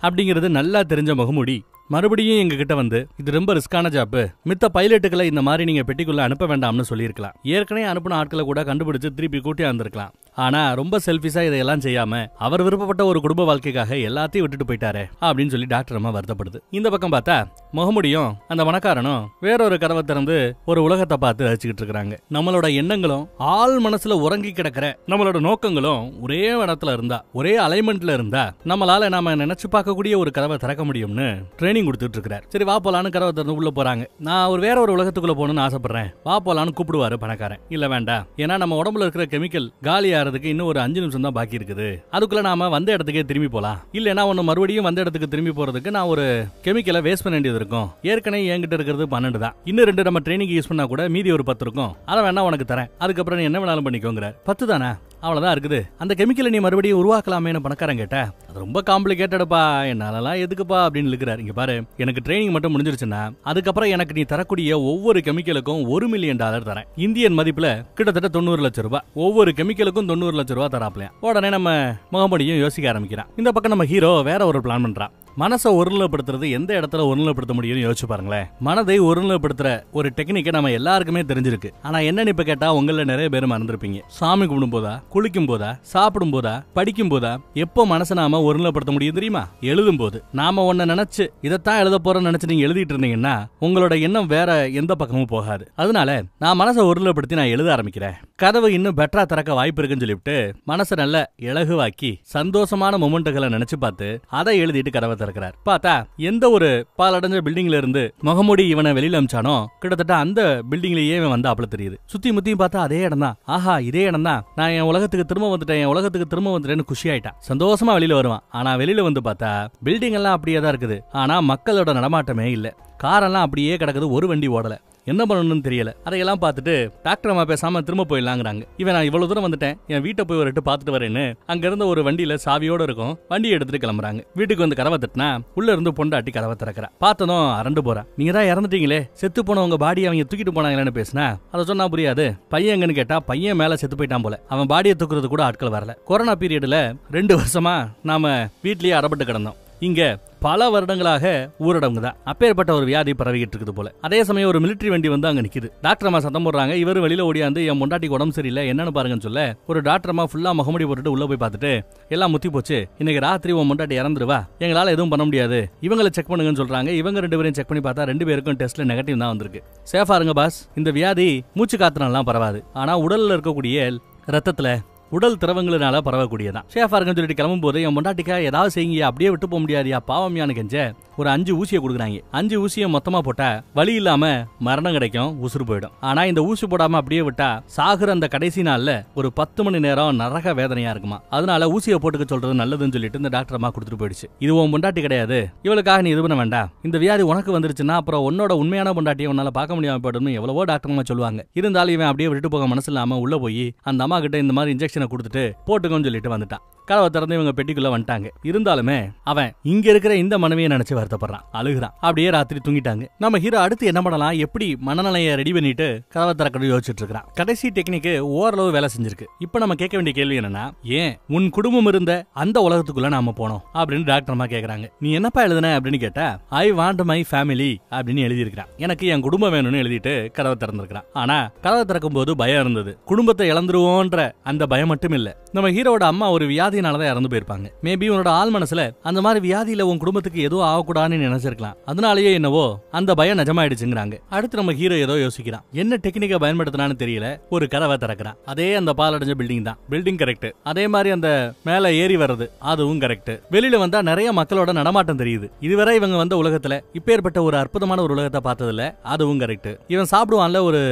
அப்படிங்கிறது நல்லா தெரிஞ்ச முகமுடி மறுபடியும் எங்க கிட்ட வந்து இது ரொம்ப ரிஸ்கான ஜாப், மித்த பைலட்டுகளை இந்த மாதிரி நீங்க பெட்டிக்குள்ள அனுப்ப வேண்டாம்னு சொல்லியிருக்கலாம். ஏற்கனவே அனுப்பின ஆட்களை கூட கண்டுபிடிச்சு திருப்பி கூட்டி வந்திருக்கலாம். ஆனா ரொம்ப செல்ஃபிஷா இதெல்லாம் செய்யாம அவர் விருப்பப்பட்ட ஒரு குடும்ப வாழ்க்கைக்காக எல்லாத்தையும் விட்டுட்டு போயிட்டாரு அப்படின்னு சொல்லி டாக்டர் அம்மா வருத்தப்படுது. இந்த பக்கம் பார்த்தா முகமுடியும் அந்த மனக்காரனும் வேறொரு கதவை திறந்து ஒரு உலகத்தை பார்த்து ரசிச்சுக்கிட்டு இருக்காங்க. நம்மளோட எண்ணங்களும் ஆள் மனசுல உறங்கி கிடக்கிற நம்மளோட நோக்கங்களும் ஒரே இடத்துல இருந்தா, ஒரே அலைன்மெண்ட்ல இருந்தா நம்மளால நாம நினைச்சு பார்க்கக்கூடிய ஒரு கதவை திறக்க முடியும்னு ட்ரைனிங் கொடுத்துட்டு இருக்காரு. சரி வா போலான்னு கதவை திறந்து உள்ள போறாங்க. நான் வேற ஒரு உலகத்துக்குள்ள போகணும்னு ஆசைப்படுறேன், வா போலான்னு கூப்பிடுவாரு பணக்காரன். இல்ல வேண்டாம், ஏன்னா நம்ம உடம்புல இருக்கிற கெமிக்கல் காலி ஆறதுக்கு இன்னும் ஒரு 5 நிமிஷம் தான் பாக்கி இருக்குது, அதுக்குள்ள நாம வந்த இடத்துக்கே திரும்பி போலாம், இல்லனா ஒன்னு மறுபடியும் வந்த இடத்துக்கு திரும்பி போறதுக்கு நான் ஒரு கெமிக்கலை வேஸ்ட் பண்ண வேண்டியது இருக்கும், ஏற்கனவே என்கிட்ட இருக்கிறது 12 தான், இன்னும் 2 நம்ம ட்ரைனிங் யூஸ் பண்ணா கூட மீதி ஒரு 10 இருக்கும், அதை வேணா உனக்கு தரேன், அதுக்கப்புறம் நீ என்ன வேணாலும் பண்ணிக்கோங்கிறார். 10 தானே, அவ்வளவுதான் இருக்குது, அந்த கெமிக்கலை நீ மறுபடியும் உருவாக்கலாமே பணக்காரன் கேட்ட, அது ரொம்ப காம்ப்ளிகேட்டடுப்பா, என்னாலலாம் எதுக்குப்பா அப்படின்னு இருக்கிறார். இங்க பாரு, எனக்கு ட்ரைனிங் மட்டும் முடிஞ்சிருச்சுன்னா அதுக்கப்புறம் எனக்கு நீ தரக்கூடிய ஒவ்வொரு கெமிக்கலுக்கும் $1 மில்லியன் தரேன், இந்தியன் மதிப்புல கிட்டத்தட்ட 90 லட்சம் ரூபாய், ஒவ்வொரு கெமிக்கலுக்கும் 90 லட்சம் ரூபாய் தராப்லையா. உடனே நம்ம முகமுடியும் யோசிக்க ஆரம்பிக்கிறான். இந்த பக்கம் நம்ம ஹீரோ வேற ஒரு பிளான் பண்றான். மனசை ஒருநிலைப்படுத்துறது எந்த இடத்துல ஒருநிலைப்படுத்த முடியும்னு யோசிச்சு பாருங்களேன். மனதை ஒருநிலைப்படுத்துற ஒரு டெக்னிக்கை நம்ம எல்லாருக்குமே தெரிஞ்சிருக்கு. ஆனா என்னன்னு இப்ப கேட்டா உங்கள நிறைய பேர் மறந்துருப்பீங்க. சாமி கும்பிடும் போதா, குளிக்கும் போதா, சாப்பிடும் போதா, படிக்கும் போதா எப்போ மனசை நாம ஒருநிலைப்படுத்த முடியும் தெரியுமா? எழுதும் போது. நாம ஒன்ன நினைச்சு இதைத்தான் எழுத போறோம்னு நினைச்சு நீங்க எழுதிட்டு இருந்தீங்கன்னா உங்களோட எண்ணம் வேற எந்த பக்கமும் போகாது. அதனால நான் மனசை ஒருநிலைப்படுத்தி நான் எழுத ஆரம்பிக்கிறேன். கதவு இன்னும் பெட்டரா திறக்க வாய்ப்பு இருக்குன்னு சொல்லிவிட்டு மனசை நல்ல இலகுவாக்கி சந்தோஷமான மொமெண்ட்டுகளை நினைச்சு பார்த்து அதை எழுதிட்டு கதவை திறக்கிறார். பார்த்தா எந்த ஒரு பாலடைஞ்ச பில்டிங்ல இருந்து முகமூடி இவனை வெளியில அமிச்சானோ கிட்டத்தட்ட அந்த பில்டிங்லயே இவன் வந்து அப்பள தெரியுது. சுத்தி முத்தியும் பார்த்தா அதே இடம் தான். ஆஹா, இதே இடம் தான். நான் என் உலகத்துக்கு திரும்ப வந்துட்டேன், என் உலகத்துக்கு திரும்ப வந்துட்டேன்னு குஷி ஆயிட்டான். சந்தோஷமா வெளியில வருவான். ஆனா வெளியில வந்து பார்த்தா பில்டிங் எல்லாம் அப்படியே தான் இருக்குது. ஆனா மக்களோட நடமாட்டமே இல்ல. காரெல்லாம் அப்படியே கிடக்குது, ஒரு வண்டி ஓடல. என்ன பண்ணணும்னு தெரியல. அதையெல்லாம் பார்த்துட்டு டாக்டர் அம்மா பேசாம திரும்ப போயிடலாங்கிறாங்க. இவன் நான் இவ்வளவு தூரம் வந்துட்டேன், என் வீட்டை போய் ஒரு பார்த்துட்டு வரேன்னு அங்க இருந்த ஒரு வண்டியில சாவியோட இருக்கும் வண்டியை எடுத்துட்டு கிளம்புறாங்க. வீட்டுக்கு வந்து கதவை தட்டினா உள்ள இருந்து பொண்டாட்டி கதவை திறக்கிறா. பார்த்ததும் அரண்டு போறா. நீங்க தான் இறந்துட்டீங்களே, செத்து போனவங்க பாடி அவங்க தூக்கிட்டு போனாங்களேன்னு பேசினா அதை சொன்னா புரியாது. பையன் எங்கன்னு கேட்டா பையன் மேல செத்து போயிட்டான் போல. அவன் பாடியை தூக்குறது கூட ஆட்கள் வரல. கொரோனா பீரியட்ல 2 வருஷமா நாம வீட்லயே அறப்பட்டு கிடந்தோம். இங்க பல வருடங்களாக ஊரடங்கு தான். அப்பேற்பட்ட ஒரு வியாதி பரவிக்கிட்டு இருக்குது போல. அதே சமயம் ஒரு மிலிட்டரி வண்டி வந்து அங்க நிக்குது. டாக்டர் அம்மா சத்தம் போடுறாங்க. இவர் வெளியில ஓடியாந்து என் பொண்டாட்டிக்கு உடம்பு சரியில்லை என்னன்னு பாருங்கன்னு சொல்ல ஒரு டாக்டர் அம்மா ஃபுல்லா முகமுடி போட்டுட்டு உள்ள போய் பார்த்துட்டு எல்லாம் முத்தி போச்சு, இன்னைக்கு ராத்திரி உன் பொண்டாட்டி இறந்துருவா, எங்களால எதுவும் பண்ண முடியாது, இவங்களை செக் பண்ணுங்கன்னு சொல்றாங்க. இவங்க 2 பேரையும் செக் பண்ணி பார்த்தா 2 பேருக்கும் டெஸ்ட்ல நெகட்டிவ் தான் வந்திருக்கு. சேஃபா இருங்க பாஸ், இந்த வியாதி மூச்சு காத்துனாலாம் பரவாது, ஆனா உடல்ல இருக்கக்கூடிய ரத்தத்துல உடல் திரவங்களினால பரவக்கூடியதான். ஷேஃபா இருக்குன்னு சொல்லிட்டு கிளம்பும் போது என் பொண்டாட்டிக்கா ஏதாவது செய்யுங்க, அப்படியே விட்டு போக முடியாதியா, பாவமியானு கெஞ்ச ஒரு 5 ஊசியை கொடுக்குறாங்க. 5 ஊசியை மொத்தமா போட்டா வலி இல்லாம மரணம் கிடைக்கும், உசுறு போயிடும். ஆனா இந்த ஊசி போடாம அப்படியே விட்டா சாகுற அந்த கடைசி நாள்ல ஒரு 10 மணி நேரம் நரக வேதனையா இருக்குமா. அதனால ஊசியை போட்டுக்க சொல்றது நல்லதுன்னு சொல்லிட்டு இந்த டாக்டர் அம்மா கொடுத்துட்டு போயிடுச்சு. இது உன் பொண்டாட்டி கிடையாது, இவளுக்காக நீ இது பண்ண வேண்டாம், இந்த வியாதி உனக்கு வந்துருச்சுன்னா அப்புறம் உன்னோட உண்மையான பொண்டாட்டியை உன்னால பார்க்க முடியாம போயிடும் எவ்வளவோ டாக்டர் அம்மா சொல்லுவாங்க. இருந்தாலும் இவன் அப்படியே விட்டு போக மனசு இல்லாம உள்ள போய் அந்த அம்மா கிட்ட இந்த மாதிரி இன்ஜெக்ஷனை கொடுத்துட்டு போட்டுக்கோன்னு சொல்லிட்டு வந்துட்டான். கதவை திறந்து இவங்க பெட்டிக்குள்ள வந்துட்டாங்க. இருந்தாலுமே அவன் இங்க இருக்கிற இந்த மனைவியை நினைச்சு வருத்தப்படுறான், அழுகுறான். அப்படியே ராத்திரி தூங்கிட்டாங்க. நம்ம ஹீரோ அடுத்து என்ன பண்ணலாம், எப்படி மனநிலையை ரெடி பண்ணிட்டு கதவை திறக்கணும் யோசிச்சுட்டு இருக்கான். கடைசி டெக்னிக்கு ஓரளவு வேலை செஞ்சிருக்கு. இப்ப நம்ம கேட்க வேண்டிய கேள்வி என்னன்னா, ஏன் உன் குடும்பம் இருந்த அந்த உலகத்துக்குள்ள நாம போனோம் அப்படின்னு டாக்டர் அம்மா கேக்குறாங்க. நீ என்னப்பா எழுதுன அப்படின்னு கேட்டா ஐ வாண்ட் மை ஃபேமிலி அப்படின்னு எழுதி இருக்கிறான். எனக்கு என் குடும்பம் வேணும்னு எழுதிட்டு கதவை திறந்திருக்கான். ஆனா கதவை திறக்கும் போது பயம் இருந்தது. குடும்பத்தை இழந்துருவோன்ற அந்த பயம் மட்டும் இல்ல. நம்ம ஹீரோட அம்மா ஒரு வியாதினாலதான் இறந்து போயிருப்பாங்க. மேபி உன்னோட ஆள் மனசுல அந்த மாதிரி வியாதியில உன் குடும்பத்துக்கு எதுவும் ஆகக்கூடாதுன்னு நினைச்சிருக்கலாம். அதனாலேயே என்னவோ அந்த பயம் நிஜமாயிடுச்சுங்கிறாங்க. அடுத்து நம்ம ஹீரோ ஏதோ யோசிக்கிறான். என்ன டெக்னிக்கை பயன்படுத்தினான்னு தெரியல. ஒரு கதவை திறக்கிறான். அதே அந்த பாலடைஞ்ச பில்டிங் தான். Building correct. அதே மாதிரி அந்த மேல ஏறி வர்றது அதுவும் கரெக்ட். வெளியில வந்தா நிறைய மக்களோட நடமாட்டம் தெரியுது. இதுவரை இவங்க வந்த உலகத்துல இப்பேற்பட்ட ஒரு அற்புதமான ஒரு உலகத்தை பார்த்ததில்ல, அதுவும் கரெக்ட். இவன் சாப்பிடுவான்ல ஒரு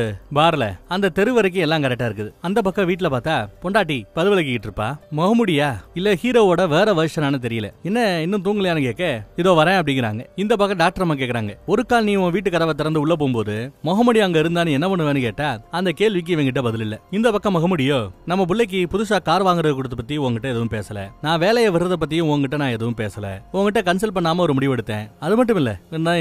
பார்ல, அந்த தெரு வரைக்கும் எல்லாம் கரெக்டா இருக்குது. அந்த பக்கம் வீட்டுல பார்த்தா பொண்டாட்டி பல்வலகிட்டு இருப்பா. முகமுடியா இல்ல ஹீரோவோட வேற வெர்ஷனானு தெரியல. என்ன இன்னும் தூங்கலையான்னு கேட்க இதோ வரேன் அப்படிங்கிறாங்க. இந்த பக்கம் டாக்டர் அம்மா கேக்குறாங்க, ஒரு கால் நீ உன் வீட்டு கதவை திறந்து உள்ள போகும்போது முகமுடி அங்க இருந்தான்னு என்ன பண்ணுவேன்னு கேட்டா அந்த கேள்விக்கு இவங்கிட்ட பதில் இல்ல. இந்த பக்கம் முகமுடியோ நம்ம பிள்ளைக்கு புதுசா கார் வாங்குறது கொடுத்த பத்தி உங்ககிட்ட எதுவும் பேசல, நான் வேலையை வர்றத பத்தியும் உங்ககிட்ட நான் எதுவும் பேசல, உங்ககிட்ட கன்சல்ட் பண்ணாம ஒரு முடிவு எடுத்தேன். அது மட்டும் இல்ல,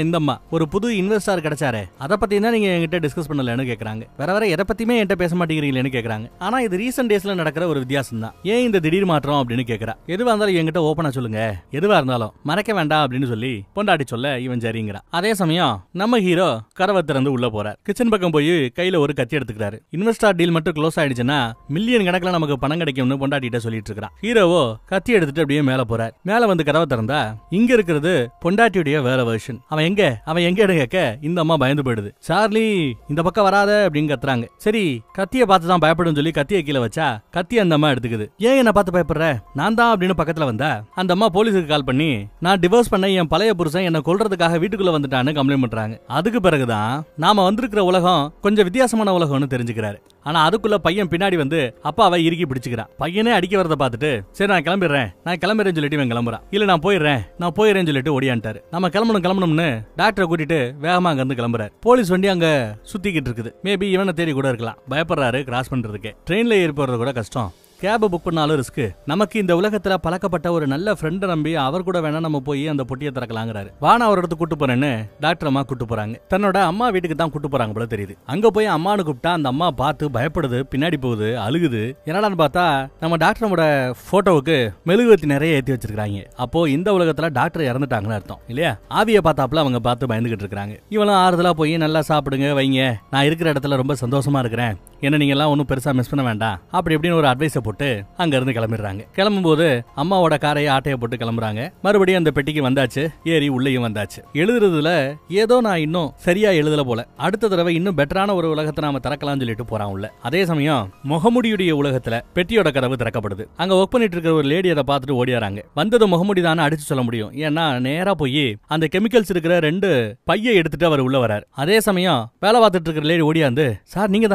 இந்த அம்மா ஒரு புது இன்வெஸ்டர் கிடைச்சாரே அதை பத்தி தான் நீங்க என்கிட்ட டிஸ்கஸ் பண்ணலன்னு கேக்குறாங்க. வேற எதை பத்தியுமே என்கிட்ட பேச மாட்டேங்கிறீங்களேன்னு கேக்குறாங்க. ஆனா இது ரீசன்ட் டேஸ்ல நடக்கிற ஒரு வித்தியாசம் தான். ஏன் இந்த திடீர் மாற்றம் அப்படின்னு கேக்குறா. எதுவா இருந்தாலும் என்கிட்ட ஓபனா சொல்லுங்க, எதுவா இருந்தாலும் மறைக்க வேண்டாம் அப்படின்னு சொல்லி பொண்டாட்டி சொல்ல இவன் சரிங்கிறான். அதே சமயம் நம்ம ஹீரோ கதவை திறந்து உள்ள போறார். கிச்சன் பக்கம் போய் கையில ஒரு கத்தி எடுத்துக்கிறாரு. இன்வெஸ்டர் டீல் மட்டும் க்ளோஸ் ஆயிடுச்சுன்னா மில்லியன் கணக்குல நமக்கு பணம் கிடைக்கும்னு பொண்டாட்டிட்ட சொல்லிட்டு இருக்கான். ஹீரோவோ கத்தி எடுத்துட்டு அப்படியே மேல போறார். மேல வந்து கதவை திறந்தா இங்க இருக்கிறது பொண்டாட்டியுடைய வேற வெர்ஷன். அவன் எங்க கேட்க இந்த அம்மா பயந்து போயிடுது. சார்லி இந்த பக்கம் வராத அப்படின்னு கத்துறாங்க. சரி கத்திய பார்த்து தான் பயப்படும் சொல்லி கத்திய கீழே வச்சா கத்தி அந்த அம்மா எடுத்துக்குது. ஏன் என்ன பார்த்து பயப்படுற, நான் தான் அப்படின்னு பக்கத்துல வந்தா அந்த அம்மா போலீஸுக்கு கால் பண்ணி நான் டிவோர்ஸ் பண்ண என் பழைய புருஷன் என்ன கொல்றதுக்காக வீட்டுக்குள்ள வந்துட்டான்னு கம்ப்ளைண்ட் பண்றாங்க. அதுக்கு பிறகுதான் நாம வந்திருக்கிற உலகம் கொஞ்சம் வித்தியாசமான உலகம்னு தெரிஞ்சுக்கிறாரு. ஆனா அதுக்குள்ள பையன் பின்னாடி வந்து அப்பாவை இறுக்கி பிடிச்சுக்கிறான். பையனே அடிக்க வரத பார்த்துட்டு சரி நான் கிளம்பிடுறேன் சொல்லிட்டு இவன் கிளம்புறான். இல்ல நான் போயிடுறேன் சொல்லிட்டு ஓடியான்ட்டாரு. நம்ம கிளம்பணும்னு டாக்டரை கூட்டிட்டு வேகமா அங்க இருந்து கிளம்புறாரு. போலீஸ் வண்டி அங்க சுத்திக்கிட்டு இருக்குது. மேபி இவனை தேடி கூட இருக்கலாம். பயப்படுறாரு கிராஸ் பண்றதுக்கு. ட்ரெயின்ல ஏறி போறது கூட கஷ்டம், கேப் புக் பண்ணாலும் ரிஸ்க். நமக்கு இந்த உலகத்துல பழக்கப்பட்ட ஒரு நல்ல ஃப்ரெண்ட் நம்பி அவர் கூட வேணா நம்ம போய் அந்த பொட்டியை திறக்கலாங்கிறாரு. வானா அவர் இடத்துக்கு கூட்டு போறேன்னு டாக்டர் அம்மா கூட்டு போறாங்க. தன்னோட அம்மா வீட்டுக்கு தான் கூட்டு போறாங்க போல தெரியுது. அங்க போய் அம்மானு கூப்பிட்டா அந்த அம்மா பார்த்து பயப்படுது, பின்னாடி போகுது, அழுகுது. என்னடான்னு பார்த்தா நம்ம டாக்டரோட போட்டோவுக்கு மெழுகுவத்தி நிறைய ஏத்தி வச்சிருக்காங்க. அப்போ இந்த உலகத்துல டாக்டர் இறந்துட்டாங்கன்னு அர்த்தம் இல்லையா? ஆவிய பார்த்தாப்புல அவங்க பார்த்து பயந்துகிட்டு இருக்காங்க. இவளும் ஆறுதலா போய் நல்லா சாப்பிடுங்க வைங்க, நான் இருக்கிற இடத்துல ரொம்ப சந்தோஷமா இருக்கிறேன், என்ன நீங்க எல்லாம் ஒன்னும் பெருசா மிஸ் பண்ண வேண்டாம் அப்படி இப்படின்னு ஒரு அட்வைஸை போட்டு அங்க இருந்து கிளம்பிடுறாங்க. கிளம்பும் போது அம்மாவோட காரையை ஆட்டையை போட்டு கிளம்புறாங்க. மறுபடியும் அந்த பெட்டிக்கு வந்தாச்சு, ஏறி உள்ளேயும் வந்தாச்சு. எழுதுறதுல ஏதோ நான் இன்னும் சரியா எழுதல போல, அடுத்த தடவை இன்னும் பெட்டரான ஒரு உலகத்தை நாம திறக்கலாம்னு சொல்லிட்டு போறான் உள்ள. அதே சமயம் முகமுடியுடைய உலகத்துல பெட்டியோட கதவு திறக்கப்படுது. அங்க ஒர்க் பண்ணிட்டு இருக்கிற ஒரு லேடி அதை பார்த்துட்டு ஓடியாராங்க. வந்தது முகமுடி தானே அடிச்சு சொல்ல முடியும், ஏன்னா நேரா போய் அந்த கெமிக்கல்ஸ் இருக்கிற 2 பையை எடுத்துட்டு அவர் உள்ள வராரு. அதே சமயம் வேலை பார்த்துட்டு இருக்கிற லேடி ஓடியாந்து, சார் நீங்க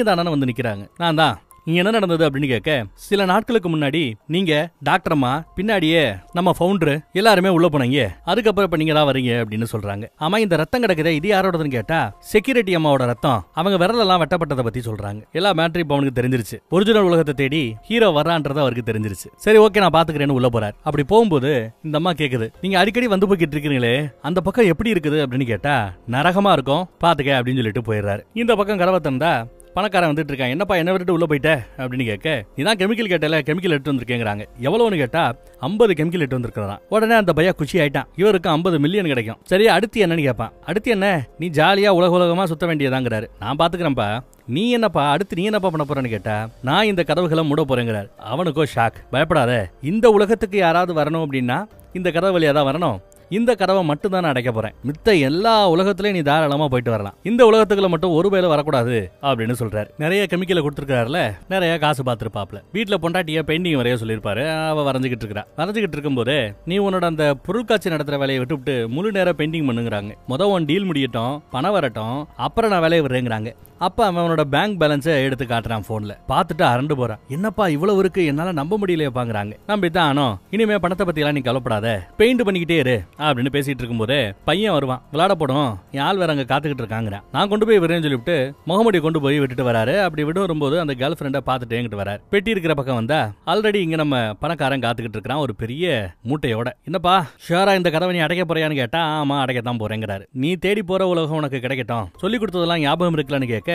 தானா வந்து நிக்கிறாங்க. நான் தான். இங்க என்ன நடந்தது அப்படின்னு கேட்க, சில நாட்களுக்கு முன்னாடி நீங்க டாக்டர் அம்மா பின்னாடியே நம்ம ஃபவுண்டர் எல்லாருமே உள்ள போனீங்க, அதுக்கப்புறம் இப்ப நீங்க தான் வரீங்க அப்படின்னு சொல்றாங்க. ஆமா இந்த ரத்தம் கிடக்குதே இது யாரோடதுன்னு கேட்டா செக்யூரிட்டி அம்மாவோட ரத்தம், அவங்க விரலெல்லாம் வெட்டப்பட்டதை பத்தி சொல்றாங்க. எல்லா மேட்ரி இப்ப அவனுக்கு தெரிஞ்சிருச்சு. ஒரிஜினல் உலகத்தை தேடி ஹீரோ வர்றான்றது அவருக்கு தெரிஞ்சிருச்சு. சரி ஓகே நான் பாத்துக்கிறேன்னு உள்ள போறாரு. அப்படி போகும்போது இந்த அம்மா கேக்குது, நீங்க அடிக்கடி வந்து போய்கிட்டு இருக்கீங்களே அந்த பக்கம் எப்படி இருக்குது அப்படின்னு கேட்டா, நரகமா இருக்கும் பாத்துக்க அப்படின்னு சொல்லிட்டு போயிடுறாரு. இந்த பக்கம் கதவை தந்தா பணக்காரன் வந்துட்டு இருக்கான். என்னப்பா என்ன விட்டு உள்ள போயிட்ட அப்படின்னு கேட்க, நீதான் கெமிக்கல் கேட்டல, கெமிக்கல் எடுத்து வந்திருக்கேங்கிறாங்க. எவ்வளவுன்னு கேட்டா 50 கெமிக்கல் எடுத்து வந்திருக்கான். உடனே அந்த பையா குச்சி ஆயிட்டான், இவருக்கு 50 மில்லியன் கிடைக்கும். சரி அடுத்து என்னன்னு கேட்பான். அடுத்து என்ன, நீ ஜாலியா உலகமா சுத்த வேண்டியதாங்கிறாரு. நான் பாத்துக்கிறேன்ப்பா, நீ என்னப்பா அடுத்து நீ என்னப்பா பண்ண போறேன்னு கேட்டா, நான் இந்த கதவுகளை மூட போறேங்கிறாரு. அவனுக்கோ ஷாக். பயப்படாத, இந்த உலகத்துக்கு யாராவது வரணும் அப்படின்னா இந்த கதவு வழியா தான் வரணும், இந்த கதவை மட்டும் தான் அடைக்க போறேன், மித்த எல்லா உலகத்திலயும் நீ தாராளமா போயிட்டு வரலாம், இந்த உலகத்துக்குள்ள மட்டும் ஒரு வேளை வரக்கூடாது அப்படின்னு சொல்றாரு. நிறைய கெமிக்கலை கொடுத்துருக்காருல, நிறைய காசு பார்த்துருப்பாப்ல. வீட்டுல பொண்டாட்டிய பெயிண்டிங் வரைய சொல்லியிருப்பாரு, அவ வரைஞ்சுக்கிட்டு இருக்கா. வரைஞ்சுக்கிட்டு இருக்கும்போது நீ உன்னோட அந்த பொருட்காட்சி நடத்துற வேலையை விட்டு முழு நேரம் பெயிண்டிங் பண்ணுங்கிறாங்க. உன் டீல் முடியட்டும், பணம் வரட்டும், அப்புறம் நான் வேலையை விடுறேங்கிறாங்க. அப்ப அவனோட பேங்க் பேலன்ஸை எடுத்து காட்டுறான் போன்ல. பார்த்துட்டு அரண்டு போறான். என்னப்பா இவ்வளவு இருக்கு, என்னால நம்ப முடியலையே பாக்குறாங்க. நம்பித்தான் ஆனோ, இனிமே பணத்தை பத்தி எல்லாம் நீ கவலைப்படாத, பெயிண்ட் பண்ணிக்கிட்டே இரு அப்படின்னு பேசிட்டு இருக்கும்போது பையன் வருவான். விளையாட போடும், என் ஆள் வேற அங்க காத்துக்கிட்டு இருக்காங்க, நான் கொண்டு போய் வரேன்னு சொல்லிவிட்டு முகமுடி கொண்டு போய் விட்டுட்டு வராரு. அப்படி விட்டு வரும்போது அந்த கேர்ள் ஃபிரெண்டை பார்த்துட்டு என்கிட்ட வராரு. பெட்டி இருக்கிற பக்கம் வந்தா ஆல்ரெடி இங்க நம்ம பணக்காரன் காத்துக்கிட்டு இருக்கான் ஒரு பெரிய மூட்டையோட. என்னப்பா ஷுவரா இந்த கதவை நீ அடைக்க போறியான்னு கேட்டா, ஆமா அடைக்கத்தான் போறேங்கிறாரு. நீ தேடி போற உலகம் உனக்கு கிடைக்கட்டும், சொல்லி கொடுத்ததெல்லாம் ஞாபகம் இருக்கலான்னு கேட்க,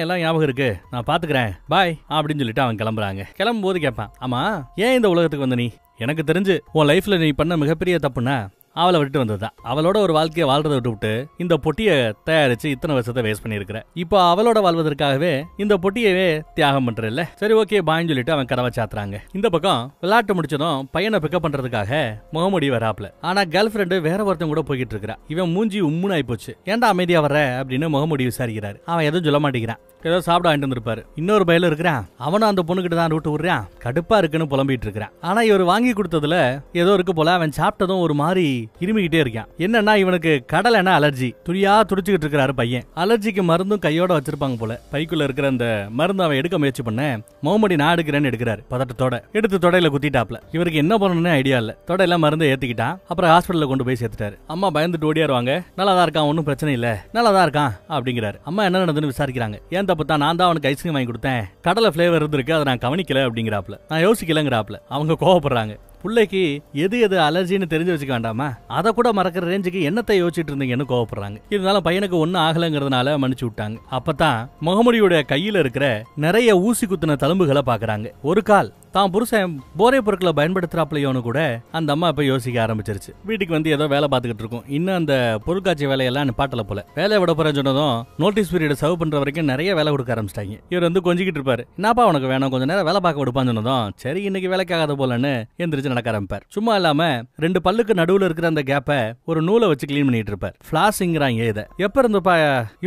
எல்லாம் ஞாபகம் இருக்கு, நான் பாத்துக்கிறேன் பாய் அப்படின்னு சொல்லிட்டு அவன் கிளம்புறாங்க. கிளம்பும் போது கேட்பான், ஆமா ஏன் இந்த உலகத்துக்கு வந்த நீ? எனக்கு தெரிஞ்சு உன் லைஃப்ல நீ பண்ண மிகப்பெரிய தப்புன்னா அவளை விட்டு வந்ததுதான். அவளோட ஒரு வாழ்க்கையை வாழ்றதை விட்டு இந்த பொட்டியை தயாரிச்சு இத்தனை வருஷத்தை வேஸ்ட் பண்ணிருக்கிற. இப்போ அவளோட வாழ்வதற்காகவே இந்த பொட்டியவே தியாகம் பண்றல. சரி ஓகே பாய்ன்னு சொல்லிட்டு அவன் கதவை சாத்துறாங்க. இந்த பக்கம் விளையாட்டு முடிச்சதும் பையனை பிக்கப் பண்றதுக்காக முகமுடி வராப்ல. ஆனா கேர்ள் ஃபிரெண்டு வேற ஒருத்தன் கூட போய்கிட்டு இருக்கா. இவன் மூஞ்சி உம்முன்னு ஆயி போச்சு. ஏன்டா அமைதியா வர்ற அப்படின்னு முகமுடி விசாரிக்கிறாரு. அவன் எதுவும் சொல்ல மாட்டேங்கிறான். ஏதோ சாப்பிட வாங்கிட்டு வந்திருப்பாரு. இன்னொரு பையில இருக்கிறான், அவனும் அந்த பொண்ணுகிட்ட தான் ரூட்டு விடுறான். கடுப்பா இருக்குன்னு புலம்பிட்டு இருக்கிறான். ஆனா இவர் வாங்கி கொடுத்ததுல ஏதோ இருக்கு போல. அவன் சாப்பிட்டதும் ஒரு மாதிரி இருமிக்கிட்டே இருக்கான். என்னன்னா இவனுக்கு கடலைன்னா அலர்ஜி. துடியா துடிச்சுக்கிட்டு இருக்கிறாரு பையன். அலர்ஜிக்கு மருந்தும் கையோட வச்சிருப்பாங்க போல. பைக்குள்ள இருக்கிற அந்த மருந்து அவன் எடுக்க முயற்சி பண்ண முகமடி நான் எடுக்கிறேன்னு எடுக்கிறாரு. பதட்டத்தோட எடுத்து தொடையில குத்திட்டாப்ல. இவருக்கு என்ன பண்ணணும்னு ஐடியா இல்ல. தொடையில மருந்து ஏத்திக்கிட்டான். அப்புறம் ஹாஸ்பிட்டல்ல கொண்டு போய் சேர்த்துட்டாரு. அம்மா பயந்துட்டு ஓடியாருவாங்க. நல்லாதான் இருக்கான், ஒன்னும் பிரச்சனை இல்ல, நல்லாதான் இருக்கான் அப்படிங்கிறாரு. அம்மா என்ன நடந்ததுன்னு விசாரிக்கிறாங்க. ஏன் தப்புதான், நான் தான் அவனுக்கு ஐஸ்கிரீம் வாங்கி கொடுத்தேன், கடலை பிளேவர் இருந்திருக்கு, அதை நான் கவனிக்கல அப்படிங்கிறாப்ல. நான் யோசிக்கலங்கிறாப்ல. அவங்க கோவப்படுறாங்க. பிள்ளைக்கு எது எது அலர்ஜின்னு தெரிஞ்சு வச்சுக்க வேண்டாமா, அதை கூட மறக்கிற ரேஞ்சுக்கு என்னத்தை யோசிச்சுட்டு இருந்தீங்கன்னு கோவப்படுறாங்க. இருந்தாலும் பையனுக்கு ஒன்னும் ஆகலங்கிறதுனால மன்னிச்சு விட்டாங்க. அப்பதான் முகமுடியுடைய கையில இருக்கிற நிறைய ஊசி குத்துன தழும்புகளை பாக்குறாங்க. ஒரு கால் தான் புருஷன் போரை பொருட்களை பயன்படுத்துறாப்லையோன்னு கூட அந்த அம்மா இப்ப யோசிக்க ஆரம்பிச்சிருச்சு. வீட்டுக்கு வந்து ஏதோ வேலை பார்த்துக்கிட்டு இருக்கும். இன்னும் அந்த பொருட்காட்சி வேலையெல்லாம் நிப்பாட்டல போல. வேலையை விட போறேன்னு சொன்னதும் நோட்டீஸ் பீரியட் சர்வ் பண்ற வரைக்கும் நிறைய வேலை கொடுக்க ஆரம்பிச்சிட்டாங்க. இவர் வந்து கொஞ்சிக்கிட்டு இருப்பாரு. என்னப்பா உனக்கு வேணும், கொஞ்சம் நேரம் வேலை பார்க்க விடுப்பான்னு சொன்னதும் சரி இன்னைக்கு வேலைக்காகாத போலன்னு எந்திரிச்சு நடக்க ஆரம்பிப்பார். சும்மா இல்லாம 2 பல்லுக்கு நடுவுல இருக்கிற அந்த கேப்ப ஒரு நூலை வச்சு கிளீன் பண்ணிட்டு இருப்பார். பிளாஸ்ங்கிறாங்க. இதை எப்ப இருந்துப்பா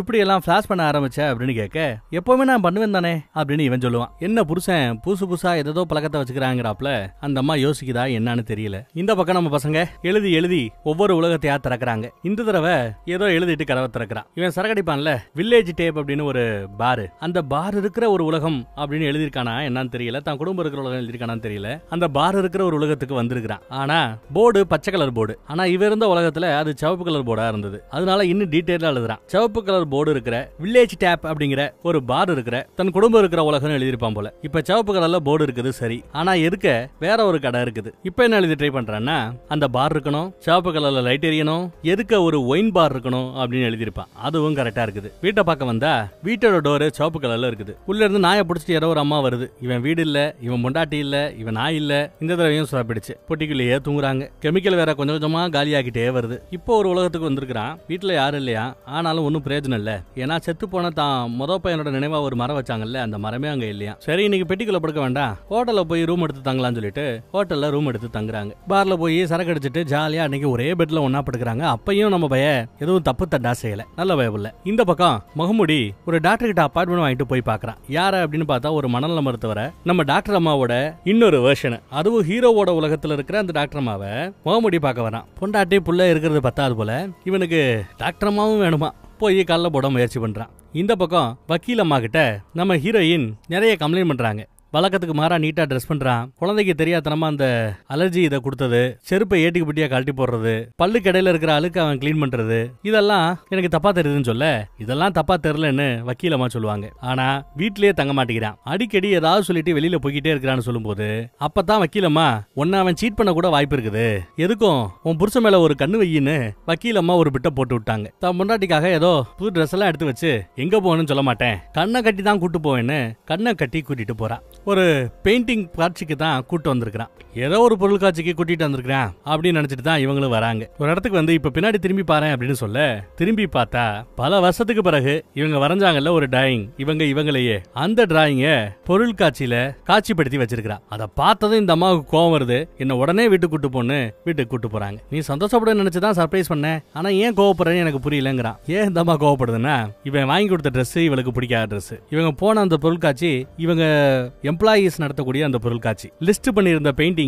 இப்படி எல்லாம் பிளாஸ் பண்ண ஆரம்பிச்ச அப்படின்னு கேட்க, எப்பவுமே நான் பண்ணுவேன் தானே அப்படின்னு இவன் சொல்லுவான். என்ன புருஷன் புதுசு புதுசா ஏதோ பழக்கத்தை வச்சுக்கிறாங்கிறாப்ல அந்த அம்மா யோசிக்குதா என்னன்னு தெரியல. இந்த பக்கம் நம்ம பசங்க எழுதி எழுதி ஒவ்வொரு உலகத்தையா திறக்கிறாங்க. இந்த தடவை ஏதோ எழுதிட்டு கதவை திறக்கிறான். இவன் சரக்கடிப்பான்ல, வில்லேஜ் டேப் அப்படின்னு ஒரு பாரு, அந்த பார் இருக்கிற ஒரு உலகம் அப்படின்னு எழுதிருக்கானா என்னன்னு தெரியல, தான் குடும்பம் இருக்கிற உலகம் எழுதிருக்கானு தெரியல. அந்த பார் இருக்கிற ஒரு உலகத்துக்கு வந்திருக்கான். ஆனா போர்டு பச்சை கலர் போர்டு, ஆனா இவ இருந்த உலகத்துல அது சிவப்பு கலர் போர்டா இருந்தது. அதனால இன்னும் டீடைலா எழுதுறான். சிவப்பு கலர் போர்டு இருக்கிற வில்லேஜ் டேப் அப்படிங்கிற ஒரு பார் இருக்கிற தன் குடும்பம் இருக்கிற உலகம் எழுதிருப்பான் போல. இப்ப சிவப்பு கலர்ல போர்டு இருக்குது சரி, ஆனா எதுக்க வேற ஒரு கடை இருக்குது. இப்ப என்ன எழுதி ட்ரை பண்றான்னா, அந்த பார் இருக்கணும், சிவப்பு கலர்ல லைட் எரியணும், எதுக்க ஒரு ஒயின் பார் இருக்கணும் அப்படின்னு எழுதிருப்பான். அதுவும் கரெக்டா இருக்குது. வீட்டை பார்க்க வந்தா வீட்டோட டோரு சிவப்பு கலர்ல இருக்குது. உள்ள இருந்து நாயை பிடிச்சிட்டு யாரோ ஒரு அம்மா வருது. இவன் வீடு இல்ல, இவன் பொண்டாட்டி இல்ல, இவன் நாய் இல்ல. இந்த தடவையும் சுரப்பிடுச்சு. பொட்டிக்குள்ளேயே தூங்குறாங்க. கெமிக்கல் வேற கொஞ்சம் கொஞ்சமா காலியாகிட்டே வருது. இப்போ ஒரு உலகத்துக்கு வந்திருக்கான். வீட்டுல யாரும் இல்லையா, ஆனாலும் ஒன்னும் பிரயோஜனம் இல்ல. ஏன்னா செத்து போன தான் முத பையனோட நினைவா ஒரு மரம் வச்சாங்கல்ல, அந்த மரமே அங்க இல்லையா. சரி இன்னைக்கு பெட்டிக்குள்ள படுக்க வேண்டாம், ஹோட்டல்ல போய் ரூம் எடுத்து தங்கலாம்னு சொல்லிட்டு ஹோட்டல்ல ரூம் எடுத்து தங்குறாங்க. பார்ல போய் சரக்கு அடிச்சிட்டு ஜாலியா அன்னைக்கு ஒரே பெட்ல ஒன்னா படுக்கிறாங்க. அப்பையும் நம்ம பைய எதுவும் தப்பு தண்டா செய்யல, நல்ல பயப்புல. இந்த பக்கம் முகமுடி ஒரு டாக்டர் கிட்ட அப்பாயின்மெண்ட் வாங்கிட்டு போய் பாக்குறான். யார அப்படின்னு பார்த்தா ஒரு மனநல மருத்துவரை, நம்ம டாக்டர் அம்மாவோட இன்னொரு வெர்ஷன், அதுவும் ஹீரோவோட உலகத்துல இருக்கிற அந்த டாக்டர் அம்மாவை முகமுடி பார்க்க வரான். பொண்டாட்டி புள்ள இருக்கிறது பத்தாது போல இவனுக்கு டாக்டர் அம்மாவும் வேணுமா, போய் கல்ல போட முயற்சி பண்றான். இந்த பக்கம் வக்கீல் அம்மா கிட்ட நம்ம ஹீரோயின் நிறைய கம்ப்ளைண்ட் பண்றாங்க. வழக்கத்துக்கு மாறா நீட்டா ட்ரெஸ் பண்றான். குழந்தைக்கு தெரியாதனமா அந்த அலர்ஜி இதை கொடுத்தது, செருப்பை ஏட்டிக்கு பிட்டியா கழட்டி போடுறது, பல்லு கடையில இருக்கிற அழுக்கு அவன் கிளீன் பண்றது, இதெல்லாம் எனக்கு தப்பா தெரியுதுன்னு சொல்ல, இதெல்லாம் தப்பா தெரியலன்னு வக்கீலமா சொல்லுவாங்க. ஆனா வீட்லயே தங்க மாட்டேங்கிறான். அடிக்கடி ஏதாவது சொல்லிட்டு வெளியில போய்கிட்டே இருக்கிறான்னு சொல்லும் போது அப்பதான் வக்கீலம்மா, உன்னை அவன் சீட் பண்ண கூட வாய்ப்பு இருக்குது, எதுக்கும் உன் புருஷன் மேல ஒரு கண்ணு வையின்னு வக்கீலம்மா ஒரு பிட்ட போட்டு விட்டாங்க. தான் முன்னாடிக்காக ஏதோ புது ட்ரெஸ் எல்லாம் எடுத்து வச்சு எங்க போகணும்னு சொல்ல மாட்டேன், கண்ணை கட்டி தான் கூட்டு போவேன்னு கண்ணை கட்டி கூட்டிட்டு போறா. ஒரு பெயிண்டிங் காட்சிக்கு தான் கூட்டு வந்திருக்கான். ஏதோ ஒரு பொருள் காட்சிக்கு கூட்டிட்டு வந்திருக்கான் அப்படின்னு நினைச்சிட்டு தான் இவங்களும் வராங்க. ஒரு இடத்துக்கு வந்து இப்ப பின்னாடி திரும்பி பாரு அப்படின்னு சொல்ல, திரும்பி பார்த்தா பல வருஷத்துக்கு பிறகு இவங்க வரைஞ்சாங்கல்ல ஒரு டிராயிங், இவங்களையே அந்த டிராயிங்க பொருள் காட்சியில காட்சிப்படுத்தி வச்சிருக்கான். அதை பார்த்ததும் இந்த அம்மாவுக்கு கோவம் வருது. என்ன உடனே வீட்டுக்கு கூட்டு போன்னு வீட்டுக்கு கூட்டு போறாங்க. நீ சந்தோஷப்பட நினைச்சுதான் சர்ப்ரைஸ் பண்ண, ஆனா ஏன் கோவப்படுறேன்னு எனக்கு புரியலங்கிறான். ஏன் இந்த அம்மா கோவப்படுதுன்னா, இவன் வாங்கி கொடுத்த ட்ரெஸ் இவளுக்கு பிடிக்காத ட்ரெஸ். இவங்க போன அந்த பொருள் காட்சி இவங்க எம்ப்ளாயிஸ் நடத்தக்கூடிய அந்த பொருள் காட்சி, லிஸ்ட் பண்ணியிருந்த பெயிண்டிங்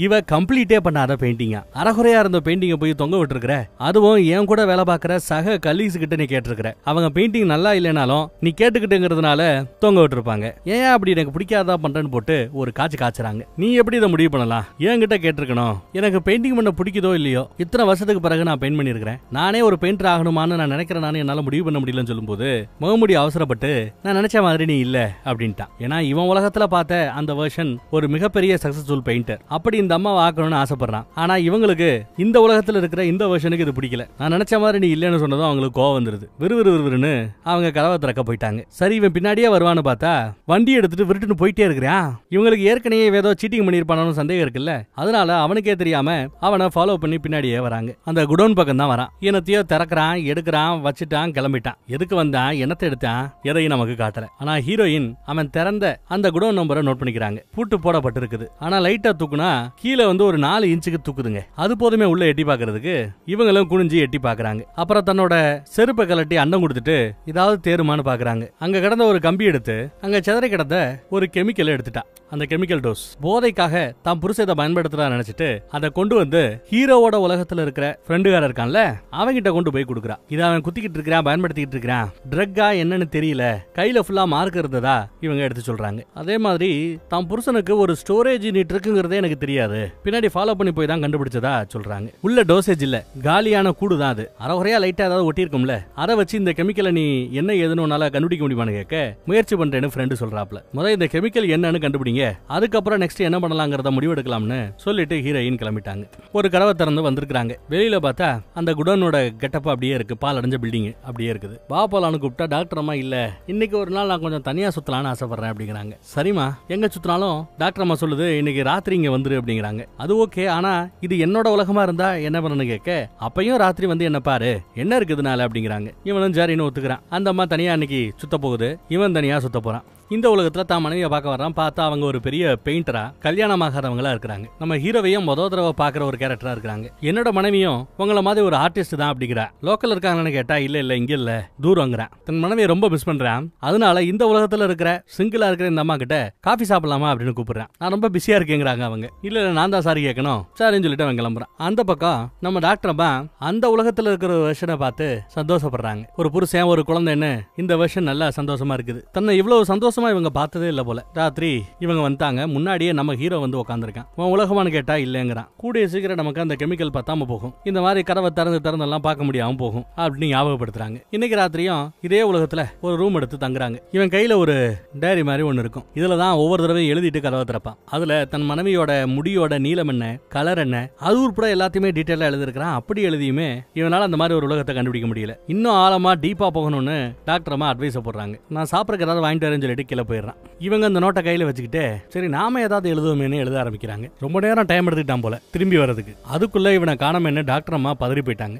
இவ கம்ப்ளீட்டே பண்ணாத பெயிண்டிங்கா, அறகுறையா இருந்த பெயிண்டிங்க போய் தொங்க விட்டுருக்கிற, அதுவும் என் கூட வேலை பார்க்கிற சக கலீஸ் கிட்ட நீ கேட்டிருக்கிற. அவங்க பெயிண்டிங் நல்லா இல்லைனாலும் நீ கேட்டுக்கிட்டுங்கிறதுனால தொங்க விட்டுருப்பாங்க. ஏன் அப்படி எனக்கு பிடிக்காதா பண்றேன்னு போட்டு ஒரு காட்சி காய்ச்சறாங்க. நீ எப்படி இதை முடிவு பண்ணலாம், என்கிட்ட கேட்டிருக்கணும். எனக்கு பெயிண்டிங் பண்ண பிடிக்குதோ இல்லையோ, இத்தனை வருஷத்துக்கு பிறகு நான் பெயிண்ட் பண்ணிருக்கிறேன், நானே ஒரு பெயிண்டர் ஆகணுமான்னு நான் நினைக்கிறேன், நானே என்னால முடிவு பண்ண முடியலன்னு சொல்லும் போது முகமுடி அவசரப்பட்டு நான் நினைச்ச மாதிரி நீ இல்ல அப்படின்ட்டான். ஏன்னா இவன் உலகத்துல பார்த்த அந்த வெர்ஷன் ஒரு மிகப்பெரிய சக்சஸ்ஃபுல் பெயிண்டர். அப்படி இந்த அம்மா ஆக்கணும்னு ஆசைப்படுறான். ஆனா இவங்களுக்கு இந்த உலகத்துல இருக்கிற இந்த வெர்ஷனுக்கு இது பிடிக்கல. நான் நினைச்ச மாதிரி நீ இல்லன்னு சொன்னதும் அவங்களுக்கு கோவம் வந்துருது. விறுவிறுன்னு அவங்க கதவை திறக்க போயிட்டாங்க. சரி இவன் பின்னாடியே வருவான்னு பார்த்தா வண்டி எடுத்துட்டு விருட்டுன்னு போயிட்டே இருக்கிறான். இவங்களுக்கு ஏற்கனவே ஏதோ சீட்டிங் பண்ணிருப்பானு சந்தேகம் இருக்குல்ல, அதனால அவனுக்கே தெரியாம அவனை ஃபாலோ பண்ணி பின்னாடியே வராங்க. அந்த குடோன் பக்கம் தான் வரான். என்னத்தையோ திறக்கிறான், எடுக்கிறான், வச்சுட்டான், கிளம்பிட்டான். எதுக்கு வந்தான், என்னத்தை எடுத்தான், எதையும் நமக்கு காட்டல. ஆனா ஹீரோயின் அவன் திறந்த அந்த குடோன் நம்பரை நோட் பண்ணிக்கிறாங்க. பூட்டு போடப்பட்டு இருக்குது. ஆனா லைட்டா தூக்குனா கீழே வந்து ஒரு 4 இன்ச்சுக்கு தூக்குதுங்க. அது போதுமே உள்ள எட்டி பாக்குறதுக்கு. இவங்களும் குனிஞ்சு எட்டி பாக்குறாங்க. அப்புறம் தன்னோட செருப்பை கலட்டி அண்டம் கொடுத்துட்டு ஏதாவது தேருமான்னு பாக்குறாங்க. அங்க கிடந்த ஒரு கம்பி எடுத்து அங்க செதறி கிடந்த ஒரு கெமிக்கல் எடுத்துட்டா. அந்த கெமிக்கல் டோஸ் போதைக்காக தான் புருஷத்தை பயன்படுத்துறா நினைச்சிட்டு அதை கொண்டு வந்து ஹீரோவோட உலகத்துல இருக்கிற ஃப்ரெண்டுகார இருக்கான்ல அவங்கிட்ட கொண்டு போய் கொடுக்குறா. இதை அவன் குத்திக்கிட்டு இருக்கிறான், பயன்படுத்திக்கிட்டு இருக்கிறான். ட்ரக்கா என்னன்னு தெரியல, கையில ஃபுல்லா மார்க் இருந்ததா இவங்க எடுத்து சொல்றாங்க. அதே மாதிரி தான் புருஷனுக்கு ஒரு ஸ்டோரேஜ் யூனிட் இருக்குங்கிறதே எனக்கு தெரியாது, பின்னாடி ஃபாலோ பண்ணி போய் தான் கண்டுபிடிச்சதா சொல்றாங்க. உள்ள டோசேஜ் இல்ல, காலியான கூடு தான் அது. அரைகுறையா லைட்டா ஏதாவது ஒட்டி இருக்கும்ல, அதை வச்சு இந்த கெமிக்கலை நீ என்ன ஏதுன்னு உன்னால கண்டுபிடிக்க முடியுமான்னு கேட்க முயற்சி பண்றேன்னு ஃப்ரெண்டு சொல்றாப்ல. முதல்ல இந்த கெமிக்கல் என்னன்னு கண்டுபிடிங்க, அதுக்கப்புறம் நெக்ஸ்ட் என்ன பண்ணலாங்கிறத முடிவெடுக்கலாம்னு சொல்லிட்டு ஹீரோயின் கிளம்பிட்டாங்க. ஒரு கதவை திறந்து வந்திருக்காங்க. வெளியில பார்த்தா அந்த குடோனோட கெட்டப் அப்படியே இருக்கு. பால் அடைஞ்ச பில்டிங் அப்படியே இருக்குது. பாப்பாலான்னு கூப்பிட்டா டாக்டர் அம்மா இல்ல, இன்னைக்கு ஒரு நாள் நான் கொஞ்சம் தனியா சுத்தலான்னு ஆசைப்படுறேன் அப்படிங்கிறாங்க. சரிமா, எங்க சுத்தினாலும் டாக்டர் அம்மா சொல்லுது இன்னைக்கு ராத்திரி இங்க வந்துரு அப்படிங்கிறாங்க. அது ஓகே, ஆனா இது என்னோட உலகமா இருந்தா என்ன பண்ணு கேட்க, அப்பயும் ராத்திரி வந்து என்ன பாரு, என்ன இருக்குதுனால அப்படிங்கிறாங்க. இவனும் சரின்னு ஒத்துக்கிறான். அந்த அம்மா தனியா அன்னைக்கு சுத்த போகுது, இவன் தனியா சுத்த போறான். இந்த உலகத்துல தான் மனைவியை பார்க்க வர்றான். பார்த்தா அவங்க ஒரு பெரிய பெயிண்டரா கல்யாணம் ஆகாதவங்களா இருக்காங்க. நம்ம ஹீரோவையும் முதல் தடவை பாக்குற ஒரு கேரக்டரா இருக்காங்க. என்னோட மனைவியும் உங்களை மாதிரி ஒரு ஆர்டிஸ்ட் தான் அப்படிங்கிறா. லோக்கல் இருக்காங்கன்னு கேட்டா இல்ல இங்க இல்ல தூரங்கிறான். தன் மனைவியை ரொம்ப மிஸ் பண்றான். அதனால இந்த உலகத்துல இருக்கிற சிங்கிளா இருக்கிற இந்த அம்மா கிட்ட காஃபி சாப்பிடலாமா அப்படின்னு கூப்பிடுறான். நான் ரொம்ப பிஸியா இருக்கேங்கிறாங்க அவங்க. இல்ல நான் தான் சாரி கேட்கணும் சாரின்னு சொல்லிட்டு அவன் கிளம்புறான். அந்த பக்கம் நம்ம டாக்டர் அம்மா அந்த உலகத்துல இருக்கிற ஒரு வெர்ஷனை பார்த்து சந்தோஷப்படுறாங்க. ஒரு புருஷன் ஒரு குழந்தைன்னு இந்த வெர்ஷன் நல்லா சந்தோஷமா இருக்குது. தன்னை இவ்வளவு சந்தோஷமா இவங்க பார்த்ததே இல்ல போல. ராத்திரி இவங்க வந்தாங்க. முன்னாடியே நம்ம ஹீரோ வந்து உட்காந்துருக்கான். உன் உலகமானு கேட்டா இல்லங்கிறான். கூடிய சீக்கிரம் நமக்கு அந்த கெமிக்கல் பத்தாம போகும். இந்த மாதிரி கதவை திறந்தெல்லாம் பார்க்க முடியாம போகும் அப்படின்னு ஞாபகப்படுத்துறாங்க. இன்னைக்கு ராத்திரியும் இதே உலகத்துல ஒரு ரூம் எடுத்து தங்குறாங்க. இவன் கையில ஒரு டைரி மாதிரி ஒன்னு இருக்கும். இதுலதான் ஒவ்வொரு தடவையும் எழுதிட்டு கதவை திறப்பான். அதுல தன் மனைவியோட முடியோட நீளம் என்ன, கலர் என்ன, அது உட்பட எல்லாத்தையுமே டீட்டெயிலா எழுதிருக்கான். அப்படி எழுதியுமே இவனால அந்த மாதிரி ஒரு உலகத்தை கண்டுபிடிக்க முடியல. இன்னும் ஆழமா டீப்பா போகணும்னு டாக்டர் அம்மா அட்வைஸ் போடுறாங்க. நான் சாப்பிட்றதுக்கு ஏதாவது வாங்கிட்டு வரேன்னு சொல்லிட்டு கீழே போயிடுறான். இவங்க அந்த நோட்டை கையில வச்சுக்கிட்டு சரி நாம ஏதாவது எழுதுவோமேனு எழுத ஆரம்பிக்கிறாங்க. ரொம்ப நேரம் டைம் எடுத்துக்கிட்டான் போல திரும்பி வரதுக்கு. அதுக்குள்ள இவனை காணாம டாக்டர் அம்மா பதறி போயிட்டாங்க.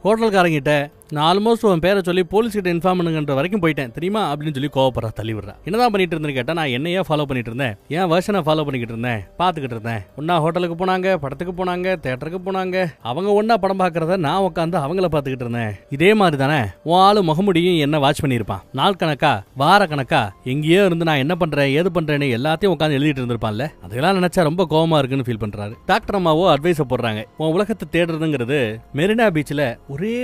ஹோட்டல்காரங்கிட்ட நான் ஆல்மோஸ்ட் உன் பேரை சொல்லி போலீஸ் கிட்ட இன்ஃபார்ம் பண்ணுங்கன்ற வரைக்கும் போயிட்டேன் தெரியுமா அப்படின்னு சொல்லி கோவப்படுறா. தள்ளி விடுறா. என்னதான் பண்ணிட்டு இருந்தேன்னு கேட்டா நான் என்னையே ஃபாலோ பண்ணிட்டு இருந்தேன். என் வெர்ஷனை ஃபாலோ பண்ணிக்கிட்டு இருந்தேன், பாத்துக்கிட்டு இருந்தேன். ஒன்னா ஹோட்டலுக்கு போனாங்க, படத்துக்கு போனாங்க, தியேட்டருக்கு போனாங்க. அவங்க ஒன்னா படம் பாக்குறத நான் உட்காந்து அவங்கள பாத்துக்கிட்டு இருந்தேன். இதே மாதிரி தானே உன் ஆளு முகமுடியும் என்ன வாட்ச் பண்ணிருப்பான். நாள் கணக்கா வார கணக்கா எங்கேயோ இருந்து நான் என்ன பண்றேன் ஏது பண்றேன்னு எல்லாத்தையும் உட்காந்து எழுதிட்டு இருந்திருப்பான்ல. அதெல்லாம் நினைச்சா ரொம்ப கோவமா இருக்குன்னு ஃபீல் பண்றாரு. டாக்டர் அம்மாவோ அட்வைஸ் போடுறாங்க. உன் உலகத்தை தேடுறதுங்கிறது மெரினா பீச்ல ஒரே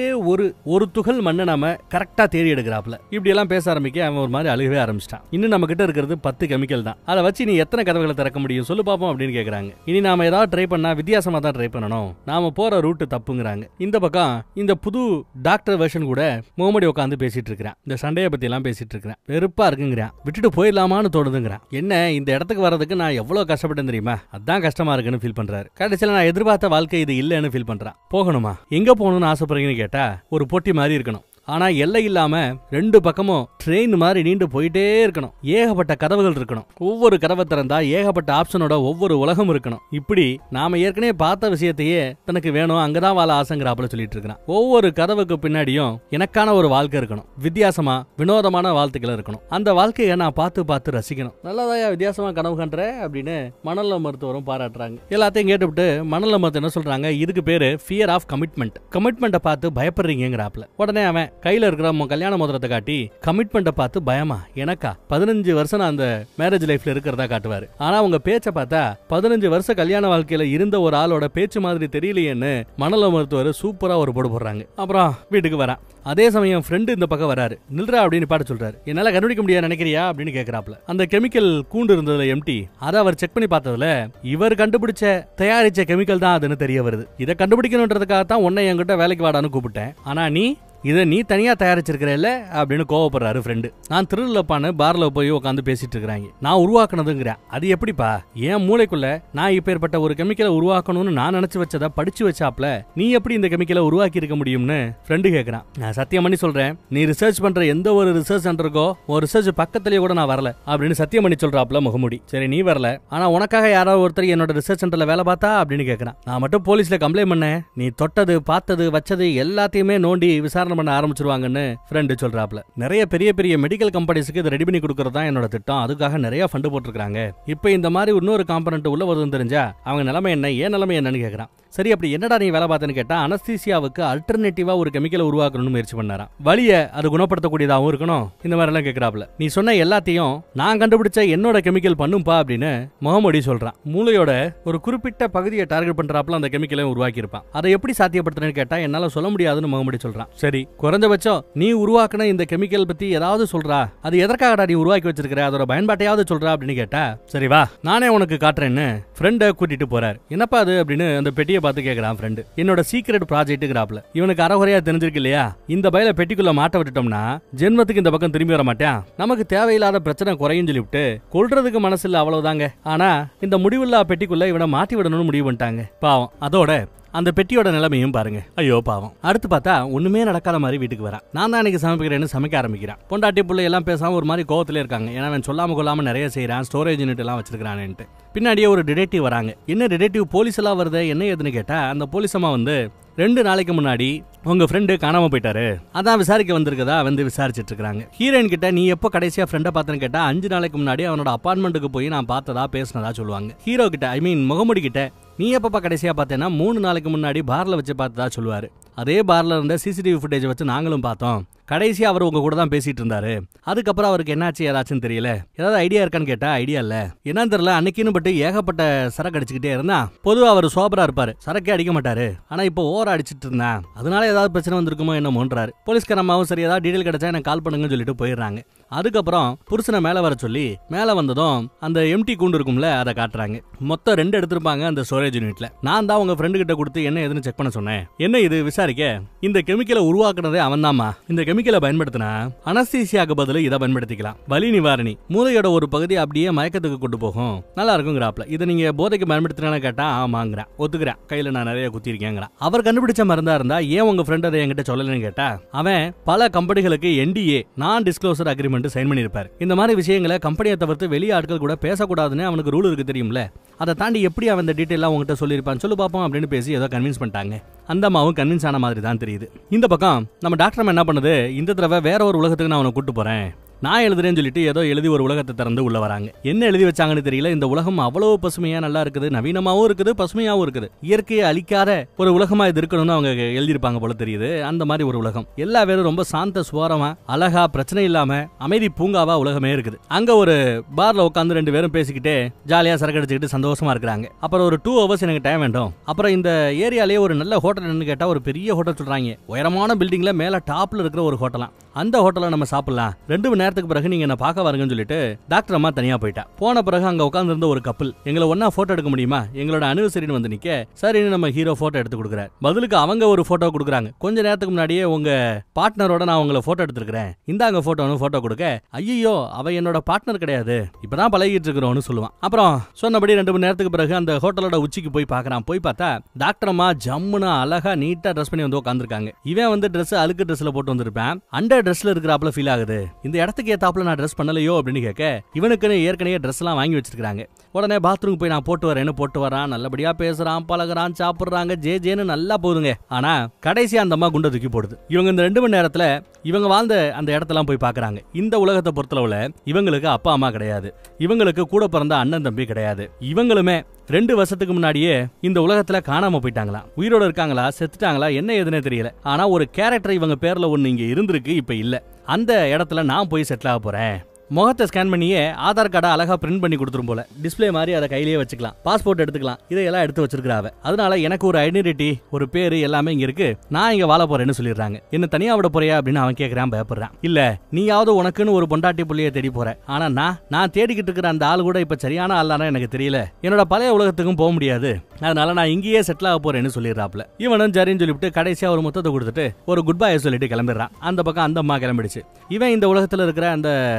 ஒரு துகள் மண்ணை நாம கரெக்டா தேடி எடுக்கிறாப்ல. இப்படி எல்லாம் பேச ஆரம்பிக்க அவன் ஒரு மாதிரி அழுகவே ஆரம்பிச்சிட்டான். இன்னும் நம்ம கிட்ட இருக்கிறது 10 கெமிக்கல் தான். அதை வச்சு நீ எத்தனை கதவுகளை திறக்க முடியும் சொல்லு பாப்போம் அப்படின்னு கேக்குறாங்க. இனி நாம ஏதாவது ட்ரை பண்ணா வித்தியாசமா தான் ட்ரை பண்ணணும். நாம போற ரூட் தப்புங்கிறாங்க. இந்த பக்கம் இந்த புது டாக்டர் வெர்ஷன் கூட முகமடி உட்காந்து பேசிட்டு இருக்கிறான். இந்த சண்டையை பத்தி எல்லாம் பேசிட்டு இருக்கிறான். வெறுப்பா இருக்குங்கிறான். விட்டுட்டு போயிடலாமான்னு தோணுதுங்கிறான். என்ன இந்த இடத்துக்கு வர்றதுக்கு நான் எவ்வளவு கஷ்டப்பட்டேன் தெரியுமா, அதான் கஷ்டமா இருக்குன்னு ஃபீல் பண்றாரு. கடைசியில நான் எதிர்பார்த்த வாழ்க்கை இது இல்லன்னு ஃபீல் பண்றான். போகணுமா எங்க போகணும்னு ஆசைப்படுறீங்கன்னு கேட்டா ஒரு போட்டி மாதிரி இருக்கணும். ஆனா எல்லை இல்லாம ரெண்டு பக்கமும் ட்ரெயின் மாதிரி நீண்டு போயிட்டே இருக்கணும். ஏகப்பட்ட கதவுகள் இருக்கணும். ஒவ்வொரு கதவை திறந்தா ஏகப்பட்ட ஆப்ஷனோட ஒவ்வொரு உலகம் இருக்கணும். இப்படி நாம ஏற்கனவே பார்த்த விஷயத்தையே தனக்கு வேணும் அங்கதான் வாழ ஆசைங்கிறாப்புல சொல்லிட்டு இருக்கான். ஒவ்வொரு கதவுக்கு பின்னாடியும் எனக்கான ஒரு வாழ்க்கை இருக்கணும். வித்தியாசமா வினோதமான வாழ்த்துக்கள் இருக்கணும். அந்த வாழ்க்கையை நான் பார்த்து ரசிக்கணும். நல்லதாயா வித்தியாசமா கனவு கண்ற அப்படின்னு மணல்ல மருத்துவரும் பாராட்டுறாங்க. எல்லாத்தையும் கேட்டுவிட்டு மணல்ல மருத்துவம் என்ன சொல்றாங்க, இதுக்கு பேரு ஃபியர் ஆஃப் கமிட்மெண்ட். கமிட்மெண்ட்டை பார்த்து பயப்படுறீங்கிறாப்புல. உடனே அவன் கையில இருக்கிற கல்யாண மோதிரத்தை காட்டி கமிட்மெண்ட்டை பார்த்து பயமா எனக்கா 15 வருஷம் அந்த மேரேஜ் லைஃப்ல இருக்கிறதா காட்டுவாரு. ஆனா அவங்க பேச்ச பார்த்தா 15 வருஷம் கல்யாண வாழ்க்கையில இருந்த ஒரு ஆளோட பேச்சு மாதிரி தெரியலையேன்னு மணல மருத்துவர் சூப்பரா ஒரு போடு போடுறாங்க. அப்புறம் வீட்டுக்கு வரான். அதே சமயம் ஃப்ரெண்டு இந்த பக்கம் வராரு. நில்றா அப்படின்னு பாட்டு சொல்றாரு. என்னால கண்டுபிடிக்க முடியாது நினைக்கிறியா அப்படின்னு கேக்குறாப்ல. அந்த கெமிக்கல் கூண்டு இருந்ததுல எம்டி அதை அவர் செக் பண்ணி பார்த்ததுல இவர் கண்டுபிடிச்ச தயாரிச்ச கெமிக்கல் தான் அதுன்னு தெரிய வருது. இதை கண்டுபிடிக்கணும்ன்றதுக்காக தான் உன்னை என்கிட்ட வேலைக்கு வாடான்னு கூப்பிட்டேன். ஆனா இதை நீ தனியா தயாரிச்சிருக்கிறல்ல அப்படின்னு கோவப்படுறாரு ஃப்ரெண்டு. நான் திருவிழப்பான்னு பார்ல போய் உட்காந்து பேசிட்டு இருக்கிறாங்க. நான் உருவாக்குனதுங்கிறேன். அது எப்படிப்பா என் மூளைக்குள்ள நான் இப்பேற்பட்ட ஒரு கெமிக்கலை உருவாக்கணும்னு நான் நினைச்சு வச்சதை படிச்சு வச்சாப்ல நீ எப்படி இந்த கெமிக்கலை உருவாக்கி இருக்க முடியும்னு ஃப்ரெண்டு கேட்கறான். நான் சத்தியம் பண்ணி சொல்றேன், நீ ரிசர்ச் பண்ற எந்த ஒரு ரிசர்ச் சென்டருக்கோ ஒரு ரிசர்ச் பக்கத்திலேயே கூட நான் வரல அப்படின்னு சத்தியம் பண்ணி சொல்றாப்ல முகமுடி. சரி நீ வரல, ஆனா உனக்காக யாராவது ஒருத்தர் என்னோட ரிசர்ச் சென்டர்ல வேலை பார்த்தா அப்படின்னு கேட்கறான். நான் மட்டும் போலீஸ்ல கம்ப்ளைண்ட் பண்ணேன், நீ தொட்டது பார்த்தது வச்சது எல்லாத்தையுமே நோண்டி விசாரணை பண்ண ஆரம்பிச்சிருவாங்கன்னு ஃப்ரெண்டு சொல்றாப்ல. நிறைய பெரிய பெரிய மெடிக்கல் கம்பெனிஸ்க்கு இதை ரெடி பண்ணி கொடுக்கறதா என்னோட திட்டம். அதுக்காக நிறைய ஃபண்ட் போட்டுருக்காங்க. இப்போ இந்த மாதிரி இன்னொரு காம்பனன்ட் உள்ள வருதுன்னு தெரிஞ்சா அவங்க நிலைமை என்ன ஏன் நிலைமை என்னன்னு கேட்கறான். சரி அப்படி என்னடா நீ வேலை பார்த்தேன்னு கேட்டா அனஸ்தீசியாவுக்கு அல்டர்னேட்டிவா ஒரு கெமிக்கலை உருவாக்கணும்னு முயற்சி பண்ணாராம். வலிய அது குணப்படுத்தக்கூடியதாகவும் இருக்கணும். இந்த மாதிரி எல்லாம் கேட்கறாப்ல. நீ சொன்ன எல்லாத்தையும் நான் கண்டுபிடிச்ச என்னோட கெமிக்கல் பண்ணும்பா அப்படின்னு முகமடி சொல்றான். மூளையோட ஒரு குறிப்பிட்ட பகுதியை டார்கெட் பண்றாப்ல அந்த கெமிக்கலை உருவாக்கி இருப்பான். அதை எப்படி சாத்தியப்படுத்துறேன்னு கேட்டா என்னால சொல்ல முடியாதுன்னு முகமடி சொல்றான். சரி குறைஞ்சபட்சம் நீ உருவாக்குன இந்த கெமிக்கல் பத்தி ஏதாவது சொல்றா, அது எதற்காகடா நீ உருவாக்கி வச்சிருக்கிற, அதோட பயன்பாட்டையாவது சொல்றா அப்படின்னு கேட்டா சரி வா நானே உனக்கு காட்டுறேன்னு ஃப்ரெண்ட கூட்டிட்டு போறாரு. என்னப்பா அது அப்படின்னு அந்த பெட்டியை பார்த்து கேக்குறான் ஃப்ரெண்டு. என்னோட சீக்ரெட் ப்ராஜெக்ட்ங்கறாப்ல. இவனுக்கு அறகுறையா தெரிஞ்சிருக்கு இல்லையா, இந்த பையில பெட்டிக்குள்ள மாட்ட விட்டுட்டோம்னா ஜென்மத்துக்கு இந்த பக்கம் திரும்பி வர மாட்டான், நமக்கு தேவையில்லாத பிரச்சனை குறையும் சொல்லிவிட்டு கொல்றதுக்கு மனசு இல்ல அவ்வளவுதாங்க. ஆனா இந்த முடிவில்லா பெட்டிக்குள்ள இவனை மாட்டி விடணும்னு முடிவு பண்ணிட்டாங்க. பாவம். அதோட அந்த பெட்டியோட நிலைமையும் பாருங்க. ஐயோ பாவம். அடுத்து பார்த்தா ஒண்ணுமே நடக்காத மாதிரி வீட்டுக்கு வரா. நான் தான் இன்னைக்கு சமைக்கிறேன்னு சமைக்க ஆரம்பிக்கிறான். பொண்டாட்டி புள்ள எல்லாம் பேசாம ஒரு மாதிரி கோவத்திலே இருக்காங்க. ஏன்னா அவன் சொல்லாம கொள்ளாம நிறைய செய்யறான், ஸ்டோரேஜ் யூனிட் எல்லாம் வச்சிருக்கான்ட்டு. பின்னாடியே ஒரு டிடெக்டிவ் வராங்க. என்ன டிடெக்டிவ் போலீஸ் எல்லாம் வருது என்ன ஏதுன்னு கேட்டா அந்த போலீஸ் அம்மா வந்து 2 நாளைக்கு முன்னாடி உங்க ஃப்ரெண்டு காணாம போயிட்டாரு, அதான் விசாரிக்க வந்திருக்கதா வந்து விசாரிச்சிட்டு இருக்காங்க. ஹீரோயின் கிட்ட நீ எப்போ கடைசியா ஃப்ரெண்ட பார்த்தேன்னு கேட்டா 5 நாளைக்கு முன்னாடி அவனோட அபார்ட்மெண்ட்டுக்கு போய் நான் பார்த்ததா பேசினதா சொல்லுவாங்க. ஹீரோ கிட்ட முகமுடி கிட்ட நீ எப்பப்பா கடைசியா பார்த்தேன்னா 3 நாளைக்கு முன்னாடி பார்ல வச்சு பார்த்ததா சொல்லுவாரு. அதே பார்ல இருந்த சிசிடிவி ஃபுட்டேஜ் வச்சு நாங்களும் பார்த்தோம். கடைசியா அவர் உங்க கூட தான் பேசிட்டு இருந்தாரு. அதுக்கப்புறம் அவருக்கு என்னாச்சு ஏதாச்சும் தெரியல. ஏதாவது ஐடியா இருக்கான்னு கேட்டா ஐடியா இல்ல. என்னன்னு தெரியல, அன்னைக்குன்னு பட்டு ஏகப்பட்ட சரக்கு அடிச்சுக்கிட்டே இருந்தா. பொதுவா அவர் சோபரா இருப்பாரு, சரக்கே அடிக்க மாட்டாரு. ஆனா இப்போ ஓவரா அடிச்சிட்டு இருந்தா, அதனால ஏதாவது பிரச்சனை வந்திருக்குமோ என்னமோன்றாரு. போலீஸ்காரமாவும் சரி ஏதாவது டீடைல் கிடைச்சா எனக்கு கால் பண்ணுங்கன்னு சொல்லிட்டு போயிடுறாங்க. அதுக்கப்புறம் புருஷனை மேல வர சொல்லி மேல வந்ததும் அந்த எம்டி கூண்டு இருக்கும்ல அதை காட்டுறாங்க. மொத்தம் 2 எடுத்திருப்பாங்க அந்த ஸ்டோரேஜ் யூனிட்ல. நான் தான் உங்க ஃப்ரெண்டு கிட்ட கொடுத்து என்ன எதுன்னு செக் பண்ண சொன்னேன். என்ன இது விசாரிக்க இந்த கெமிக்கலை உருவாக்குனதே அவன் தாமா. இந்த கெமிக்கலை பயன்படுத்தினா அனஸ்தீசியாக்கு பதில் இதை பயன்படுத்திக்கலாம். வலி நிவாரணி, மூளையோட ஒரு பகுதி அப்படியே மயக்கத்துக்கு கொண்டு போகும், நல்லா இருக்குங்கிறாப்ல. இதை நீங்க போதைக்கு பயன்படுத்தினா கேட்டா ஆமாங்கிறான், ஒத்துக்கிறேன், கையில நான் நிறைய குத்திருக்கேங்கிறான். அவர் கண்டுபிடிச்ச மருந்தா இருந்தா ஏன் உங்க ஃப்ரெண்ட் அதை என்கிட்ட சொல்லலன்னு கேட்டா அவன் பல கம்பெனிகளுக்கு NDA நான் டிஸ்க்ளோசர் அக்ரிமெண்ட் சைன் பண்ணிருப்பாரு. இந்த மாதிரி விஷயங்களை கம்பெனியை தவிர்த்து வெளிய ஆட்கள் கூட பேசக்கூடாதுன்னு அவனுக்கு ரூல் இருக்கு தெரியும்ல. அதை தாண்டி எப்படி அவன் இந்த டீடைலா உங்ககிட்ட சொல்லிருப்பான்னு சொல்லு பாப்போம் அப்படின்னு பேசி ஏதோ கன்வின்ஸ் பண்ணிட்டாங்க. அந்த அம்மாவும் கன்வின்ஸ் ஆன மாதிரி தான் தெரியுது. இந்த பக்கம் நம்ம டாக்டர் என்ன பண்ணுது, இந்த தடவை வேற ஒரு உலகத்துக்கு நான் அவனை கூட்டு போறேன், நான் எழுதுறேன்னு சொல்லிட்டு ஏதோ எழுதி ஒரு உலகத்தை திறந்து உள்ள வராங்க. என்ன எழுதி வச்சாங்கன்னு தெரியல. இந்த உலகம் அவ்வளவு பசுமையா நல்லா இருக்குது, நவீனமாவும் இருக்குது, பசுமையாவும் இருக்குது. இயற்கையை அழிக்காத ஒரு உலகமா இது இருக்கணும்னு அவங்க எழுதியிருப்பாங்க போல தெரியுது. அந்த மாதிரி ஒரு உலகம். எல்லா பேரும் ரொம்ப சாந்த சுவாரமா அழகா பிரச்சனை இல்லாம அமைதி பூங்காவா உலகமே இருக்குது. அங்க ஒரு பார்ல உட்காந்து 2 பேரும் பேசிக்கிட்டே ஜாலியா சரக்கு அடிச்சுக்கிட்டு சந்தோஷமா இருக்கிறாங்க. அப்புறம் ஒரு 2 hours எனக்கு டைம் வேண்டும். அப்புறம் இந்த ஏரியாலேயே ஒரு நல்ல ஹோட்டல் கேட்டா ஒரு பெரிய ஹோட்டல் சொல்றாங்க. உயரமான பில்டிங்ல மேல டாப்ல இருக்கிற ஒரு ஹோட்டலாம். அந்த ஹோட்டலை நம்ம சாப்பிடலாம், 2 மணி நேரத்துக்கு பிறகு நீங்க என்ன பார்க்க வாருங்கன்னு சொல்லிட்டு டாக்டர் அம்மா தனியா போயிட்டா. போன பிறகு அங்க உட்கார்ந்து இருந்த ஒரு கப்பல் எங்களை ஒன்னா போட்டோ எடுக்க முடியுமா, எங்களோட அனிவர்சரின்னு வந்து நிக்க சரின்னு நம்ம ஹீரோ போட்டோ எடுத்து கொடுக்குறாரு. பதிலுக்கு அவங்க ஒரு போட்டோ கொடுக்குறாங்க. கொஞ்ச நேரத்துக்கு முன்னாடியே உங்க பார்ட்னரோட நான் உங்களை போட்டோ எடுத்துருக்கேன், இந்தாங்க போட்டோன்னு போட்டோ கொடுக்க ஐயோ அவ என்னோட பார்ட்னர் கிடையாது, இப்பதான் பழகிட்டு இருக்கிறோம்னு சொல்லுவான். அப்புறம் சொன்னபடி 2 மணி நேரத்துக்கு பிறகு அந்த ஹோட்டலோட உச்சிக்கு போய் பாக்குறான். போய் பார்த்தா டாக்டர் அம்மா ஜம்முனா அழகா நீட்டா ட்ரெஸ் பண்ணி வந்து உட்காந்துருக்காங்க. இவன் வந்து ட்ரெஸ் அழுக்கு ட்ரெஸ்ல போட்டு வந்திருப்பேன், அண்டர் ட்ரெஸ்ல இருக்கிறாப்ல ஃபீல் ஆகுது. இந்த இடத்துக்கு ஏத்தாப்புல நான் ட்ரெஸ் பண்ணலையோ அப்படின்னு கேட்க இவனுக்குன்னு ஏற்கனவே ட்ரெஸ் எல்லாம் வாங்கி வச்சிருக்காங்க. உடனே பாத்ரூம் போய் நான் போட்டு வரேன்னு போட்டு வரான். நல்லபடியா பேசுறான், பழகுறான், சாப்பிடுறாங்க, ஜேன்னு நல்லா போதுங்க. ஆனா கடைசியா அந்த அம்மா குண்டை தூக்கி போடுது. இவங்க இந்த 2 மணி நேரத்துல இவங்க வாழ்ந்த அந்த இடத்தெல்லாம் போய் பாக்குறாங்க. இந்த உலகத்தை பொறுத்தளவுல இவங்களுக்கு அப்பா அம்மா கிடையாது, இவங்களுக்கு கூட பிறந்த அண்ணன் தம்பி கிடையாது. இவங்களுமே 2 வருஷத்துக்கு முன்னாடியே இந்த உலகத்துல காணாம போயிட்டாங்களா, உயிரோட இருக்காங்களா செத்துட்டாங்களா என்ன ஏதுன்னே தெரியல. ஆனா ஒரு கேரக்டர் இவங்க பேர்ல ஒண்ணு இங்க இருந்திருக்கு, இப்ப இல்ல. அந்த இடத்துல நான் போய் செட்டில் ஆக போறேன். முகத்தை ஸ்கேன் பண்ணியே ஆதார் கார்டை அழகா பிரிண்ட் பண்ணி கொடுத்துரும் போல. டிஸ்பிளே மாதிரி அதை கையிலேயே வச்சுக்கலாம், பாஸ்போர்ட் எடுத்துக்கலாம், இதையெல்லாம் எடுத்து வச்சிருக்காவ. அதனால எனக்கு ஒரு ஐடென்டிட்டி, ஒரு பேரு எல்லாமே இங்க இருக்கு, நான் இங்க வாழ போறேன்னு சொல்லிடுறாங்க. என்ன தனியா விட போறியா அப்படின்னு அவன் கேட்கறான், பயப்படுறான். இல்ல நீயாவது உனக்குன்னு ஒரு பொண்டாட்டி புள்ளிய தேடி போற, ஆனா நான் தேடிக்கிட்டு இருக்கிற அந்த ஆள் கூட இப்ப சரியான ஆளானா எனக்கு தெரியல, என்னோட பழைய உலகத்துக்கும் போக முடியாது, அதனால நான் இங்கேயே செட்டில் ஆக போறேன்னு சொல்லிடுறாப்ல. இவனும் சரின்னு சொல்லிவிட்டு கடைசியா ஒரு முத்தத்தை கொடுத்துட்டு ஒரு குட் பை சொல்லிட்டு கிளம்பிடுறான். அந்த பக்கம் அந்த அம்மா கிளம்பிடுச்சு. இவன் இந்த உலகத்துல இருக்கிற அந்த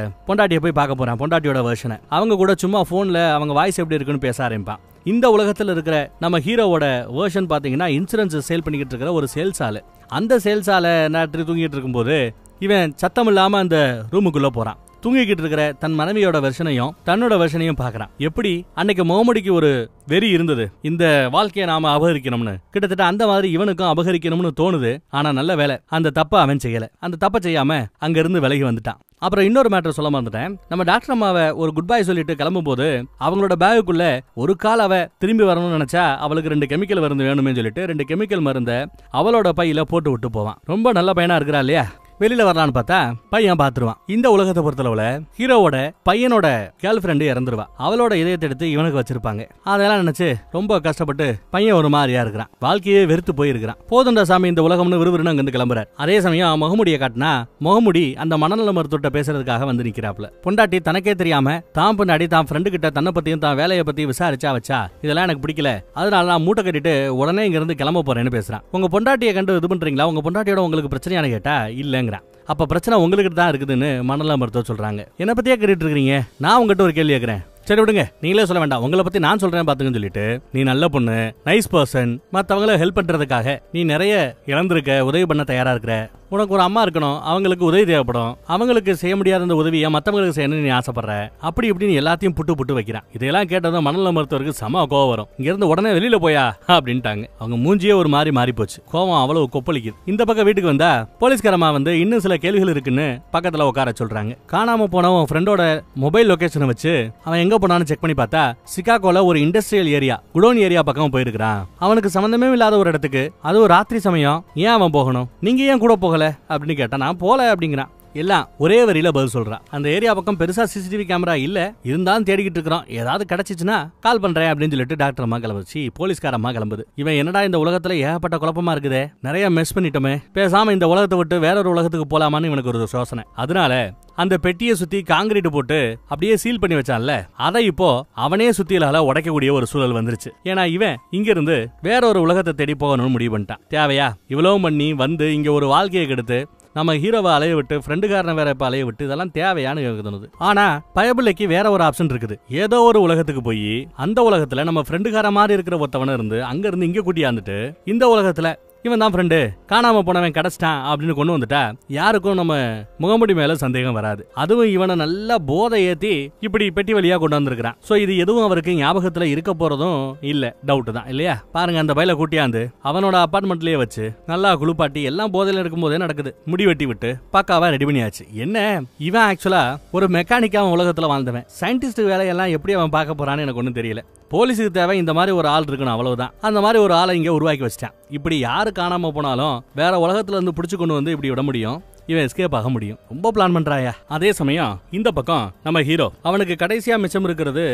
பொண்டாட்டியை போய் பார்க்க போறான், பொண்டாட்டியோட வெர்ஷனை. அவங்க கூட சும்மா போன்ல அவங்க வாய்ஸ் எப்படி இருக்குன்னு பேச ஆரம்பிப்பான். இந்த உலகத்துல இருக்கிற நம்ம ஹீரோவோட வெர்ஷன் பாத்தீங்கன்னா இன்சூரன்ஸ் சேல் பண்ணிக்கிட்டு இருக்கிற ஒரு சேல்ஸ் ஆளு. அந்த சேல்ஸ் ஆளை நாட்டு தூங்கிட்டு இருக்கும்போது இவன் சத்தம் இல்லாம அந்த ரூமுக்குள்ள போறான். தூங்கிக்கிட்டு இருக்கிற தன் மனைவியோட வெர்ஷனையும் தன்னோட வெர்ஷனையும் பாக்குறான். எப்படி அன்னைக்கு முகமடிக்கு ஒரு வெறி இருந்தது, இந்த வாழ்க்கையை நாம அபகரிக்கணும்னு, கிட்டத்தட்ட அந்த மாதிரி இவனுக்கும் அபகரிக்கணும்னு தோணுது. ஆனா நல்ல வேலை அந்த தப்ப அவன் செய்யல. அந்த தப்ப செய்யாம அங்க இருந்து விலகி வந்துட்டான். அப்புறம் இன்னொரு மேட்டர் சொல்ல மறந்துட்டேன். நம்ம டாக்டர் அம்மாவை ஒரு குட் பை சொல்லிட்டு கிளம்பும் போது அவங்களோட பேகுக்குள்ள ஒரு கால் அவ திரும்பி வரணும்னு நினைச்சா அவளுக்கு 2 கெமிக்கல் மருந்து வேணுமே சொல்லிட்டு 2 கெமிக்கல் மருந்த அவளோட பையில போட்டு விட்டு போவான். ரொம்ப நல்ல பையனா இருக்கிறா இல்லையா, வெளியில வரலான்னு பார்த்தா பையன் பாத்துருவான். இந்த உலகத்தை பொறுத்தளவுல ஹீரோவோட பையனோட கேர்ள் ஃபிரெண்டு இறந்துருவா. அவளோட இதயத்தை எடுத்து இவனுக்கு வச்சிருப்பாங்க. அதெல்லாம் நினைச்சு ரொம்ப கஷ்டப்பட்டு பையன் ஒரு மாதிரியா இருக்கிறான், வாழ்க்கையே வெறுத்து போயிருக்கிறான். போதுண்டா சாமி இந்த உலகம்னு விறுவிறுன்னு அங்கிருந்து கிளம்புறார். அதே சமயம் முகமுடியை காட்டினா முகமுடி அந்த மனநல மருத்துவத்தை பேசுறதுக்காக வந்து நிக்கிறாப்ல. பொண்டாட்டி தனக்கே தெரியாம தான் பின்னாடி தான் ஃப்ரெண்டு கிட்ட தன்னை பத்தியும் தான் வேலையை பத்தி விசாரிச்சா வச்சா இதெல்லாம் எனக்கு பிடிக்கல, அதனால நான் மூட்டை கட்டிட்டு உடனே இங்க இருந்து கிளம்ப போறேன்னு பேசுறான். உங்க பொண்டாட்டியை கண்டு இது பண்றீங்களா, உங்க பொண்டாட்டியோட உங்களுக்கு பிரச்சனையான கேட்டா இல்லங்க. அப்ப பிரச்சனை உங்களுக்கு தான் இருக்குதுன்னு மனநல மருத்துவர் சொல்றாங்க. என்ன பத்தியா கேட்டுட்டு இருக்கீங்க, நான் உங்ககிட்ட ஒரு கேள்வி கேட்கிறேன், சரி விடுங்க நீங்களே சொல்ல வேண்டாம், உங்களை பத்தி நான் சொல்றேன் பாத்துங்கன்னு சொல்லிட்டு நீ நல்ல பொண்ணு, நைஸ் பர்சன், மத்தவங்கள ஹெல்ப் பண்றதுக்காக நீ நிறைய இழந்திருக்க, உதவி பண்ண தயாரா இருக்கிற, உனக்கு ஒரு அம்மா இருக்கணும், அவங்களுக்கு உதவி தேவைப்படும், அவங்களுக்கு செய்ய முடியாத அந்த உதவியை மத்தவங்களுக்கு செய்யணும்னு நீ ஆசைப்படுற, அப்படி இப்படின்னு எல்லாத்தையும் புட்டு வைக்கிறான். இதெல்லாம் கேட்டதும் மனநல மருத்துவருக்கு செம கோவம் வரும். இங்க இருந்து உடனே வெளியில போயா அப்படின்ட்டாங்க. அவங்க மூஞ்சியே ஒரு மாதிரி மாறி போச்சு. கோவம் அவ்வளவு கொப்பளிக்குது. இந்த பக்கம் வீட்டுக்கு வந்தா போலீஸ்காரமா வந்து இன்னும் சில கேள்விகள் இருக்குன்னு பக்கத்துல உட்கார சொல்றாங்க. காணாம போன உன் ஃப்ரெண்டோட மொபைல் லொகேஷனை வச்சு அவன் எங்க போனான்னு செக் பண்ணி பார்த்தா சிகாகோல ஒரு இண்டஸ்ட்ரியல் ஏரியா, குடோன் ஏரியா பக்கம் போயிருக்கான். அவனுக்கு சம்பந்தமே இல்லாத ஒரு இடத்துக்கு, அதுவும் ராத்திரி சமயம், ஏன் அவன் போகணும், நீங்க ஏன் கூட போகல அப்படின்னு கேட்டா நான் போல அப்படிங்கிறான். எல்லாம் ஒரே வரியில பதில் சொல்றான். அந்த ஏரியா பக்கம் பெருசா சிசிடிவி கேமரா இல்ல, இருந்தாலும் தேடிக்கிட்டு இருக்கிறோம், ஏதாவது கிடைச்சிச்சுன்னா கால் பண்றேன் அப்படின்னு சொல்லிட்டு டாக்டர் அம்மா கிளம்புச்சு. போலீஸ்கார அம்மா கிளம்புது. இவன் என்னடா இந்த உலகத்துல ஏகப்பட்ட குழப்பமா இருக்குதே, நிறைய மிஸ் பண்ணிட்டோமே, பேசாம இந்த உலகத்தை விட்டு வேற ஒரு உலகத்துக்கு போலாமான்னு இவனுக்கு ஒரு யோசனை. அதனால அந்த பெட்டியை சுத்தி காங்கிரீட் போட்டு அப்படியே சீல் பண்ணி வச்சான்ல, அதை இப்போ அவனே சுத்தியலால உடைக்கக்கூடிய ஒரு சூழல் வந்துருச்சு. ஏன்னா இவன் இங்க இருந்து வேற ஒரு உலகத்தை தேடி போகணும்னு முடிவு பண்ணிட்டான். தேவையா இவ்வளவு பண்ணி வந்து இங்க ஒரு வாழ்க்கையை கெடுத்து நம்ம ஹீரோவை அலைய விட்டு ஃப்ரெண்டுக்காரனை வேற இப்ப அலைய விட்டு இதெல்லாம் தேவையானு எனக்கு தோணுது. ஆனா பயபிள்ளைக்கு வேற ஒரு ஆப்ஷன் இருக்குது. ஏதோ ஒரு உலகத்துக்கு போய் அந்த உலகத்துல நம்ம ஃப்ரெண்டுக்கார மாதிரி இருக்கிற ஒருத்தவன இருந்து அங்க இருந்து இங்க கூட்டியாந்துட்டு இந்த உலகத்துல இவன் தான் ஃப்ரெண்டு, காணாம போனவன் கிடைச்சிட்டான் அப்படின்னு கொண்டு வந்துட்டா யாருக்கும் நம்ம முகமுடி மேல சந்தேகம் வராது. அதுவும் இவனை நல்லா போதை ஏத்தி இப்படி பெட்டி வழியா கொண்டு வந்திருக்கான். சோ இது எதுவும் அவருக்கு ஞாபகத்துல இருக்க போறதும் இல்ல, டவுட் தான் இல்லையா? பாருங்க, அந்த பையில கூட்டியாந்து அவனோட அபார்ட்மெண்ட்லயே வச்சு நல்லா குளிப்பாட்டி எல்லாம் போதையில இருக்கும் போதே நடக்குது. முடி வெட்டி விட்டு பக்காவா ரெடி பண்ணியாச்சு. என்ன இவன் ஆக்சுவலா ஒரு மெக்கானிக்கா அவன் உலகத்துல வாழ்ந்தவன். சயின்டிஸ்ட் வேலையெல்லாம் எப்படி அவன் பார்க்க போறான்னு எனக்கு ஒன்னும் தெரியல. போலீஸுக்கு தேவை இந்த மாதிரி ஒரு ஆள் இருக்கணும், அவ்வளவுதான். அந்த மாதிரி ஒரு ஆளை இங்க உருவாக்கி வச்சிட்டான். இப்படி யாரு காணாம போனாலும் வேற உலகத்துல இருந்து பிடிச்சு கொண்டு வந்து இப்படி விட முடியும், இவன் எஸ்கேப் ஆக முடியும். ரொம்ப பிளான் பண்றாயா. அதே சமயம் இந்த பக்கம் நம்ம ஹீரோ, அவனுக்கு கடைசியா மிச்சம் இருக்கிறது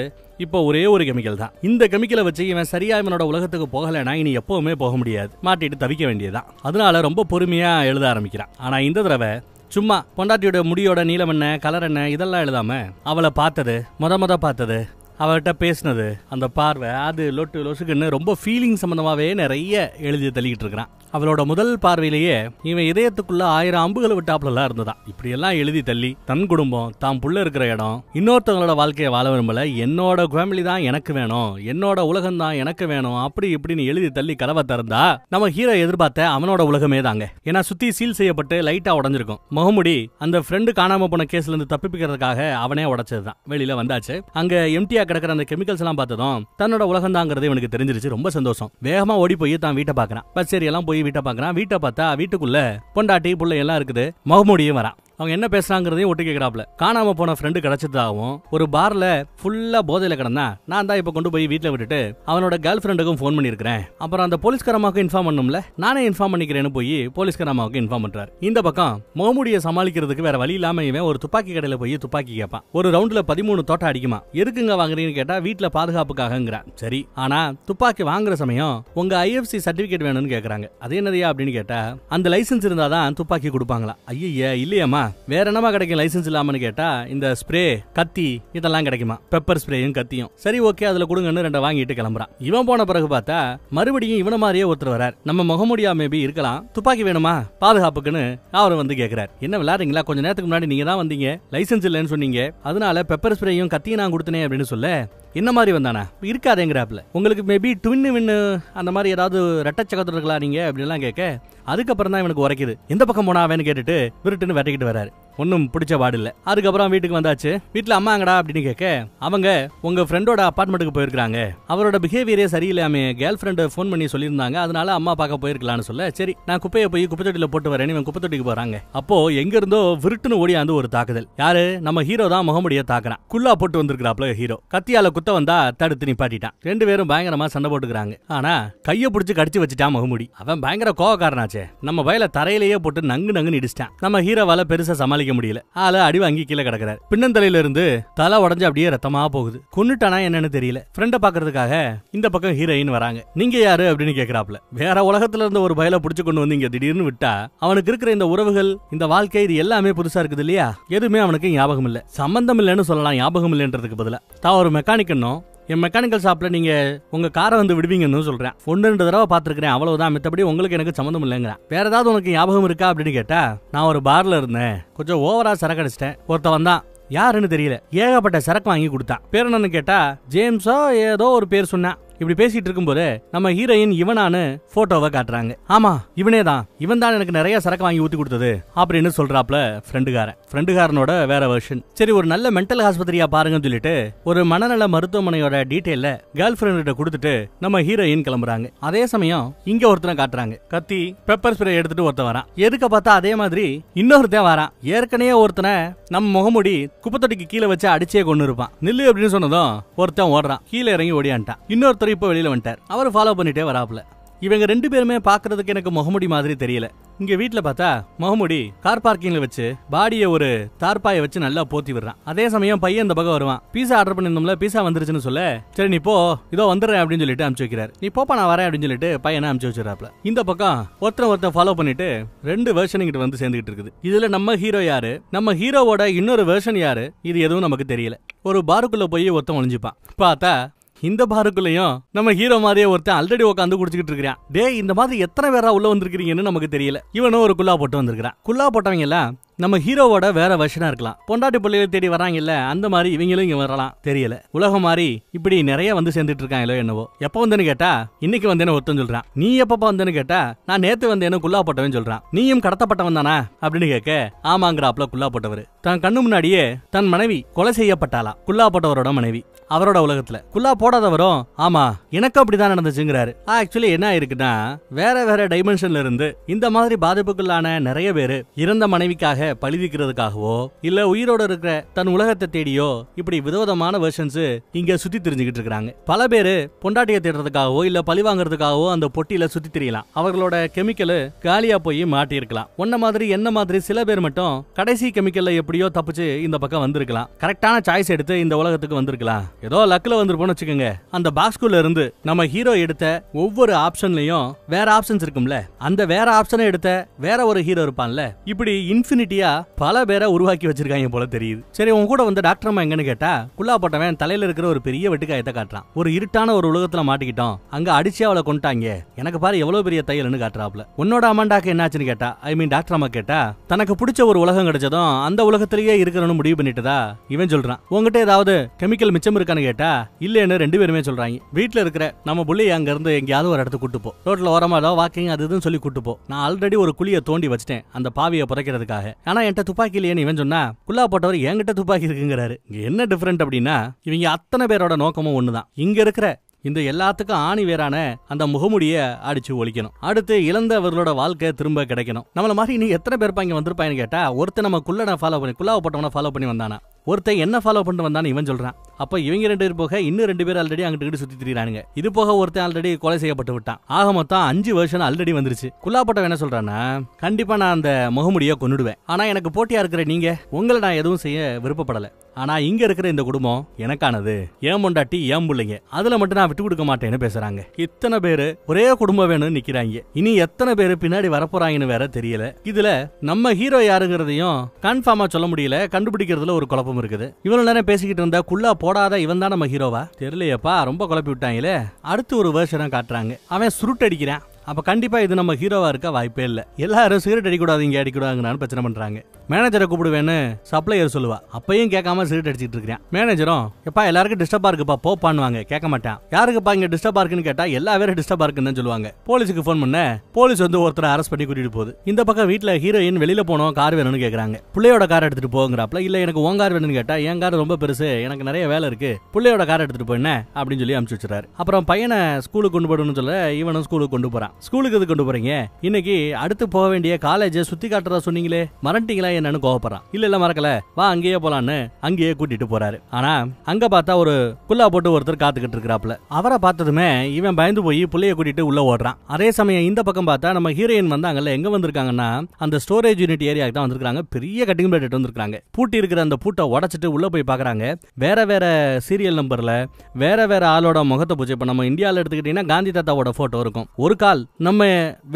இப்போ ஒரே ஒரு கெமிக்கல் தான். இந்த கெமிக்கலை வச்சு இவன் சரியா இவனோட உலகத்துக்கு போகலைன்னா இனி எப்பவுமே போக முடியாது, மாட்டிட்டு தவிக்க வேண்டியதுதான். அதனால ரொம்ப பொறுமையா எழுத ஆரம்பிக்கிறான். ஆனா இந்த தடவை சும்மா பொண்டாட்டியோட முடியோட நீளம் என்ன, கலர் என்ன இதெல்லாம் எழுதாம அவளை பார்த்தது, முத பார்த்தது, அவர்கிட்ட பேசினது, அந்த பார்வை, அது லொட்டு லொசுக்குன்னு ரொம்ப ஃபீலிங் சம்பந்தமாவே நிறைய எழுதி தள்ளிக்கிட்டு இருக்கிறான். அவளோட முதல் பார்வையிலேயே இவன் இதயத்துக்குள்ள 1000 அம்புகளை விட்டாப்ல இருந்ததான். இப்படி எல்லாம் எழுதி தள்ளி தன் குடும்பம், தான் புள்ள இருக்கிற இடம், இன்னொருத்தவங்களோட வாழ்க்கையை வாழ விரும்பல, என்னோட ஃபேமிலி தான் எனக்கு வேணும், என்னோட உலகம் தான் எனக்கு வேணும், அப்படி இப்படின்னு எழுதி தள்ளி கதவை திறந்தா நம்ம ஹீரோ எதிர்பார்த்த அவனோட உலகமே தாங்க. ஏன்னா சுத்தி சீல் செய்யப்பட்டு லைட்டா உடஞ்சிருக்கும். முகமுடி அந்த ஃப்ரெண்டு காணாம போன கேஸ்ல இருந்து தப்பிக்கிறதுக்காக அவனே உடைச்சதுதான். வெளியில வந்தாச்சு. அங்க எம்டியா கிடக்கிற அந்த கெமிக்கல்ஸ் எல்லாம் பார்த்ததும் தன்னோட உலகம் தாங்கிறது இவனுக்கு தெரிஞ்சிருச்சு. ரொம்ப சந்தோஷம். வேகமா ஓடி போய் தான் வீட்டை பாக்குறான். பஸ் சரி எல்லாம் போய் வீட்டை பாக்குறான். வீட்டை பார்த்தா வீட்டுக்குள்ள பொண்டாட்டி புள்ள எல்லாம் இருக்குது. முகமூடியும் வரான். அவங்க என்ன பேசுறாங்கிறதையும் ஒட்டு கேட்கறாப்ல. காணாம போன ஃப்ரெண்டு கிடைச்சதாகவும் ஒரு பார்ல ஃபுல்லா போதையில கிடந்தா நான் தான் இப்ப கொண்டு போய் வீட்டுல விட்டுட்டு அவனோட கேர்ள் ஃப்ரெண்டுக்கும் போன் பண்ணிருக்கேன், அப்புறம் அந்த போலீஸ்காரமாவுக்கு இன்ஃபார்ம் பண்ணும்ல, நானே இன்ஃபார்ம் பண்ணிக்கிறேன்னு போய் போலீஸ்காரமாவுக்கு இன்ஃபார்ம் பண்றாரு. இந்த பக்கம் முகமூடியை சமாளிக்கிறதுக்கு வேற வழி இல்லாம இவன் ஒரு துப்பாக்கி கடையில போய் துப்பாக்கி கேட்பான். ஒரு ரவுண்ட்ல 13 தோட்டம் அடிக்குமா. எதுக்குங்க வாங்குறீங்கன்னு கேட்டா வீட்டுல பாதுகாப்புக்காகங்கிறான். சரி, ஆனா துப்பாக்கி வாங்குற சமயம் உங்க IFC சர்டிபிகேட் வேணும்னு கேக்குறாங்க. அது என்னதையா அப்படின்னு கேட்டா அந்த லைசன்ஸ் இருந்தாதான் துப்பாக்கி கொடுப்பாங்களா. ஐயா இல்லையாமா, வேற என்னமா கிடைக்கும் லைசன்ஸ் இல்லாமன்னு கேட்டா இந்த ஸ்ப்ரே, கத்தி இதெல்லாம் கிடைக்குமா, பெப்பர் ஸ்ப்ரேயும் கத்தியும். சரி ஓகே அதுல கொடுங்கன்னு 2 வாங்கிட்டு கிளம்புறான். இவன் போன பிறகு பார்த்தா மறுபடியும் இவன மாதிரியே ஒருத்தர் வரார். நம்ம முகமுடியா மேபி இருக்கலாம், துப்பாக்கி வேணுமா பாதுகாப்புக்குன்னு அவரு வந்து கேக்குறாரு. என்ன விளையாடுறீங்களா, கொஞ்ச நேரத்துக்கு முன்னாடி நீங்க தான் வந்தீங்க, லைசன்ஸ் இல்லைன்னு சொன்னீங்க, அதனால பெப்பர் ஸ்ப்ரேயும் கத்தியும் நான் கொடுத்தனே அப்படின்னு சொல்ல என்ன மாதிரி வந்தானா இருக்காதேங்கிறாப்ல. உங்களுக்கு மேபி ட்வின்னு அந்த மாதிரி ஏதாவது ரெட்டச்சக்கத்துல இருக்கலாம் நீங்க அப்படின்லாம் கேட்க அதுக்கப்புறம் தான் இவனுக்கு உரைக்குது. எந்த பக்கம் போனா அவன்னு கேட்டுட்டு விருட்டுன்னு வெட்டிக்கிட்டு வராரு. ஒன்னும் பிடிச்ச பாடு இல்ல. அதுக்கப்புறம் வீட்டுக்கு வந்தாச்சு. வீட்டுல அம்மாங்கடா அப்படின்னு கேட்க அவங்க உங்க ஃப்ரெண்டோட அபார்ட்மெண்ட்டுக்கு போயிருக்காங்க, அவரோட பிஹேவியரே சரியில்லாம கேர்ள் ஃப்ரெண்ட் போன் பண்ணி சொல்லியிருந்தாங்க, அதனால அம்மா பார்க்க போயிருக்கலாம்னு சொல்ல சரி நான் குப்பையை போய் குப்பை தொட்டில போட்டு வரேன். இவன் குப்பை தொட்டிக்கு போறாங்க. அப்போ எங்க இருந்தோ விருட்டுன்னு ஓடியாந்து ஒரு தாக்குதல். யாரு, நம்ம ஹீரோ தான் முகமுடிய தாக்குறான். குல்லா போட்டு வந்திருக்கிறாப்ல ஹீரோ. கத்தியால குத்த வந்தா தடுத்து நிப்பாட்டிட்டான். 2 பேரும் பயங்கரமா சண்டை போட்டுக்கிறாங்க. ஆனா கைய புடிச்சு கடிச்சு வச்சுட்டான் முகமுடி. அவன் பயங்கர கோவக்காரனாச்சே. நம்ம வயல தரையிலேயே போட்டு நங்கு இடிச்சிட்டான். நம்ம ஹீரோவால பெருசா சமாளிக்க முடியல. ஆளு அடி வாங்கி கீழே கிடக்குறாரு. பின்னந்தலையில இருந்து தலை உடஞ்சு அப்படியே ரத்தமா போகுது. கொன்னுட்டானா என்னன்னு தெரியல. ஃப்ரெண்ட பாக்குறதுக்காக இந்த பக்கம் ஹீரோயின் வராங்க. நீங்க யாரு அப்படின்னு கேக்குறாப்ல. வேற உலகத்துல இருந்த ஒரு பயல புடிச்சு கொண்டு வந்து இங்க திடீர்னு விட்டா அவனுக்கு இருக்கிற இந்த உறவுகள், இந்த வாழ்க்கை, இது எல்லாமே புதுசா இருக்குது இல்லையா. எதுவுமே அவனுக்கு ஞாபகம் இல்ல, சம்பந்தம் இல்லன்னு சொல்லலாம். ஞாபகம் இல்லன்றதுக்கு பதிலா தான் ஒரு மெக்கானிக்கனும் என் மெக்கானிக்கல் ஷாப்ல நீங்க உங்க காரை வந்து விடுவீங்கன்னு சொல்றேன். 1-2 தடவை பாத்துருக்கேன், அவ்வளவுதான், மத்தபடி உங்களுக்கு எனக்கு சம்மந்தம் இல்லைங்கிறேன். வேற ஏதாவது உனக்கு ஞாபகம் இருக்கா அப்படின்னு கேட்டா நான் ஒரு பார்ல இருந்தேன், கொஞ்சம் ஓவரா சரக்கு அடிச்சிட்டேன், ஒருத்த வந்தான், யாருன்னு தெரியல, ஏகப்பட்ட சரக்கு வாங்கி கொடுத்தான். பேர் என்னன்னு கேட்டா ஜேம்ஸோ ஏதோ ஒரு பேர் சொன்னான். இப்படி பேசிட்டு இருக்கும்போது நம்ம ஹீரோயின் இவனானு போட்டோவை காட்டுறாங்க. ஆமா இவனே தான், இவன் தான் எனக்கு நிறைய சரக்கு வாங்கி ஊத்தி கொடுத்தது அப்படின்னு சொல்றாப்ல ஃப்ரெண்டுகாரனோட வேற வெர்ஷன். சரி ஒரு நல்ல மென்டல் ஆஸ்பத்திரியா பாருங்கன்னு சொல்லிட்டு ஒரு மனநல மருத்துவமனையோட டீடைல்ல கேர்ள் ஃபிரெண்ட் கொடுத்துட்டு நம்ம ஹீரோயின் கிளம்புறாங்க. அதே சமயம் இங்க ஒருத்தனை காட்டுறாங்க. கத்தி பெப்பர் ஸ்ப்ரே எடுத்துட்டு ஒருத்தன் வரான். எதுக்க பார்த்தா அதே மாதிரி இன்னொருத்தன் வரான். ஏற்கனவே ஒருத்தனை நம்ம முகமுடி குப்பத்தொட்டிக்கு கீழே வச்சு அடிச்சே கொண்டு இருப்பான். நில்லு அப்படின்னு சொன்னதும் ஒருத்தன் ஓடுறான். கீழே இறங்கி ஓடியான்ட்டான். இன்னொருத்தர் இப்ப வெளியில வந்துட்டார். அவர் ஃபாலோ பண்ணிட்டே வராப்ல. இவங்க ரெண்டு பேருமே பாக்குறதுக்கு எனக்கு முகமுடி மாதிரி தெரியல. இங்க வீட்டுல பார்த்தா முகமுடி கார் பார்க்கிங்ல வச்சு பாடியை ஒரு தார்பாயை வச்சு நல்லா போத்தி விடுறான். அதே சமயம் பையன் இந்த பக்கம் வருவான். பீஸா ஆர்டர் பண்ணிருந்தோம்ல, பீஸா வந்துருச்சுன்னு சொல்ல, சரி நீ போ இதோ வந்துடுறேன் அப்படின்னு சொல்லிட்டு அனுப்பிச்சு வைக்கிறார். நீ போப்பா நான் வரேன் அப்படின்னு சொல்லிட்டு பையனை அனுப்பிச்சு வச்சிடறாப்ல. இந்த பக்கம் ஒருத்தன் ஃபாலோ பண்ணிட்டு ரெண்டு வெர்ஷன் இங்கிட்ட வந்து சேர்ந்துகிட்டு இருக்குது. இதுல நம்ம ஹீரோ யாரு, நம்ம ஹீரோவோட இன்னொரு வெர்ஷன் யாரு, இது எதுவும் நமக்கு தெரியல. ஒரு பாருக்குள்ள போய் ஒருத்தன் ஒளிஞ்சுப்பான். பார்த்தா இந்த பாருக்குள்ளயும் நம்ம ஹீரோ மாதிரியே ஒருத்தன் ஆல்ரெடி உட்காந்து குடிச்சுக்கிட்டு இருக்கான். டே இந்த மாதிரி எத்தனை பேரா உள்ள வந்திருக்கீங்கன்னு நமக்கு தெரியல. இவனும் ஒரு குல்லா போட்டு வந்திருக்கான். குல்லா போட்டவங்க எல்லாம் நம்ம ஹீரோவோட வேற வெர்ஷனா இருக்கலாம். பொண்டாட்டி பிள்ளைகளை தேடி வராங்க இல்ல, அந்த மாதிரி இவங்களும் இங்க வரலாம். தெரியல. உலகம் மாதிரி இப்படி நிறைய வந்து சேர்ந்துட்டு இருக்காங்களோ என்னவோ. எப்ப வந்தேன்னு கேட்டா இன்னைக்கு வந்தேன்னு ஒருத்தன் சொல்றான். நீ எப்ப வந்தேன்னு கேட்டா நான் நேத்து வந்தேன்னு குல்லா போட்டவன் சொல்றான். நீயும் கடத்தப்பட்டவன் தானா அப்படின்னு கேட்க ஆமாங்கிறாப்ல குல்லா போட்டவர். தன் கண்ணு முன்னாடியே தன் மனைவி கொலை செய்யப்பட்டாளா. குல்லா போட்டவரோட மனைவி. அவரோட உலகத்துல குல்லா போடாதவரும் ஆமா எனக்கு அப்படிதான் நடந்துச்சுங்கிறாரு. ஆக்சுவலி என்ன இருக்குன்னா வேற டைமென்ஷன்ல இருந்து இந்த மாதிரி பாதிப்புக்குள்ளான நிறைய பேரு இறந்த மனைவிக்காக பழிதிக்கிறதுக்காகவோ இல்ல உயிரோட இருக்கிற தன் உலகத்தை தேடியோ இப்படி விதவிதமான வெர்ஷன்ஸ் இங்க சுத்தி திரிஞ்சுக்கிட்டு இருக்காங்க. பல பேரு பொண்டாட்டியை தேடுறதுக்காகவோ இல்ல பழி வாங்குறதுக்காகவோ அந்த பொட்டியில சுத்தி திரியலாம். அவர்களோட கெமிக்கல் காலியா போய் மாட்டி இருக்கலாம். ஒன்ன மாதிரி என்ன மாதிரி சில பேர் மட்டும் கடைசி கெமிக்கல்ல எப்படியோ தப்பிச்சு இந்த பக்கம் வந்திருக்கலாம். கரெக்டான சாய்ஸ் எடுத்து இந்த உலகத்துக்கு வந்திருக்கலாம். ஏதோ லக்ல வந்துருப்போம்னு வச்சுக்கோங்க. அந்த பாக்ஸ்குள்ள இருந்து நம்ம ஹீரோ எடுத்த ஒவ்வொரு ஆப்ஷன்லயும் வேற ஆப்ஷன்ஸ் இருக்கும்ல, அந்த வேற ஆப்ஷனை எடுத்த வேற ஒரு ஹீரோ இருப்பான்ல. இப்படி இன்ஃபினிட்டியா பல பேரை உருவாக்கி வச்சிருக்காங்க போல தெரியுது. சரி உன் கூட வந்து டாக்டர் அம்மா எங்கன்னு கேட்டா குல்லா போட்டவன் தலையில இருக்கிற ஒரு பெரிய வெட்டுக்காயத்தை காட்டுறான். ஒரு இருட்டான ஒரு உலகத்துல மாட்டிக்கிட்டோம், அங்க அடிச்சு அவளை கொண்டாங்க, எனக்கு பாரு எவ்வளவு பெரிய தையல்னு காட்டுறாப்ல. உன்னோட அம்மாண்டாக்கு என்னாச்சுன்னு கேட்டா டாக்டர் அம்மா கேட்டா தனக்கு பிடிச்ச ஒரு உலகம் கிடைச்சதும் அந்த உலகத்திலேயே இருக்கணும்னு முடிவு பண்ணிட்டுதா இவன் சொல்றான். உங்ககிட்ட ஏதாவது கெமிக்கல் மிச்சம் இருக்கான்னு கேட்டா இல்லன்னு ரெண்டு பேருமே சொல்றாங்க. வீட்டுல இருக்கிற நம்ம புள்ளைய அங்க இருந்து எங்கயாவது ஒரு இடத்துக்கு கூட்டு போ, ரோட்ல ஓரமா வாக்கிங் அது இதுன்னு சொல்லி கூட்டு போ, நான் ஆல்ரெடி ஒரு குழியை தோண்டி வச்சிட்டேன் அந்த பாவியை புதைக்கிறதுக்காக, ஆனா என்கிட்ட துப்பாக்கி இல்லையேன்னு இவன் சொன்னா குல்லா போட்டவர் என்கிட்ட துப்பாக்கி இருக்குங்கிறாரு. இங்க என்ன டிஃபரெண்ட் அப்படின்னா இவங்க அத்தனை பேரோட நோக்கமும் ஒண்ணுதான். இங்க இருக்கிற இந்த எல்லாத்துக்கும் ஆணி வேறான அந்த முகமுடிய அடிச்சு ஒழிக்கணும். அடுத்து இழந்தவர்களோட வாழ்க்கை திரும்ப கிடைக்கணும். நம்மள மாதிரி நீ எத்தனை பேர் இங்க வந்திருப்பான்னு கேட்டா ஒருத்தர் நம்ம குல்லாவை போட்டவன ஃபாலோ பண்ணி வந்தானா, ஒருத்தன் என்ன ஃபாலோ பண்ணிட்டு வந்தான்னு இவன் சொல்றான். அப்ப இவங்க ரெண்டு பேர் போக இன்னும் ரெண்டு பேர் ஆல்ரெடி அங்கிட்டு சுத்தி திரிறானுங்க. இது போக ஒருத்தன் ஆல்ரெடி கொலை செய்யப்பட்டு விட்டான். ஆக மொத்தம் 5 வெர்ஷன் ஆல்ரெடி வந்துருச்சு. குல்லா போட்டவன் என்ன சொல்றான்னா கண்டிப்பா நான் அந்த முகமுடிய கொன்னுடுவேன், ஆனா எனக்கு போட்டியா இருக்கிற நீங்க உங்களை நான் எதுவும் செய்ய விருப்பப்படல, ஆனா இங்க இருக்கிற இந்த குடும்பம் எனக்கானது, ஏன் பொண்டாட்டி ஏன் பிள்ளைங்க, அதுல மட்டும் நான் விட்டு கொடுக்க மாட்டேன்னு பேசுறாங்க. இத்தனை பேரு ஒரே குடும்பம் வேணும்னு நிக்கிறாங்க. இனி எத்தனை பேரு பின்னாடி வரப்போறாங்கன்னு வேற தெரியல. இதுல நம்ம ஹீரோ யாருங்கிறதையும் கன்ஃபார்மா சொல்ல முடியல. கண்டுபிடிக்கிறதுல ஒரு குழப்பம் இருக்குது. இவ்வளவு நேரம் பேசிக்கிட்டு இருந்தா குல்லா போடாத இவன் தான் நம்ம ஹீரோவா தெரியலையப்பா, ரொம்ப குழப்பி விட்டாங்களே. அடுத்து ஒரு வெர்ஷனை காட்டுறாங்க. அவன் சுருட்டு அடிக்கிறான். அப்ப கண்டிப்பா இது நம்ம ஹீரோவா இருக்க வாய்ப்பே இல்ல. எல்லாரும் சிகரெட் அடிக்கூடாது இங்க அடிக்கூடாதுன்னு பிரச்சனை பண்றாங்க. மேனேஜரை கூப்பிடுவேன்னு சப்ளையர் சொல்லுவா. அப்பயும் கேட்காம சிகரெட் அடிச்சிட்டு இருக்கான். மேனேஜரும் எப்பா எல்லாருக்கும் டிஸ்டர்பா இருக்குப்பா போப்பான்னுவாங்க. கேட்க மாட்டான். யாருக்குப்பா இங்க டிஸ்டர்பா இருக்குன்னு கேட்டா எல்லா பேரும் டிஸ்டர்பா இருக்குன்னு சொல்லுவாங்க. போலீஸுக்கு போன் பண்ண போலீஸ் வந்து ஒருத்தரை அரெஸ்ட் பண்ணி கூட்டிட்டு போகுது. இந்த பக்கம் வீட்டுல ஹீரோயின் வெளியில போனோம், கார் வேணும்னு கேக்குறாங்க. பிள்ளையோட கார் எடுத்துட்டு போங்கிறாப்ல. இல்ல எனக்கு உன் கார் வேணும்னு கேட்டா என் கார் ரொம்ப பெருசு, எனக்கு நிறைய வேலை இருக்கு, பிள்ளையோட கார் எடுத்துட்டு போயின அப்படின்னு சொல்லி அனுப்பிச்சு வச்சுறாரு. அப்புறம் பையனை ஸ்கூலுக்கு கொண்டு போடணும்னு சொல்ல இவனும் ஸ்கூலுக்கு கொண்டு போறான். ஸ்கூலுக்கு இது கொண்டு போறீங்க, இன்னைக்கு அடுத்து போக வேண்டிய காலேஜ் சுத்தி காட்டுறதா சொன்னீங்களே மறந்துட்டீங்களா என்னன்னு கோவப்படுறான். இல்ல மறக்கல, வா அங்கேயே போலான்னு அங்கேயே கூட்டிட்டு போறாரு. ஆனா அங்க பார்த்தா ஒரு குல்லா போட்டு ஒருத்தர் காத்துக்கிட்டு இருக்கிறாப்ல. அவரை பார்த்ததுமே இவன் பயந்து போய் புள்ளைய கூட்டிட்டு உள்ள ஓடுறான். அதே சமயம் இந்த பக்கம் பார்த்தா நம்ம ஹீரோயின் வந்தாங்கல்ல, எங்க வந்திருக்காங்கன்னா அந்த ஸ்டோரேஜ் யூனிட் ஏரியாக்கு தான் வந்திருக்காங்க. பெரிய கட்டிங் பிளேட் வந்திருக்காங்க. பூட்டி இருக்கிற அந்த பூட்டை உடைச்சிட்டு உள்ள போய் பாக்குறாங்க. வேற சீரியல் நம்பர்ல வேற ஆளோட முகத்தை பூஜை. இப்ப நம்ம இந்தியாவில் எடுத்துக்கிட்டீங்கன்னா காந்தி தாத்தாவோட போட்டோ இருக்கும். ஒரு கால் நம்ம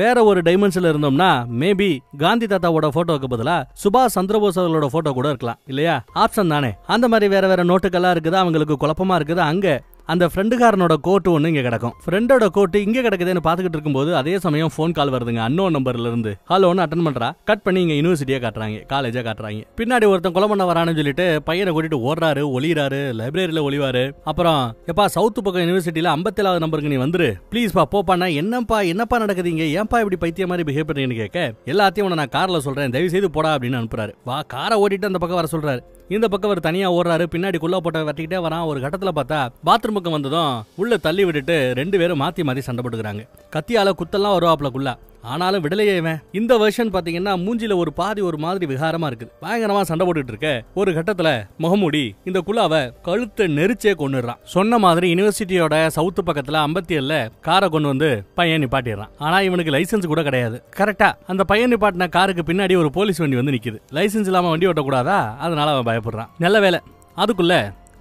வேற ஒரு டைமென்ஷன்ல இருந்தோம்னா மேபி காந்தி தாத்தாவோட போட்டோக்கு பதிலா சுபாஷ் சந்திரபோஸ் அவர்களோட போட்டோ கூட இருக்கலாம் இல்லையா? ஆப்ஷன் தானே. அந்த மாதிரி வேற நோட்டுகள்லாம் இருக்குது. அவங்களுக்கு குழப்பமா இருக்குது. அங்க அந்த ஃப்ரெண்டுகாரனோட கோட் ஒண்ணு இங்க கிடக்கும். ஃப்ரெண்டோட கோட் இங்க கிடக்குதுன்னு பாத்துக்கிட்டு இருக்கும்போது அதே சமயம் போன் கால் வருதுங்க அன்னோன் நம்பர்ல இருந்து. ஹலோன்னு அட்டன் பண்றா. கட் பண்ணி இங்க யூனிவர்சிட்டியா காட்டுறாங்க, காலேஜா காட்டுறாங்க. பின்னாடி ஒருத்தன் கொலை பண்ண வரான்னு சொல்லிட்டு பையனை கூட்டிட்டு ஓடுறாரு, ஒளிறாரு, லைப்ரரியில ஒளிவாரு. அப்புறம் எப்பா சவுத் பக்கம் யூனிவர்சிட்டியில 57வது நம்பருக்கு நீ வந்துரு ப்ளீஸ் பா போப்பாண்ணா. என்னப்பா நடக்குதுங்க, ஏன்பா இப்படி பைத்திய மாதிரி பிஹேவ் பண்றீங்கன்னு கேட்க, எல்லாத்தையும் நான் கார்ல சொல்றேன் தயவு செய்து போடா அப்படின்னு அனுப்புறாரு. வா காரை ஓட்டிட்டு அந்த பக்கம் வர சொல்றாரு. இந்த பக்கம் அவர் தனியா ஓடுறாரு. பின்னாடி குள்ள போட்ட வெட்டிக்கிட்டே வரான். ஒரு கட்டத்துல பார்த்தா பாத்ரூம் பக்கம் வந்ததும் உள்ள தள்ளி விட்டுட்டு 2 பேரும் மாத்தி சண்டை போட்டுக்கிறாங்க. கத்தியால குத்தெல்லாம் வருவாப்லக்குள்ள. ஆனாலும் விடலையே இவன். இந்த வெர்ஷன் பாத்தீங்கன்னா மூஞ்சில ஒரு பாதி ஒரு மாதிரி விகாரமா இருக்குது. பயங்கரமா சண்டை போட்டுட்டு இருக்க ஒரு கட்டத்துல முகமூடி இந்த குலாவை கழுத்தை நெரிச்சே கொண்டுறான். சொன்ன மாதிரி யூனிவர்சிட்டியோட சவுத் பக்கத்துல 57ல காரை கொண்டு வந்து பையன் நிப்பாட்டிடுறான். ஆனா இவனுக்கு லைசன்ஸ் கூட கிடையாது. கரெக்டா அந்த பையன் நிப்பாட்டின காருக்கு பின்னாடி ஒரு போலீஸ் வண்டி வந்து நிக்குது. லைசன்ஸ் இல்லாம வண்டி ஓட்டக்கூடாதா, அதனால அவன் பயப்படுறான். நல்ல வேலை அதுக்குள்ள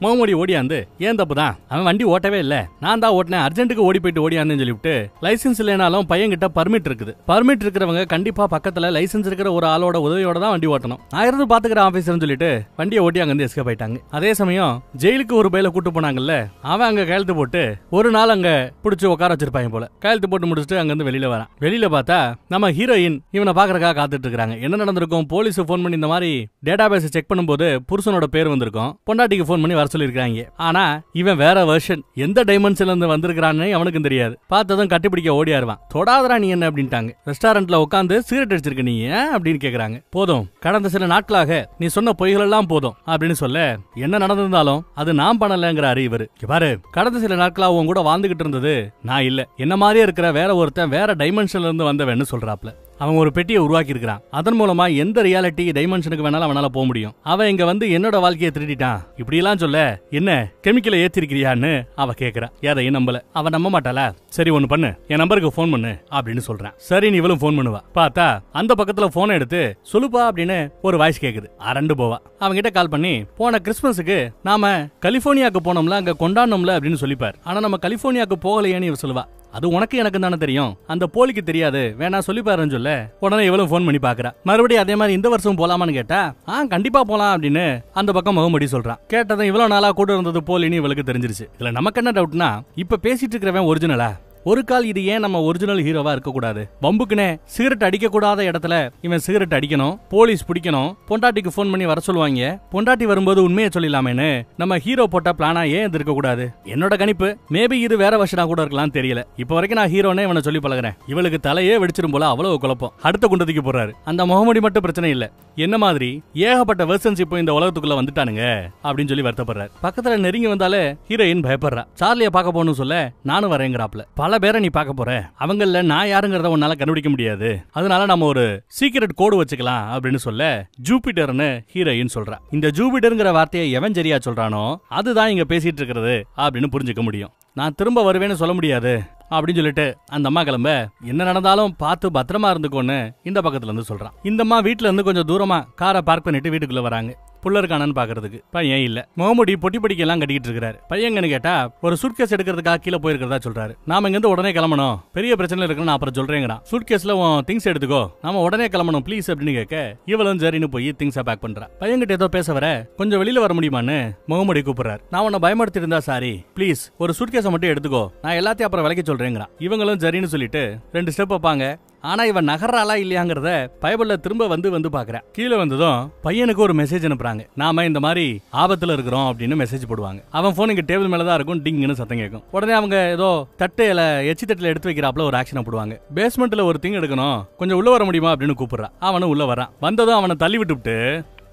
முகமூடி ஓடியாந்து ஏன் தப்பு தான், அவன் வண்டி ஓட்டவே இல்ல, நான் தான் ஓட்டினேன், அர்ஜென்ட்டுக்கு ஓடி போயிட்டு ஓடியான்னு சொல்லிவிட்டு லைசன்ஸ் இல்லைனாலும் பையன் கிட்ட பர்மிட் இருக்குது. பர்மிட் இருக்கிறவங்க கண்டிப்பா பக்கத்துல லைசன்ஸ் இருக்கிற ஒரு ஆளோட உதவியோட தான் வண்டி ஓட்டணும். நான் இருந்து பாத்துக்கிற ஆபீசர்னு சொல்லிட்டு வண்டியை ஓட்டி அங்க இருந்து எஸ்கேப் ஆயிட்டாங்க. அதே சமயம் ஜெயிலுக்கு ஒரு பையில கூட்டு போனாங்கல்ல, அவன் அங்க கையெழுத்து போட்டு ஒரு நாள் அங்க புடிச்சு உட்கார வச்சிருப்பாங்க போல. கையெழுத்து போட்டு முடிச்சுட்டு அங்க இருந்து வெளியில வரான். வெளியில பார்த்தா நம்ம ஹீரோயின் இவனை பாக்குறதுக்காக காத்துட்டு இருக்காங்க. என்ன நடந்திருக்கும், போலீஸ் போன் பண்ணி இந்த மாதிரி டேட்டாபேஸ் செக் பண்ணும்போது புருஷனோட பேர் வந்திருக்கும், பொண்டாட்டிக்கு போன் பண்ணி வர சொல்லிருக்காங்க. ஆனா இவன் வேற வெர்ஷன், எந்த டைமென்ஷன்ல இருந்து வந்திருக்கான்னு அவனுக்கு தெரியாது. பார்த்ததும் கட்டிப்பிடிக்க ஓடியாருவான். தொடாதரா நீ என்ன அப்படின்ட்டாங்க. ரெஸ்டாரண்ட்ல உட்காந்து சிகரெட் அடிச்சிருக்க நீ அப்படின்னு கேக்குறாங்க. போதும் கடந்த சில நாட்களாக நீ சொன்ன பொய்கள் எல்லாம் போதும் அப்படின்னு சொல்ல, என்ன நடந்திருந்தாலும் அது நான் பண்ணலங்கிறாரு இவரு. பாரு கடந்த சில நாட்களா உன் கூட வாழ்ந்துகிட்டு இருந்தது நான் இல்ல, என்ன மாதிரியே இருக்கிற வேற ஒருத்தன் வேற டைமென்ஷன்ல இருந்து வந்தவன்னு சொல்றாப்ல. அவன் ஒரு பெட்டியை உருவாக்கி இருக்கிறான். அதன் மூலமா எந்த ரியாலிட்டி டைமென்ஷனுக்கு வேணாலும் அவனால போக முடியும். அவன் இங்க வந்து என்னோட வாழ்க்கையை திருடிட்டான் இப்படி எல்லாம் சொல்ல, என்ன கெமிக்கலை ஏத்திருக்கிறியான்னு அவ கேக்குறா. யாரையும் நம்பல. அவன் நம்ப மாட்டாளா, சரி ஒண்ணு பண்ணு, என் நம்பருக்கு போன் பண்ணு அப்படின்னு சொல்றான். சரி நீ இவளும் போன் பண்ணுவா. பார்த்தா அந்த பக்கத்துல போனை எடுத்து சொல்லுப்பா அப்படின்னு ஒரு வாய்ஸ் கேக்குது. அரண்டு போவா. அவங்கிட்ட கால் பண்ணி போன கிறிஸ்துமஸுக்கு நாம கலிபோர்னியாக்கு போனோம்ல, அங்க கொண்டாடணும்ல அப்படின்னு சொல்லிப்பார். ஆனா நம்ம கலிபோர்னியாக்கு போகலையேன்னு இவ சொல்லுவா. அது உனக்கு எனக்கு தானே தெரியும், அந்த போலிக்கு தெரியாது, வேணா சொல்லி பாருன்னு சொல்ல உடனே இவளும் போன் பண்ணி பாக்குறா. மறுபடியும் அதே மாதிரி இந்த வருஷம் போலாமான்னு கேட்டா கண்டிப்பா போலாம் அப்படின்னு அந்த பக்கம் முகமடி சொல்றான். கேட்டதும் இவ்வளவு நாளா கூட இருந்தது போலின்னு இவளுக்கு தெரிஞ்சிருச்சு. இதுல நமக்கு என்ன டவுட்னா, இப்ப பேசிட்டு இருக்கிறவன் ஒரிஜினலா? ஒரு கால் இது ஏன் நம்ம ஒரிஜினல் ஹீரோவா இருக்க கூடாது? பம்புக்குனே சிகரெட் அடிக்க கூடாத இடத்துல இவன் சிகரெட் அடிக்கணும், போலீஸ் பிடிக்கணும், பொண்டாட்டிக்கு போன் பண்ணி வர சொல்லுவாங்க, பொண்டாட்டி வரும்போது உண்மையை சொல்லிடலாமேன்னு நம்ம ஹீரோ போட்ட பிளானா ஏன் இருக்க கூடாது? என்னோட கணிப்பு மேபி இது வேற வருஷனா கூட இருக்கலாம், தெரியல. இப்ப வரைக்கும் நான் ஹீரோனே இவனை சொல்லி பழகிறேன். இவளுக்கு தலையே வெடிச்சிரும் போல, அவ்வளவு குழப்பம். அடுத்த குண்டத்துக்கு போறாரு. அந்த முகமடி மட்டும் பிரச்சனை இல்ல, என்ன மாதிரி ஏகப்பட்ட வெர்ஷன்ஸ் இப்போ இந்த உலகத்துக்குள்ள வந்துட்டானுங்க அப்படின்னு சொல்லி வருத்தப்படுறாரு. பக்கத்துல நெருங்கி வந்தாலே ஹீரோயின் பயப்படுறா. சார்லிய பார்க்க போகணும்னு சொல்ல நானும் வரேங்கிறாப்ல. பல பேரை நீ பார்க்க போற, அவங்கள நான் யாருங்கிறத உன்னால கண்டுபிடிக்க முடியாது, அதனால நம்ம ஒரு சீக்ரெட் கோடு வச்சுக்கலாம் அப்படின்னு சொல்ல ஜூபிட்டர்னு ஹீரோயின் சொல்றா. இந்த ஜூபிட்டர்ங்கிற வார்த்தையை எவன் சரியா சொல்றானோ அதுதான் இங்க பேசிட்டு இருக்கிறது அப்படின்னு புரிஞ்சுக்க முடியும். நான் திரும்ப வருவேன்னு சொல்ல முடியாது அப்படின்னு சொல்லிட்டு அந்த அம்மா கிளம்ப, என்ன நடந்தாலும் பார்த்து பத்திரமா இருந்துக்கோன்னு இந்த பக்கத்துல இருந்து சொல்றான். இந்த அம்மா வீட்டுல இருந்து கொஞ்சம் தூரமா காரை பார்க் பண்ணிட்டு வீட்டுக்குள்ள வராங்க. புள்ள இருக்கானு பாக்குறதுக்கு. பையன் இல்ல. முகமுடி பொட்டி படிக்க எல்லாம் கட்டிக்கிட்டு இருக்காரு. பையங்கன்னு கேட்டா ஒரு சூட்கேஸ் எடுக்கிறதுக்காக கீழே போயிருக்கிறதா சொல்றாரு. நாம இங்க இருந்து உடனே கிளம்பணும், பெரிய பிரச்சனை இருக்குன்னு அப்புறம் சொல்றேங்கிறான். சூட்கேஸ்ல திங்ஸ் எடுத்துக்கோ, நாம உடனே கிளம்பணும் ப்ளீஸ் அப்படின்னு கேட்க இவளும் சரின்னு போய் திங்ஸை பேக் பண்றா. பையன்கிட்ட ஏதோ பேச வர கொஞ்சம் வெளியில வர முடியுமான்னு முகமுடி கூப்பிடுறாரு. நான் உன்னை பயமுறுத்தி இருந்தா சாரி, ப்ளீஸ் ஒரு சூட்கேஸை மட்டும் எடுத்துக்கோ, நான் எல்லாத்தையும் அப்புறம் விலைக்கு சொல்றேங்கிறான். இவங்களும் சரின்னு சொல்லிட்டு 2 ஸ்டெப் வைப்பாங்க. ஆனா இவன் நகர்றாளா இல்லையாங்கிறத பைபிள்ல திரும்ப வந்து பாக்குறேன். கீழே வந்ததும் பையனுக்கு ஒரு மெசேஜ் அனுப்புறாங்க. நாம இந்த மாதிரி ஆபத்துல இருக்கிறோம் அப்படின்னு மெசேஜ் போடுவாங்க. அவன் போன் இங்க டேபிள் மேலதான் இருக்கும். டிங்னு சத்தம் கேட்கும். உடனே அவங்க ஏதோ தட்டையில எச்சி தட்டுல எடுத்து வைக்கிறாப்ல ஒரு ஆக்ஷன் போடுவாங்க. பேஸ்மெண்ட்ல ஒரு திங் எடுக்கணும், கொஞ்சம் உள்ள வர முடியுமா அப்படின்னு கூப்பிடுறான். அவனும் உள்ள வரான். வந்ததும் அவனை தள்ளி விட்டுவிட்டு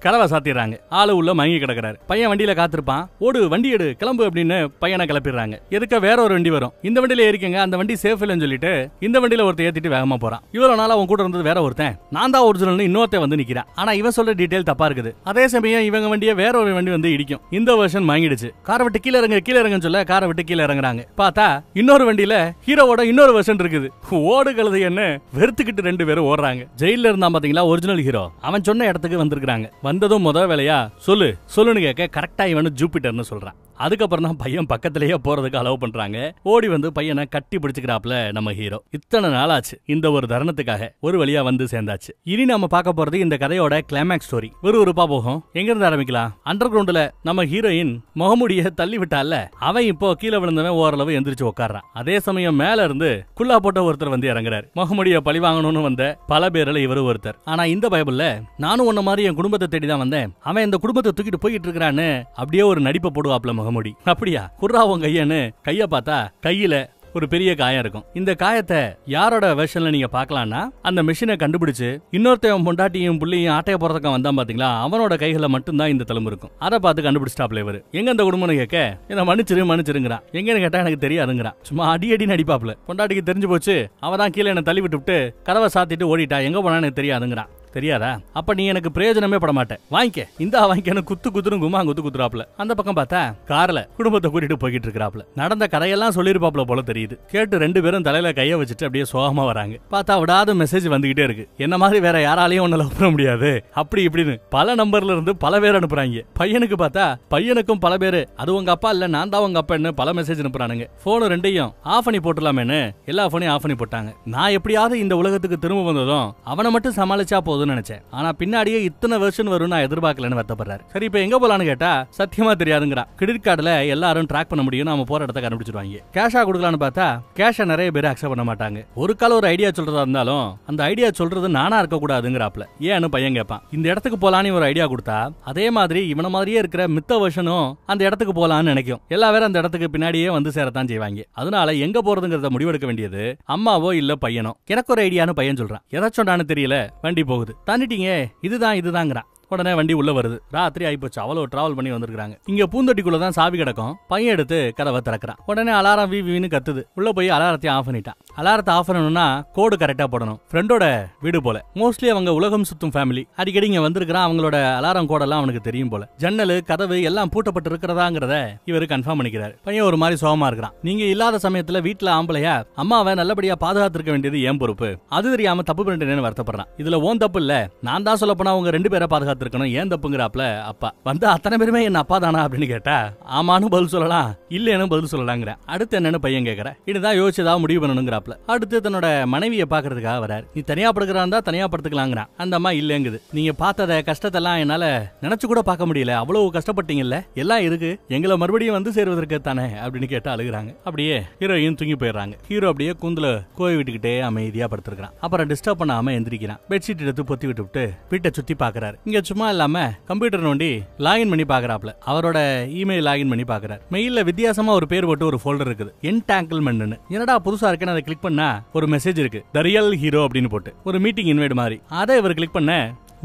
கதவை சாத்திடுறாங்க. ஆளு உள்ள மயங்கி கிடக்குறாரு. பையன் வண்டியில காத்திருப்பான். ஓடு வண்டி எடு கிளம்பு அப்படின்னு பையனை கிளப்பிடுறாங்க. எதுக்க வேற ஒரு வண்டி வரும். இந்த வண்டியில ஏறிக்கங்க, அந்த வண்டி சேஃப் இல்லைன்னு சொல்லிட்டு இந்த வண்டியில ஒருத்தர் ஏத்திட்டு வேகமா போறான். இவ்வளவு நாள் அவன் கூட இருந்தது வேற ஒருத்தன், நான் தான் ஒரிஜினல் இன்னொருத்த வந்து நிக்கிறான். ஆனா இவன் சொல்ற டீடைல் தப்பா இருக்குது. அதே சமயம் இவங்க வண்டியை வேற ஒரு வண்டி வந்து இடிக்கும். இந்த வருஷன் மயங்கிடுச்சு. காரை விட்டு கீழே இறங்குன்னு சொல்ல காரை விட்டு கீழே இறங்குறாங்க. பார்த்தா இன்னொரு வண்டியில ஹீரோவோட இன்னொரு வருஷன் இருக்குது. ஓடு கழுது என்ன வெறுத்துக்கிட்டு 2 பேரும் ஓடுறாங்க. ஜெயில இருந்தா பாத்தீங்களா ஒரிஜினல் ஹீரோ, அவன் சொன்ன இடத்துக்கு வந்திருக்காங்க. வந்ததும் முத வேலையா சொல்லுன்னு கேட்க கரெக்டா இவனு ஜூபிட்டர்னு சொல்றான். அதுக்கப்புறம் தான் பையன் பக்கத்திலேயே போறதுக்கு அலோவ் பண்றாங்க. ஓடி வந்து பையனை கட்டி பிடிச்சுக்கிறாப்ல நம்ம ஹீரோ. இத்தனை நாள் ஆச்சு இந்த ஒரு தருணத்துக்காக ஒரு வழியா வந்து சேர்ந்தாச்சு. இனி நம்ம பார்க்க போறது இந்த கதையோட கிளைமேக்ஸ் ஸ்டோரி. விறுவிறுப்பா போகும். எங்க இருந்து ஆரம்பிக்கலாம்? அண்டர் கிரவுண்ட்ல நம்ம ஹீரோயின் முகமுடிய தள்ளி விட்டால அவன் இப்போ கீழே விழுந்தவன் ஓரளவு எந்திரிச்சு உட்கார்றான். அதே சமயம் மேல இருந்து குல்லா போட்ட ஒருத்தர் வந்து இறங்குறாரு. முகமுடிய பழி வாங்கணும்னு வந்த பல பேர்ல இவரு ஒருத்தர். ஆனா இந்த பைபிள்ல நானும் உன்ன மாதிரி என் குடும்பத்தை தேடிதான் வந்தேன், அவன் இந்த குடும்பத்தை தூக்கிட்டு போயிட்டு இருக்கிறான்னு அப்படியே ஒரு நடிப்பை போடுவாப்ல முகமுடி. அப்படியா குர்ரா உன் கையன்னு கைய பார்த்தா கையில ஒரு பெரிய காயம் இருக்கும். இந்த காயத்தை யாரோட வெர்ஷன்ல நீங்க பாக்கலாம்னா அந்த மிஷினை கண்டுபிடிச்சு இன்னொருத்தன் பொண்டாட்டியும் புள்ளியும் ஆட்டைய போறதுக்கு வந்தான் பாத்தீங்களா, அவனோட கைகளை மட்டும்தான் இந்த தழும்பு இருக்கும். அதை பார்த்து கண்டுபிடிச்சிட்டாப்ல இவரு. எங்க அந்த குடும்பம்னு கேட்க என்ன மன்னிச்சிருங்கிறான். எங்கன்னு கேட்டா எனக்கு தெரியாதுங்கிறான். சும்மா அடி நடிப்பாப்ல. பொண்டாட்டிக்கு தெரிஞ்சு போச்சு, அவதான் கீழே என்ன தள்ளி விட்டு கதவை சாத்திட்டு ஓடிட்டா, எங்க போனா எனக்கு தெரியாதுங்கிறான். தெரியாதா? அப்ப நீ எனக்கு பிரயோஜனமே பட மாட்டேன், வாங்கிக்க இந்த வாங்கிக்க குத்துன்னு கும்மா குத்துறாப்ல. அந்த பக்கம் பார்த்தா கார்ல குடும்பத்தை கூட்டிட்டு போய்கிட்டு இருக்கிறாப்ல. நடந்த கதையெல்லாம் சொல்லிருப்பாப்ல போல தெரியுது. கேட்டு ரெண்டு பேரும் தலையில கைய வச்சுட்டு அப்படியே சோகமா வராங்க. பார்த்தா விடாத மெசேஜ் வந்துகிட்டே இருக்கு. என்ன மாதிரி வேற யாராலையும் ஒன்னு லவ் பண்ண முடியாது அப்படி இப்படின்னு பல நம்பர்ல இருந்து பல பேர் அனுப்புறாங்க. பையனுக்கு பார்த்தா பையனுக்கும் பல பேரு அது உங்க அப்பா இல்ல நான் தான் உங்க அப்பா பல மெசேஜ் அனுப்புறானுங்க. போன் ரெண்டையும் ஆஃப் பண்ணி போட்டுலாமேன்னு எல்லா போனையும் ஆஃப் பண்ணி போட்டாங்க. நான் எப்படியாவது இந்த உலகத்துக்கு திரும்ப வந்ததும் அவனை மட்டும் சமாளிச்சா போதும் நினைச்சேன். ஆனா பின்னாடியே இத்தனை வெர்ஷன் வரும் நான் எதிர்பார்க்கலன்னு வருத்தப்படுறாரு. சரி இப்ப எங்க போலான்னு கேட்டா சத்தியமா தெரியாதுங்கறா. கிரெடிட் கார்டுல எல்லாரும் ட்ராக் பண்ண முடியும், நாம போற இடத்தை கண்டுபிடிச்சிடுவாங்க. கேஷா கொடுக்கலான்னு பார்த்தா கேஷா நிறைய பேர் அக்செப்ட் பண்ண மாட்டாங்க. ஒரு கால ஒரு ஐடியா சொல்றதா இருந்தாலும் அந்த ஐடியா சொல்றது நானா இருக்க கூடாதுங்கறாப்ல. ஏன்னு பையன் கேட்பான். இந்த இடத்துக்கு போலான்னு ஒரு ஐடியா கொடுத்தா அதே மாதிரி இவன மாதிரியே இருக்கிற மித்த வெர்ஷனும் அந்த இடத்துக்கு போலான்னு நினைக்கும். எல்லா பேரும் அந்த இடத்துக்கு பின்னாடியே வந்து சேரத்தான் செய்வாங்க. அதனால எங்க போறதுங்கிறத முடிவெடுக்க வேண்டியது அம்மாவோ இல்ல பையனோ. எனக்கு ஒரு ஐடியான்னு பையன் சொல்றான். எதை சொன்னான்னு தெரியல, வண்டி போகுது. தாண்டிட்டீங்க, இதுதாங்கிறான். உடனே வண்டி உள்ள வருது. ராத்திரி ஆயிப்போச்சு, அவ்வளவு டிராவல் பண்ணி வந்திருக்காங்க. இங்க பூந்தொட்டிக்குள்ளதான் சாவி கிடக்கும். பையன் எடுத்து கதவை திறக்கிறான். உடனே அலாரம் வீவின்னு கத்துது. உள்ள போய் அலாரத்தை ஆஃப் பண்ணிட்டான். அலாரத்தை ஆஃப் பண்ணணும்னா கோடு கரெக்டா போடணும். ஃப்ரெண்டோட வீடு போல. மோஸ்ட்லி அவங்க உலகம் சுத்தும் ஃபேமிலி. அடிக்கடி இங்க வந்திருக்கிறான். அவங்களோட அலாரம் கோடெல்லாம் அவனுக்கு தெரியும் போல. ஜன்னல் கதவு எல்லாம் பூட்டப்பட்டு இருக்கிறதாங்கிறத இவரு கன்ஃபார்ம் பண்ணிக்கிறாரு. பையன் ஒரு மாதிரி சோகமா இருக்கிறான். நீங்க இல்லாத சமயத்துல வீட்டுல ஆம்பளையா அம்மாவை நல்லபடியா பாதுகாத்திருக்க வேண்டியது ஏன் பொறுப்பு, அது தெரியாம தப்பு பண்ணிட்டேன்னு வருத்தப்படுறான். இதுல ஓன் தப்பு இல்ல, நான் தான் சொல்ல போனா அவங்க ரெண்டு பேரை பாதுகாத்து இருக்கணும், ஏன் தப்புங்கறாப்ல. அப்பா வந்து அத்தனை பேருமே என்ன அப்பா தானா அப்படின்னு கேட்டா ஆமான்னு பதில் சொல்லலாம், இல்லன்னு பதில் சொல்லலாங்கிற. அடுத்து என்னன்னு பையன் கேக்குற. இதுதான் யோசிச்சதா முடிவு பண்ணணுங்கிறாப்ல. அடுத்து தன்னோட மனைவியை பாக்குறதுக்காக வராரு. நீ தனியா படுக்கிறதா தனியா படுத்துக்கலாங்கிறான். அந்த அம்மா இல்லங்குது. நீங்க பார்த்தத கஷ்டத்தெல்லாம் என்னால நினைச்சு கூட பார்க்க முடியல, அவ்வளவு கஷ்டப்பட்டீங்கல்ல, எல்லாம் இருக்கு, எங்களை மறுபடியும் வந்து சேருவதற்கு தானே அப்படின்னு கேட்டா அழுகுறாங்க. அப்படியே ஹீரோயின் தூங்கி போயிடுறாங்க. ஹீரோ அப்படியே கூந்துல கோய் விட்டுக்கிட்டே அமைதியா படுத்திருக்கான். அப்புறம் டிஸ்டர்ப் பண்ணாம எந்திரிக்கிறான். பெட்ஷீட் எடுத்து பொத்தி விட்டு வீட்டை சுத்தி பாக்குறாரு. இங்க சும்மா இல்லாம கம்ப்யூட்டர் நோண்டி லாகின் பண்ணி பாக்குறாப்ல. அவரோட இமெயில் லாகின் பண்ணி பாக்குறாரு. மெயில்ல வித்தியாசமா ஒரு பேர் போட்டு ஒரு ஃபோல்டர் இருக்குது, என்டாங்கிள்மென்ட்னு. என்னடா புதுசா இருக்குன்னு அதை கிளிக் பண்ணா ஒரு மெசேஜ் இருக்கு, தி ரியல் ஹீரோ அப்படின்னு போட்டு ஒரு மீட்டிங் இன்வைட் மாதிரி. அதை இவர் கிளிக் பண்ண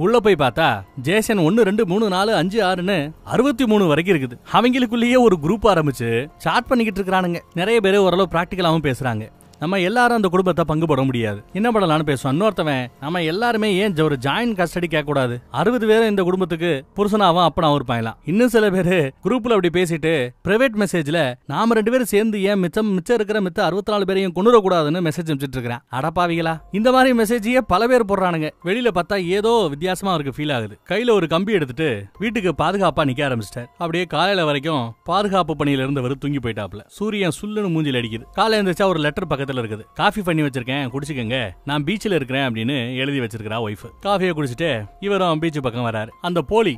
உள்ள போய் பார்த்தா ஜேசன் 1 2 3 4 5 6ன்னு 63 வரைக்கும் இருக்குது. அவங்களுக்குள்ளேயே ஒரு குரூப் ஆரம்பிச்சு சாட் பண்ணிக்கிட்டு இருக்கானுங்க. நிறைய பேர் ஓரளவு பிராக்டிகலாவும் பேசுறாங்க. நம்ம எல்லாரும் அந்த குடும்பத்தை பங்கு போட முடியாது, என்ன பண்ணலாம்னு பேசுவோம். இன்னொருத்தவன் நம்ம எல்லாருமே ஏன் ஒரு ஜாயின் கஸ்டடி கேட்க கூடாது, 60 பேர் இந்த குடும்பத்துக்கு புருஷனாவும் அப்பனாவும் இருப்பாங்களாம். இன்னும் சில பேரு குரூப்ல அப்படி பேசிட்டு பிரைவேட் மெசேஜ்ல நாம 2 பேரும் சேர்ந்து ஏன் மிச்சம் இருக்கிற மித்த 64 பேரையும் கொண்டுற கூடாதுன்னு மெசேஜ் அனுப்பிச்சிட்டு இருக்கிறேன். அடப்பாவிகளா, இந்த மாதிரி மெசேஜையே பல பேர் போடுறானுங்க. வெளியில பார்த்தா ஏதோ வித்தியாசமா அவருக்கு ஃபீல் ஆகுது. கையில ஒரு கம்பி எடுத்துட்டு வீட்டுக்கு பாதுகாப்பா நிக்க ஆரம்பிச்சிட்டார். அப்படியே காலையில வரைக்கும் பாதுகாப்பு பணியில இருந்தவர் தூங்கி போயிட்டாப்ல. சூரியன் சுல்லுன்னு மூஞ்சில அடிக்குது. காலையில எழுந்திரிச்சா ஒரு லெட்டர் பக்கத்துல இருக்குது. காஃபி பண்ணி வச்சிருக்கேன், குடிச்சுக்கங்க, நான் பீச்சில் இருக்கிறேன் அப்படின்னு எழுதி வச்சிருக்கா ஒய்ஃப். காஃபியை குடிச்சிட்டு இவரும் பீச் பக்கம் வராரு. அந்த போலி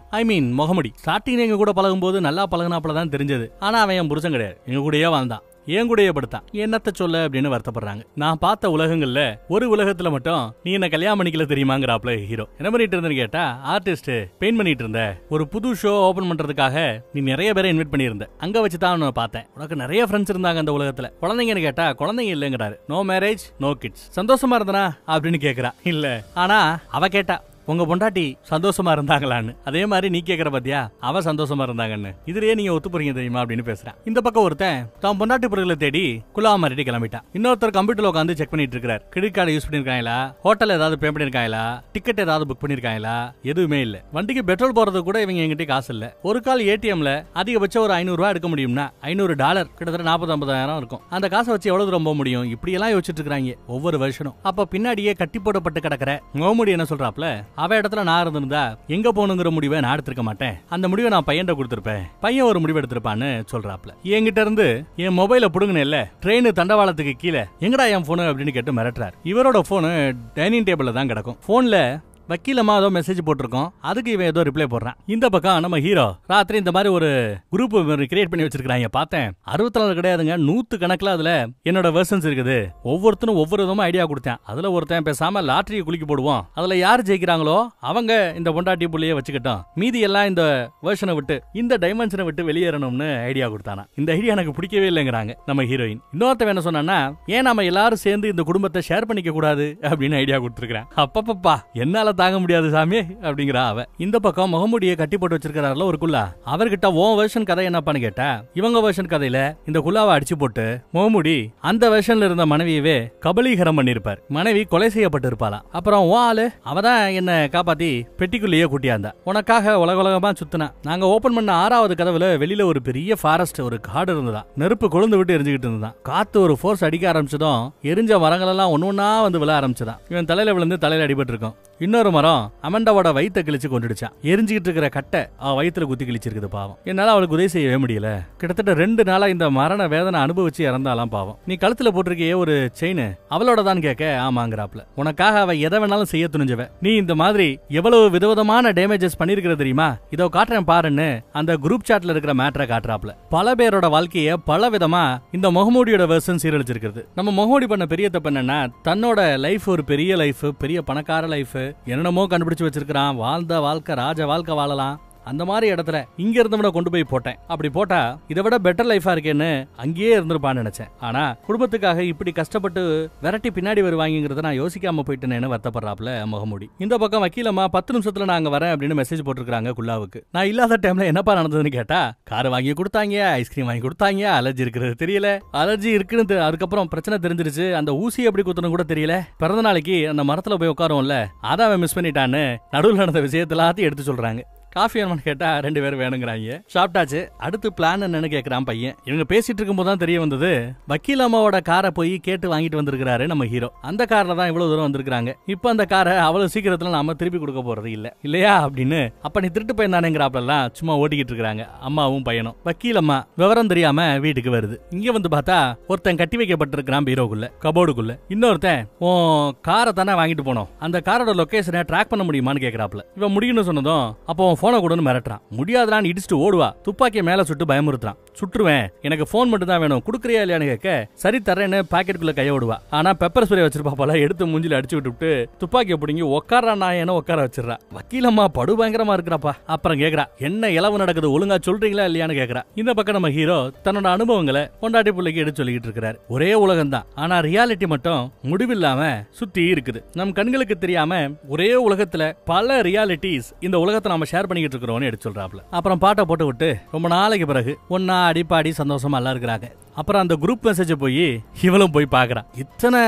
முகமுடி ஸ்டார்டிங் எங்க கூட பழகும் போது நல்லா பழகினாப்பலதான் தெரிஞ்சது. ஆனா அவன் என் புருஷன் கிடையாது, எங்க கூடயே வாழ்ந்தான், என் கூடயே படுத்தான், என்னத்த சொல்ல அப்படின்னு வருத்தப்படுறாங்க. நான் பார்த்த உலகங்கள்ல ஒரு உலகத்துல மட்டும் நீ என்ன கல்யாணம் பண்ணிக்கல தெரியுமாங்கிறாப்ல ஹீரோ. என்ன பண்ணிட்டு இருந்தேன்னு கேட்டா ஆர்டிஸ்ட் பெயிண்ட் பண்ணிட்டு இருந்த, ஒரு புது ஷோ ஓபன் பண்றதுக்காக நீ நிறைய பேரை இன்வைட் பண்ணியிருந்த, அங்க வச்சுதான் பார்த்தேன், உனக்கு நிறைய ஃப்ரெண்ட்ஸ் இருந்தாங்க அந்த உலகத்துல. குழந்தைங்கன்னு கேட்டா குழந்தைங்க இல்லங்கிறாரு. No marriage no kids. சந்தோஷமா இருந்தனா அப்படின்னு கேக்குறா. இல்ல, ஆனா அவ கேட்டா உங்க பொண்டாட்டி சந்தோஷமா இருந்தாங்களான்னு. அதே மாதிரி நீ கேக்குற பாத்தியா, அவ சந்தோஷமா இருந்தாங்கன்னு. இதுலயே நீங்க ஒத்து போறீங்க தெரியுமா அப்படின்னு பேசுறேன். இந்த பக்கம் ஒருத்தன் தான் பொண்டாட்டி பொருட்களை தேடி குலா மாறிட்டு கிளம்பிட்டான். இன்னொருத்தர் கம்ப்யூட்டர்ல உட்காந்து செக் பண்ணிட்டு இருக்காரு. கிரெடிட் கார்டு யூஸ் பண்ணிருக்காங்களா, ஹோட்டல் ஏதாவது பே பண்ணிருக்காங்களா, டிக்கெட் ஏதாவது புக் பண்ணிருக்காங்களா, எதுவுமே இல்ல. வண்டிக்கு பெட்ரோல் போறது கூட இவங்க எங்கிட்ட காசு இல்ல. ஒரு கால் ஏடிஎம்ல அதிகபட்சம் ஒரு $500 எடுக்க முடியும்னா $500 கிட்டத்தட்ட 40-50,000 இருக்கும். அந்த காசை வச்சு எவ்வளவு தூரம் போக முடியும், இப்படி எல்லாம் யோசிச்சுட்டு இருக்காங்க ஒவ்வொரு வருஷனும். அப்ப பின்னாடியே கட்டி போடப்பட்டு கிடக்கிற மோமுடி என்ன சொல்றாப்ல, அவ இடத்துல நான் இருந்திருந்தா எங்க போகணுங்கிற முடிவை நான் எடுத்திருக்க மாட்டேன். அந்த முடிவை நான் பையன் கொடுத்திருப்பேன். பையன் ஒரு முடிவு எடுத்திருப்பான்னு சொல்றாப்ல. என்கிட்ட இருந்து என் மொபைல புடுங்கினேல்ல, ட்ரெயின் தண்டவாளத்துக்கு கீழே எங்கடா என் போனு அப்படின்னு கேட்டு மிரட்டுறாரு. இவரோட போனு டைனிங் டேபிள்ல தான் கிடக்கும். போன்ல வக்கீலமா ஏதோ மெசேஜ் போட்டிருக்கோம், அதுக்கு இவன் ஏதோ ரிப்ளை போடுறான். இந்த பக்கம் நம்ம ஹீரோ ராத்திரி இந்த மாதிரி ஒரு குரூப் கிரியேட் பண்ணி வச்சிருக்காங்க. பார்த்தேன் 64 கிடையாதுங்க, 100 கணக்குல அதுல என்னோட வெர்ஷன்ஸ் இருக்குது. ஒவ்வொருத்தரும் ஒவ்வொரு விதமா ஐடியா கொடுத்தேன். அதுல ஒருத்தன் பேசாம லாட்டரியை குளிக்க போடுவோம், அதுல யார் ஜெயிக்கிறாங்களோ அவங்க இந்த பொண்டாட்டி புள்ளியை வச்சுக்கிட்டோம், மீதி எல்லாம் இந்த வெர்ஷனை விட்டு இந்த டைமென்ஷனை விட்டு வெளியேறணும்னு ஐடியா கொடுத்தானா. இந்த ஐடியா எனக்கு பிடிக்கவே இல்லைங்கிறாங்க நம்ம ஹீரோயின். இன்னொருத்தன் என்ன சொன்னா, ஏன் நம்ம எல்லாரும் சேர்ந்து இந்த குடும்பத்தை ஷேர் பண்ணிக்க கூடாது அப்படின்னு ஐடியா கொடுத்துருக்கேன். அப்பப்பா என்னால தாங்க முடியாது சாமி அப்படிங்கிற அவ. இந்த பக்கம் முகமுடியை கட்டி போட்டு வச்சிருக்காருல ஒரு குல்லா, அவர்கிட்ட உன் வெர்ஷன் கதை என்னப்பான்னு கேட்டா, இவங்க வெர்ஷன் கதையில இந்த குல்லாவை அடிச்சு போட்டு முகமுடி அந்த வெர்ஷன்ல இருந்த மனைவியவே கபலீகரம் பண்ணிருப்பார். மனைவி கொலை செய்யப்பட்டு இருப்பாளாம். அப்புறம் உன் ஆளு அவதான் என்ன காப்பாத்தி பெட்டிக்குள்ளேயே கூட்டியாந்தா. உனக்காக உலகமா சுத்தினா. நாங்க ஓபன் பண்ண 6வது கதவுல வெளியில ஒரு பெரிய ஃபாரஸ்ட், ஒரு காடு இருந்ததா. நெருப்பு கொழுந்து விட்டு எரிஞ்சுக்கிட்டு இருந்தான். காத்து ஒரு ஃபோர்ஸ் அடிக்க ஆரம்பிச்சதும் எரிஞ்ச மரங்கள் எல்லாம் ஒன்னொன்னா வந்து விழ ஆரம்பிச்சதான். இவன் தலையில விழுந்து தலையில அடிபட்டு இருக்கும். இன்னொரு மரம் அமண்டாவோட வயிற்ற கிழிச்சு கொண்டுடுச்சான். எரிஞ்சுக்கிட்டு இருக்கிற கட்டை அவ வயிற்றுல குத்தி கிழிச்சிருக்குது. பாவம், என்னால அவளுக்கு உதவி செய்யவே முடியல. கிட்டத்தட்ட 2 நாளா இந்த மரண வேதனை அனுபவிச்சு இறந்தாலாம். பாவம், நீ கழுத்துல போட்டிருக்கியே ஒரு செயின் அவளோட தான் கேட்க ஆமாங்கிறாப்ல. உனக்காக அவ எதை வேணாலும் செய்ய துணிஞ்சவ. நீ இந்த மாதிரி எவ்வளவு விதவிதமான டேமேஜஸ் பண்ணிருக்கிற தெரியுமா, இதோ காட்டுறேன் பாருன்னு அந்த குரூப் சாட்ல இருக்கிற மேட்டரை காட்டுறாப்ல. பல பேரோட வாழ்க்கைய பல விதமா இந்த முகமூடியோட வெர்ஷன் சீரழிச்சிருக்கிறது. நம்ம முகமூடி பண்ண பெரிய தப்பு என்னன்னா, தன்னோட லைஃப் ஒரு பெரிய லைஃப், பெரிய பணக்கார லைஃப், என்னென்னமோ கண்டுபிடிச்சு வச்சிருக்கான். வாழ்ந்த வாழ்க்கை ராஜ வாழ்க்கை வாழலாம். அந்த மாதிரி இடத்துல இங்க இருந்தவன கொண்டு போய் போட்டேன். அப்படி போட்டா இதை விட பெட்டர் லைஃபா இருக்கேன்னு அங்கேயே இருந்திருப்பான்னு நினைச்சேன். ஆனா குடும்பத்துக்காக இப்படி கஷ்டப்பட்டு விரட்டி பின்னாடி வருவாங்கிறத நான் யோசிக்காம போயிட்டேன்னு வருத்தப்படுறாப்ல முகமூடி. இந்த பக்கம் வக்கீலம்மா 10 நிமிஷத்துல நான் அங்க வரேன் அப்படின்னு மெசேஜ் போட்டிருக்காங்க குல்லாவுக்கு. நான் இல்லாத டைம்ல என்னப்பா நடந்ததுன்னு கேட்டா, கார் வாங்கி கொடுத்தாங்க, ஐஸ்கிரீம் வாங்கி கொடுத்தாங்க, அலர்ஜி இருக்கிறது தெரியல, அலர்ஜி இருக்குன்னு அதுக்கப்புறம் பிரச்சனை தெரிஞ்சிருச்சு, அந்த ஊசி எப்படி குத்தணும் கூட தெரியல, பிறந்த நாளைக்கு அந்த மரத்துல போய் உட்காரும்ல அதை அவன் மிஸ் பண்ணிட்டான்னு நடுவில் நடந்த விஷயத்த எல்லாத்தையும் எடுத்து சொல்றாங்க. காஃபி வேணும்னு கேட்டா 2 பேரும் வேணுங்கிறாங்க. சாப்பிட்டாச்சு, அடுத்து பிளான் என்னன்னு கேட்கறான் பையன். இவங்க பேசிட்டு இருக்கும் போது தான் தெரிய வந்தது, வக்கீல் அம்மாவோட காரை போய் கேட்டு வாங்கிட்டு வந்திருக்காரு நம்ம ஹீரோ. அந்த கார்ல தான் இவ்வளவு தூரம் வந்திருக்காங்க. இப்ப அந்த காரை அவ்வளவு சீக்கிரத்துல நாம திருப்பி கொடுக்க போறது இல்லையா அப்படின்னு அப்ப நீ திருட்டு பையன் தானேங்கிறாப்லாம் சும்மா ஓட்டிக்கிட்டு இருக்காங்க அம்மாவும் பையனும். வக்கீல் அம்மா விவரம் தெரியாம வீட்டுக்கு வருது. இங்க வந்து பார்த்தா ஒருத்தன் கட்டி வைக்கப்பட்டிருக்கிறான் பீரோக்குள்ள, கபோர்டுக்குள்ள. இன்னொருத்தன் உன் காரை தானே வாங்கிட்டு போனோம், அந்த காரோட லொகேஷனை ட்ராக் பண்ண முடியுமான்னு கேட்கறாப்ல. இவன் முடியும்னு சொன்னதும் அப்போ போன கூட மிரட்டுறான். முடியாதான் இடிச்சுட்டு ஓடுவா. துப்பாக்கிய மேல சுட்டு பயமுறுத்துறான். சுட்டுருவேன், எனக்கு போன் மட்டும் தான் வேணும், குடுக்கறியா இல்லையான்னு கேட்க சரி தரேன்னு பாக்கெட்டுக்குள்ள கைய விடுவா. ஆனா பெப்பர் ஸ்ப்ரே வச்சிருப்பா போல, எடுத்து மூஞ்சில அடிச்சு விட்டு துப்பாக்கிய பிடிங்கி உட்காரா நாயன உட்கார வச்சிடறா. வக்கீலம்மா படு பயங்கரமா இருக்கிறாப்பா. அப்புறம் கேக்குறா, என்ன இளவு நடக்குது ஒழுங்கா சொல்றீங்களா இல்லையான்னு கேக்குறா. இந்த பக்கம் நம்ம ஹீரோ தன்னோட அனுபவங்களை பொண்டாட்டி பிள்ளைக்கு எடுத்து சொல்லிட்டு இருக்கிறார். ஒரே உலகம் தான், ஆனா ரியாலிட்டி மட்டும் முடிவில்லாம சுத்தி இருக்குது. நம் கண்களுக்கு தெரியாம ஒரே உலகத்துல பல ரியாலிட்டிஸ் இந்த உலகத்தை நாம ஷேர் பண்ணிக்கிட்டு இருக்கிறோம் எடுத்து சொல்றாப்ல. அப்புறம் பாட்டை போட்டு விட்டு ரொம்ப நாளைக்கு பிறகு ஒன்னா அடிப்பாடி சந்தோஷமா எல்லாம் இருக்கிறாங்க. அப்புறம் அந்த குரூப் மெசேஜ் போய் இவளும் போய் பாக்குறான். இத்தனை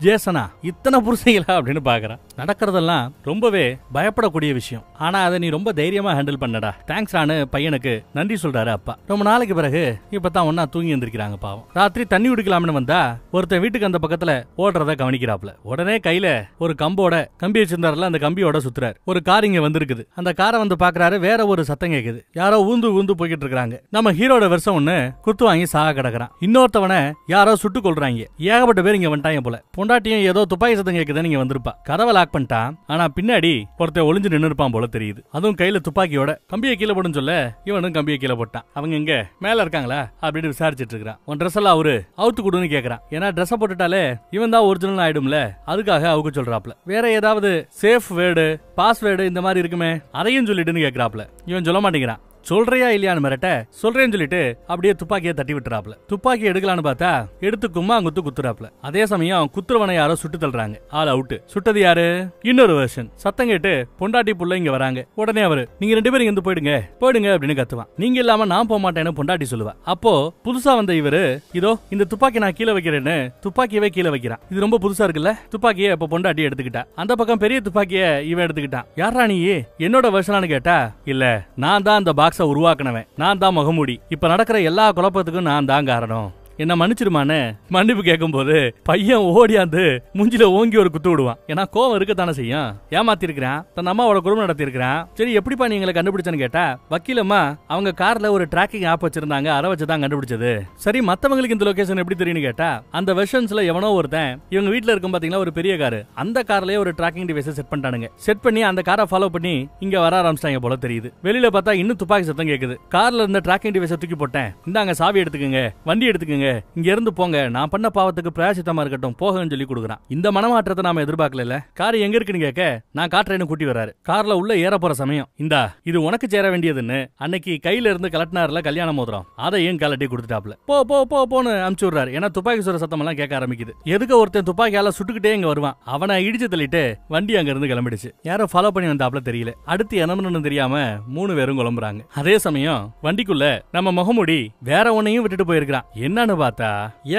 ஜேசனா, இத்தனை புருஷங்களா அப்படின்னு பாக்குறான். நடக்கிறதெல்லாம் ரொம்பவே பயப்படக்கூடிய விஷயம். ஆனா அதை நீ ரொம்ப தைரியமா ஹேண்டில் பண்ணடா, தேங்க்ஸ் ஆனு பையனுக்கு நன்றி சொல்றாரு அப்பா. ரொம்ப நாளைக்கு பிறகு இப்பதான் ஒன்னா தூங்கி எந்திரிக்கிறாங்க. பாவம், ராத்திரி தண்ணி குடிக்கலாம்னு வந்தா ஒருத்தன் வீட்டுக்கு அந்த பக்கத்துல ஓடுறத கவனிக்கிறாப்ல. உடனே கையில ஒரு கம்பி வச்சிருந்தாருல, அந்த கம்பியோட சுத்துறாரு. ஒரு கார் இங்க வந்திருக்குது. அந்த காரை வந்து பாக்குறாரு. வேற ஒரு சத்தம் கேக்குது. யாரோ ஊந்து போய்கிட்டு இருக்காங்க. நம்ம ஹீரோட வருஷம் ஒண்ணு குத்து வாங்கி சாக கிடக்குறான். இன்னொருத்தவனை யாரோ சுட்டு கொள்றாங்க. ஏகப்பட்ட பேர் இங்க வந்துட்டாங்க போல. பொண்டாட்டியும் ஏதோ துப்பாக்கி சத்தம் கேக்குது நீங்க வந்திருப்பா. கதவை லாக் பண்ணிட்டான். ஆனா பின்னாடி ஒருத்தன் ஒளிஞ்சு நின்று இருப்பான் போல தெரியுது. அதுவும் கையில துப்பாக்கியோட. கம்பியை கீழே போடுன்னு சொல்ல இவனும் கம்பியை கீழே போட்டான். அவங்க இங்க மேல இருக்காங்களா அப்படின்னு விசாரிச்சுட்டு இருக்கான். உன் ட்ரெஸ் எல்லாம் அவரு அவுத்து கொடுன்னு கேக்குறான். ஏன்னா ட்ரெஸ் போட்டுட்டாலே இவன் தான் ஒரிஜினல் ஆயிடும்ல, அதுக்காக அவுக்க சொல்றாப்ல. வேற ஏதாவது சேஃப் வேர்டு பாஸ்வேர்டு இந்த மாதிரி இருக்குமே அதையும் சொல்லிட்டுன்னு கேக்குறாப்ல. இவன் சொல்ல மாட்டேங்கிறான். சொல்றியா இல்லையான்னு மிரட்ட சொல்றேன்னு சொல்லிட்டு அப்படியே துப்பாக்கியை தட்டி விட்டுறாப்ல. துப்பாக்கி எடுக்கலான்னு பார்த்தா எடுத்து கும்மாங்குத்து குத்துறாப்ல. அதே சமயம் குத்துறவனை யாரோ சுட்டு தள்ளுறாங்க. All out. சுட்டது யாரு? இன்னொரு வெர்ஷன். சத்தம் கேட்டு பொண்டாட்டி புள்ள இங்க வராங்க. உடனே அவரு நீங்க 2 பேரும் இங்க போயிடுங்க அப்படின்னு கத்துவான். நீங்க இல்லாம நான் போக மாட்டேன்னு பொண்டாட்டி சொல்லுவா. அப்போ புதுசா வந்த இவரு இதோ இந்த துப்பாக்கி நான் கீழே வைக்கிறேன்னு துப்பாக்கியவே கீழே வைக்கிறான். இது ரொம்ப புதுசா இருக்குல்ல. துப்பாக்கியை அப்ப பொண்டாட்டி எடுத்துக்கிட்டா. அந்த பக்கம் பெரிய துப்பாக்கிய இவன் எடுத்துக்கிட்டான். யாரா நீ? என்னோட வெர்ஷனான்னு கேட்டா இல்ல நான் தான் அந்த உருவாக்கினவன், நான் தான் முகமூடி. இப்ப நடக்கிற எல்லா குழப்பத்துக்கும் நான் தான் காரணம். என்ன மன்னிச்சிருமான்னு மன்னிப்பு கேட்கும் போது பையன் ஓடியாந்து மூஞ்சில ஓங்கி ஒரு குத்து விடுவான். ஏன்னா கோவம் இருக்கத்தானே செய்யும். ஏமாத்தி இருக்கிறான், தன் அம்மாவோட குடும்பம் நடத்தி இருக்கிறான். சரி எப்படிப்பா நீ எங்களை கண்டுபிடிச்சேன்னு கேட்டா, வக்கீலம்மா அவங்க கார்ல ஒரு டிராக்கிங் ஆப் வச்சிருந்தாங்க, அதை வச்சுதான் கண்டுபிடிச்சது. சரி மத்தவங்களுக்கு இந்த லொகேஷன் எப்படி தெரியும்னு கேட்டா, அந்த வெர்ஷன்ஸ்ல எவனோ ஒருத்தன் இவங்க வீட்டுல இருக்கும் பாத்தீங்களா ஒரு பெரிய காரு, அந்த கார்லயே ஒரு டிராக்கிங் டிவைஸ் செட் பண்ணிட்டானுங்க. செட் பண்ணி அந்த காரை ஃபாலோ பண்ணி இங்க வர ஆரம்பிச்சிட்டாங்க போல தெரியுது. வெளியில பார்த்தா இன்னும் துப்பாக்கி சத்தம் கேக்குது. கார்ல இருந்த டிராக்கிங் டிவைஸை தூக்கி போட்டேன், இந்தாங்க சாவி எடுத்துக்கங்க, வண்டி எடுத்துக்கங்க, இங்க இருந்து போங்க, நான் பண்ண பாவத்துக்கு பிராயசித்தமா இருக்கட்டும் போகன்னு சொல்லி கொடுக்குறான். இந்த மனமாற்றத்தை நாம எதிர்பார்க்கல. கார் எங்க இருக்குன்னு கேட்க, நான் காட்டுறேன்னு கூட்டி வராரு. கார்ல உள்ள ஏற போற சமயம், இந்தா இது உனக்கு சேர வேண்டியதுன்னு அன்னைக்கு கையில இருந்து கலட்டினார்ல கல்யாண மோதிரம், அதையும் கலட்டி கொடுத்துட்டாப்ல. போ போ போ போன்னு அனுப்பிச்சு விடுறாரு. ஏன்னா துப்பாக்கி சுர சத்தம் எல்லாம் கேட்க ஆரம்பிக்குது. எதுக்கு ஒருத்தன் துப்பாக்கியால சுட்டுக்கிட்டே இங்க வருவான், அவனை இடிச்சு தள்ளிட்டு வண்டி அங்க இருந்து கிளம்பிடுச்சு. யாரோ ஃபாலோ பண்ணி வந்தாப்ல தெரியல. அடுத்து என்னன்னு தெரியாம 3 பேரும் குழம்புறாங்க. அதே சமயம் வண்டிக்குள்ள நம்ம முகமுடி வேற ஒன்னையும் விட்டுட்டு போயிருக்கான். என்னன்னு பார்த்தா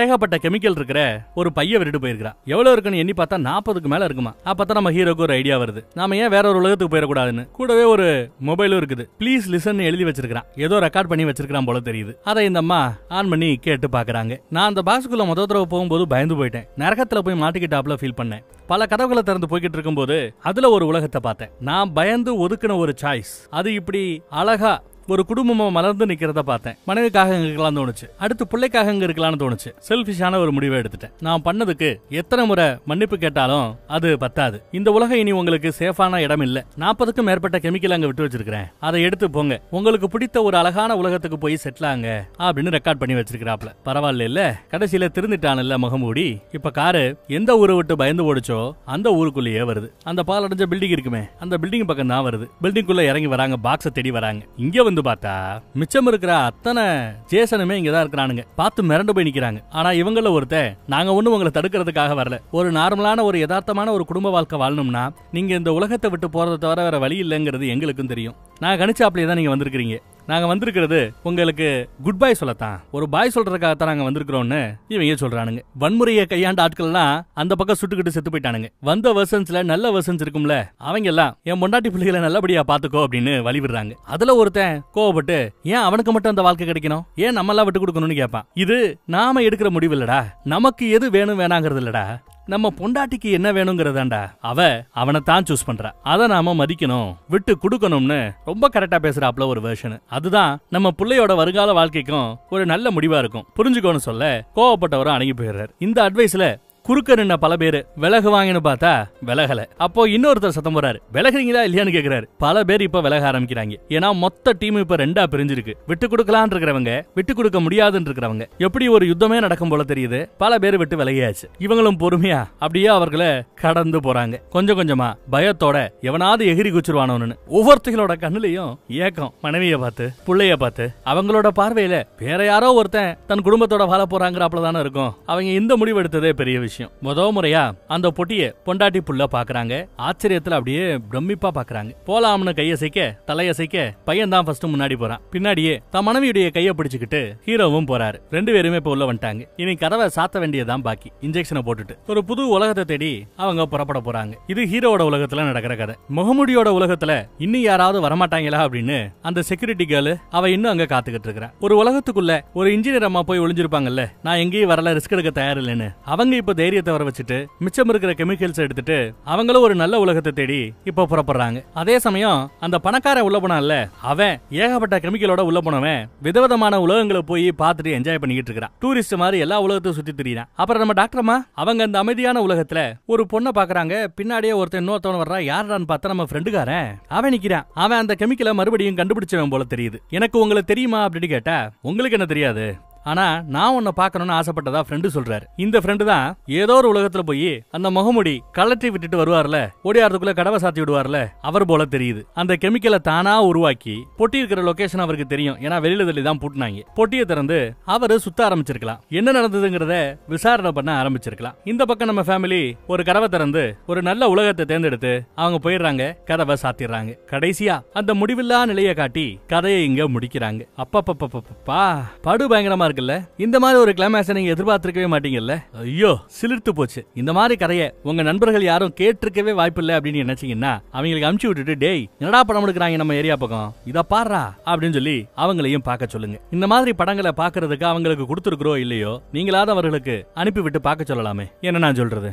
ஏகப்பட்ட கெமிக்கல் இருக்கிற ஒரு பைய விட்டுட்டு போயிருக்கான். எவ்வளவு இருக்குன்னு எண்ணி பார்த்தா 40க்கு மேல இருக்குமா. அப்பதான் நம்ம ஹீரோக்கு ஒரு ஐடியா வருது, நாம ஏன் வேற ஒரு உலகத்துக்கு போயிடக்கூடாதுன்னு. கூடவே ஒரு மொபைலும் இருக்குது. ப்ளீஸ் லிசன் எழுதி வச்சிருக்கான். ஏதோ ரெக்கார்ட் பண்ணி வச்சிருக்கான் போல தெரியுது. அதை இந்த அம்மா ஆன் பண்ணி கேட்டு பாக்குறாங்க. நான் அந்த பாக்ஸுக்குள்ள முதல் தடவை போகும்போது பயந்து போயிட்டேன். நரகத்துல போய் மாட்டிக்கிட்டாப்ல ஃபீல் பண்ணேன். பல கதவுகளை திறந்து போய்கிட்டு இருக்கும் போது அதுல ஒரு உலகத்தை பார்த்தேன். நான் பயந்து ஒதுக்கின ஒரு சாய்ஸ், அது இப்படி அழகா ஒரு குடும்பமா மலர்ந்து நிக்கிறத பார்த்தேன். மனைவிக்காக இங்க இருக்கலாம் தோணுச்சு, அடுத்து பிள்ளைக்காக இங்க இருக்கலாம்னு தோணுச்சு. செல்ஃபிஷான ஒரு முடிவை எடுத்துட்டேன். நான் பண்ணதுக்கு எத்தனை முறை மன்னிப்பு கேட்டாலும் அது பத்தாது. இந்த உலகம் இனி உங்களுக்கு சேஃபான இடம் இல்ல. 40க்கும் மேற்பட்ட கெமிக்கல் அங்க விட்டு வச்சிருக்கிறேன், அதை எடுத்து போங்க, உங்களுக்கு பிடித்த ஒரு அழகான உலகத்துக்கு போய் செட்டில் ஆங்க அப்படின்னு ரெக்கார்ட் பண்ணி வச்சிருக்கிறாப்ல. பரவாயில்ல இல்ல, கடைசியில திருந்திட்டான்ல முகமூடி. இப்ப காரு எந்த ஊரை விட்டு பயந்து ஓடிச்சோ அந்த ஊருக்குள்ளேயே வருது. அந்த பாலடைஞ்ச பில்டிங் இருக்குமே, அந்த பில்டிங் பக்கம் தான் வருது. பில்டிங்குள்ள இறங்கி வராங்க, பாக்ஸ தேடி வராங்க. இங்க வந்து பார்த்தா மிச்சம் இருக்கிற அத்தனை ஜேசனுமே இங்கதான் இருக்கிறானுங்க. பார்த்து மிரண்டு போய் நிக்கிறாங்க. ஆனா இவங்கள ஒருத்தன், நாங்க ஒண்ணு உங்களை தடுக்கிறதுக்காக வரல, ஒரு நார்மலான ஒரு யதார்த்தமான ஒரு குடும்ப வாழ்க்கை வாழணும்னா நீங்க இந்த உலகத்தை விட்டு போறதை தவிர வேற வழி இல்லைங்கிறது எங்களுக்கும் தெரியும். நான் கணிச்சாப்லயே தான் நீங்க வந்திருக்கீங்க. நாங்க வந்திருக்கிறது உங்களுக்கு குட் பை சொல்லத்தான், ஒரு பாய் சொல்றதுக்காகத்தான் நாங்க வந்திருக்கிறோம்னு இவங்க சொல்றானுங்க. வன்முறையை கையாண்ட ஆட்கள்லாம் அந்த பக்கம் சுட்டுக்கிட்டு செத்து போயிட்டானுங்க. வந்த வெர்ஷன்ஸ்ல நல்ல வெர்ஷன்ஸ் இருக்கும்ல, அவங்க எல்லாம் என் பொண்டாட்டி பிள்ளைகளை நல்லபடியா பாத்துக்கோ அப்படின்னு வழிவிடுறாங்க. அதுல ஒருத்தன் கோவப்பட்டு, ஏன் அவனுக்கு மட்டும் அந்த வாழ்க்கை கிடைக்கணும், ஏன் நம்ம எல்லாம் விட்டு கொடுக்கணும்னு கேட்பான். இது நாம எடுக்கிற முடிவு இல்லடா, நமக்கு எது வேணும் வேணாங்கிறது இல்லடா, நம்ம பொண்டாட்டிக்கு என்ன வேணுங்கிறதாண்டா, அவனைத்தான் சூஸ் பண்றா, அதை நாம மதிக்கணும், விட்டு கொடுக்கணும்னு ரொம்ப கரெக்டா பேசுறாப்ல ஒரு வெர்ஷன். அதுதான் நம்ம பிள்ளையோட வருங்கால வாழ்க்கைக்கும் ஒரு நல்ல முடிவா இருக்கும், புரிஞ்சுக்கோன்னு சொல்ல கோவப்பட்டவரும் அடங்கி போயிடுறாரு. இந்த அட்வைஸ்ல குறுக்க நின்ன பல பேரு விலகுவாங்கன்னு பார்த்தா விலகல. அப்போ இன்னொருத்தர் சத்தம் போறாரு, விலகுறீங்களா இல்லையான்னு கேக்குறாரு. பல பேர் இப்ப விலக ஆரம்பிக்கிறாங்க. ஏன்னா மொத்த டீம் இப்ப 2ஆ பிரிஞ்சிருக்கு. விட்டு கொடுக்கலான் இருக்கிறவங்க, விட்டு கொடுக்க முடியாதுன்னு இருக்கிறவங்க. எப்படி ஒரு யுத்தமே நடக்கும் போல தெரியுது. பல பேர் விட்டு விலகியாச்சு. இவங்களும் பொறுமையா அப்படியே அவர்களை கடந்து போறாங்க. கொஞ்சம் கொஞ்சமா பயத்தோட எவனாவது எகிரி குச்சிருவானோன்னு. ஒவ்வொருத்தங்களோட கண்ணுலயும் ஏக்கம். மனைவிய பார்த்து, புள்ளைய பார்த்து, அவங்களோட பார்வையில வேற யாரோ ஒருத்தன் தன் குடும்பத்தோட வாழ போறாங்கிறாப்லதானே இருக்கும். அவங்க இந்த முடிவு எடுத்ததே பெரிய விஷயம். முதல் முறையா அந்த பொட்டிய பொண்டாட்டி புள்ள பாக்குறாங்க. ஆச்சரியத்துல அப்படியே பிரமிப்பா பாக்குறாங்க. போலாம்னு கையசைக்க தலையசைக்க பையன் தான் ஃபர்ஸ்ட் முன்னாடி போறான். பின்னாடியே தன் மனைவியுடைய கைய பிடிச்சுக்கிட்டு ஹீரோவும் போறாரு. 2 பேருமே இப்ப உள்ள வந்துட்டாங்க. இனி கதவை சாத்த வேண்டியதான் பாக்கி. இன்ஜெக்ஷனை போட்டுட்டு ஒரு புது உலகத்தை தேடி அவங்க புறப்பட போறாங்க. இது ஹீரோவோட உலகத்துல நடக்கிற கதை. முகமுடியோட உலகத்துல இன்னும் யாராவது வரமாட்டாங்களா அப்படின்னு அந்த செக்யூரிட்டி கேர்ள் அவ இன்னும் அங்க காத்துக்கிட்டு இருக்கா. ஒரு உலகத்துக்குள்ள ஒரு இன்ஜினியர் அம்மா போய் ஒளிஞ்சிருப்பாங்கல்ல, நான் எங்கேயும் வரல, ரிஸ்க் எடுக்க தயார் இல்லைன்னு. அவங்க இப்ப தைரியத்தை வர வச்சுட்டு மிச்சம் இருக்கிற கெமிக்கல்ஸ் எடுத்துட்டு அவங்களும் ஒரு நல்ல உலகத்தை தேடி இப்ப புறப்படுறாங்க. அதே சமயம் அந்த பணக்கார உள்ள போனான்ல, அவன் ஏகப்பட்ட கெமிக்கலோட உள்ள போனவன் விதவிதமான உலகங்களை போய் பார்த்துட்டு என்ஜாய் பண்ணிக்கிட்டு இருக்கிறான். டூரிஸ்ட் மாதிரி எல்லா உலகத்தையும் சுத்தி திரியிறான். அப்புறம் நம்ம டாக்டர்மா அவங்க அந்த அமைதியான உலகத்துல ஒரு பொண்ணை பாக்குறாங்க. பின்னாடியே ஒருத்தன் இன்னொருத்தவன் வர்றா. யாரான்னு பார்த்தா நம்ம ஃப்ரெண்டுக்காரன். அவன் நிக்கிறான். அவன் அந்த கெமிக்கலை மறுபடியும் கண்டுபிடிச்சவன் போல தெரியுது. எனக்கு உங்களுக்கு தெரியுமா அப்படின்னு கேட்டா, உங்களுக்கு என்ன தெரியாது, ஆனா நான் உன்னை பாக்கணும்னு ஆசைப்பட்டதா ஃப்ரெண்டு சொல்றாரு. இந்த ஃப்ரெண்டு தான் ஏதோ ஒரு உலகத்துல போய் அந்த முகமுடி கலட்டி விட்டுட்டு வருவார்ல, ஓடியாரத்துக்குள்ள கடவை சாத்தி விடுவார்ல, அவர் போல தெரியுது. அந்த கெமிக்கலை தானா உருவாக்கி பொட்டி இருக்கிற லொகேஷன் அவருக்கு தெரியும். ஏன்னா வெளியில தள்ளி தான் பூட்டினாங்க. பொட்டியை திறந்து அவரு சுத்த ஆரம்பிச்சிருக்கலாம். என்ன நடந்ததுங்கிறத விசாரணை பண்ண ஆரம்பிச்சிருக்கலாம். இந்த பக்கம் நம்ம ஃபேமிலி ஒரு கதவை திறந்து ஒரு நல்ல உலகத்தை தேர்ந்தெடுத்து அவங்க போயிடுறாங்க. கதவை சாத்திடுறாங்க. கடைசியா அந்த முடிவில்லா நிலையை காட்டி கதையை இங்க முடிக்கிறாங்க. அப்பப்பா படு பயங்கரமா இருக்குல்ல? இந்த மாதிரி ஒரு கிளைமேக்ஸ் நீங்க எதிர்பார்த்திருக்கவே மாட்டீங்கல்ல? ஐயோ சிலிர்த்து போச்சு. இந்த மாதிரி கதையை உங்க நண்பர்கள் யாரும் கேட்டிருக்கவே வாய்ப்பில்லை அப்படின்னு நினைச்சீங்கன்னா அவங்களுக்கு அமுச்சு விட்டுட்டு, டேய் என்னடா படம் எடுக்கிறாங்க நம்ம ஏரியா பக்கம், இத பாடுறா அப்படின்னு சொல்லி அவங்களையும் பார்க்க சொல்லுங்க. இந்த மாதிரி படங்களை பார்க்கறதுக்கு அவங்களுக்கு கொடுத்துருக்கிறோ இல்லையோ, நீங்களாவது அவர்களுக்கு அனுப்பி விட்டு பார்க்க சொல்லலாமே. என்ன நான் சொல்றது?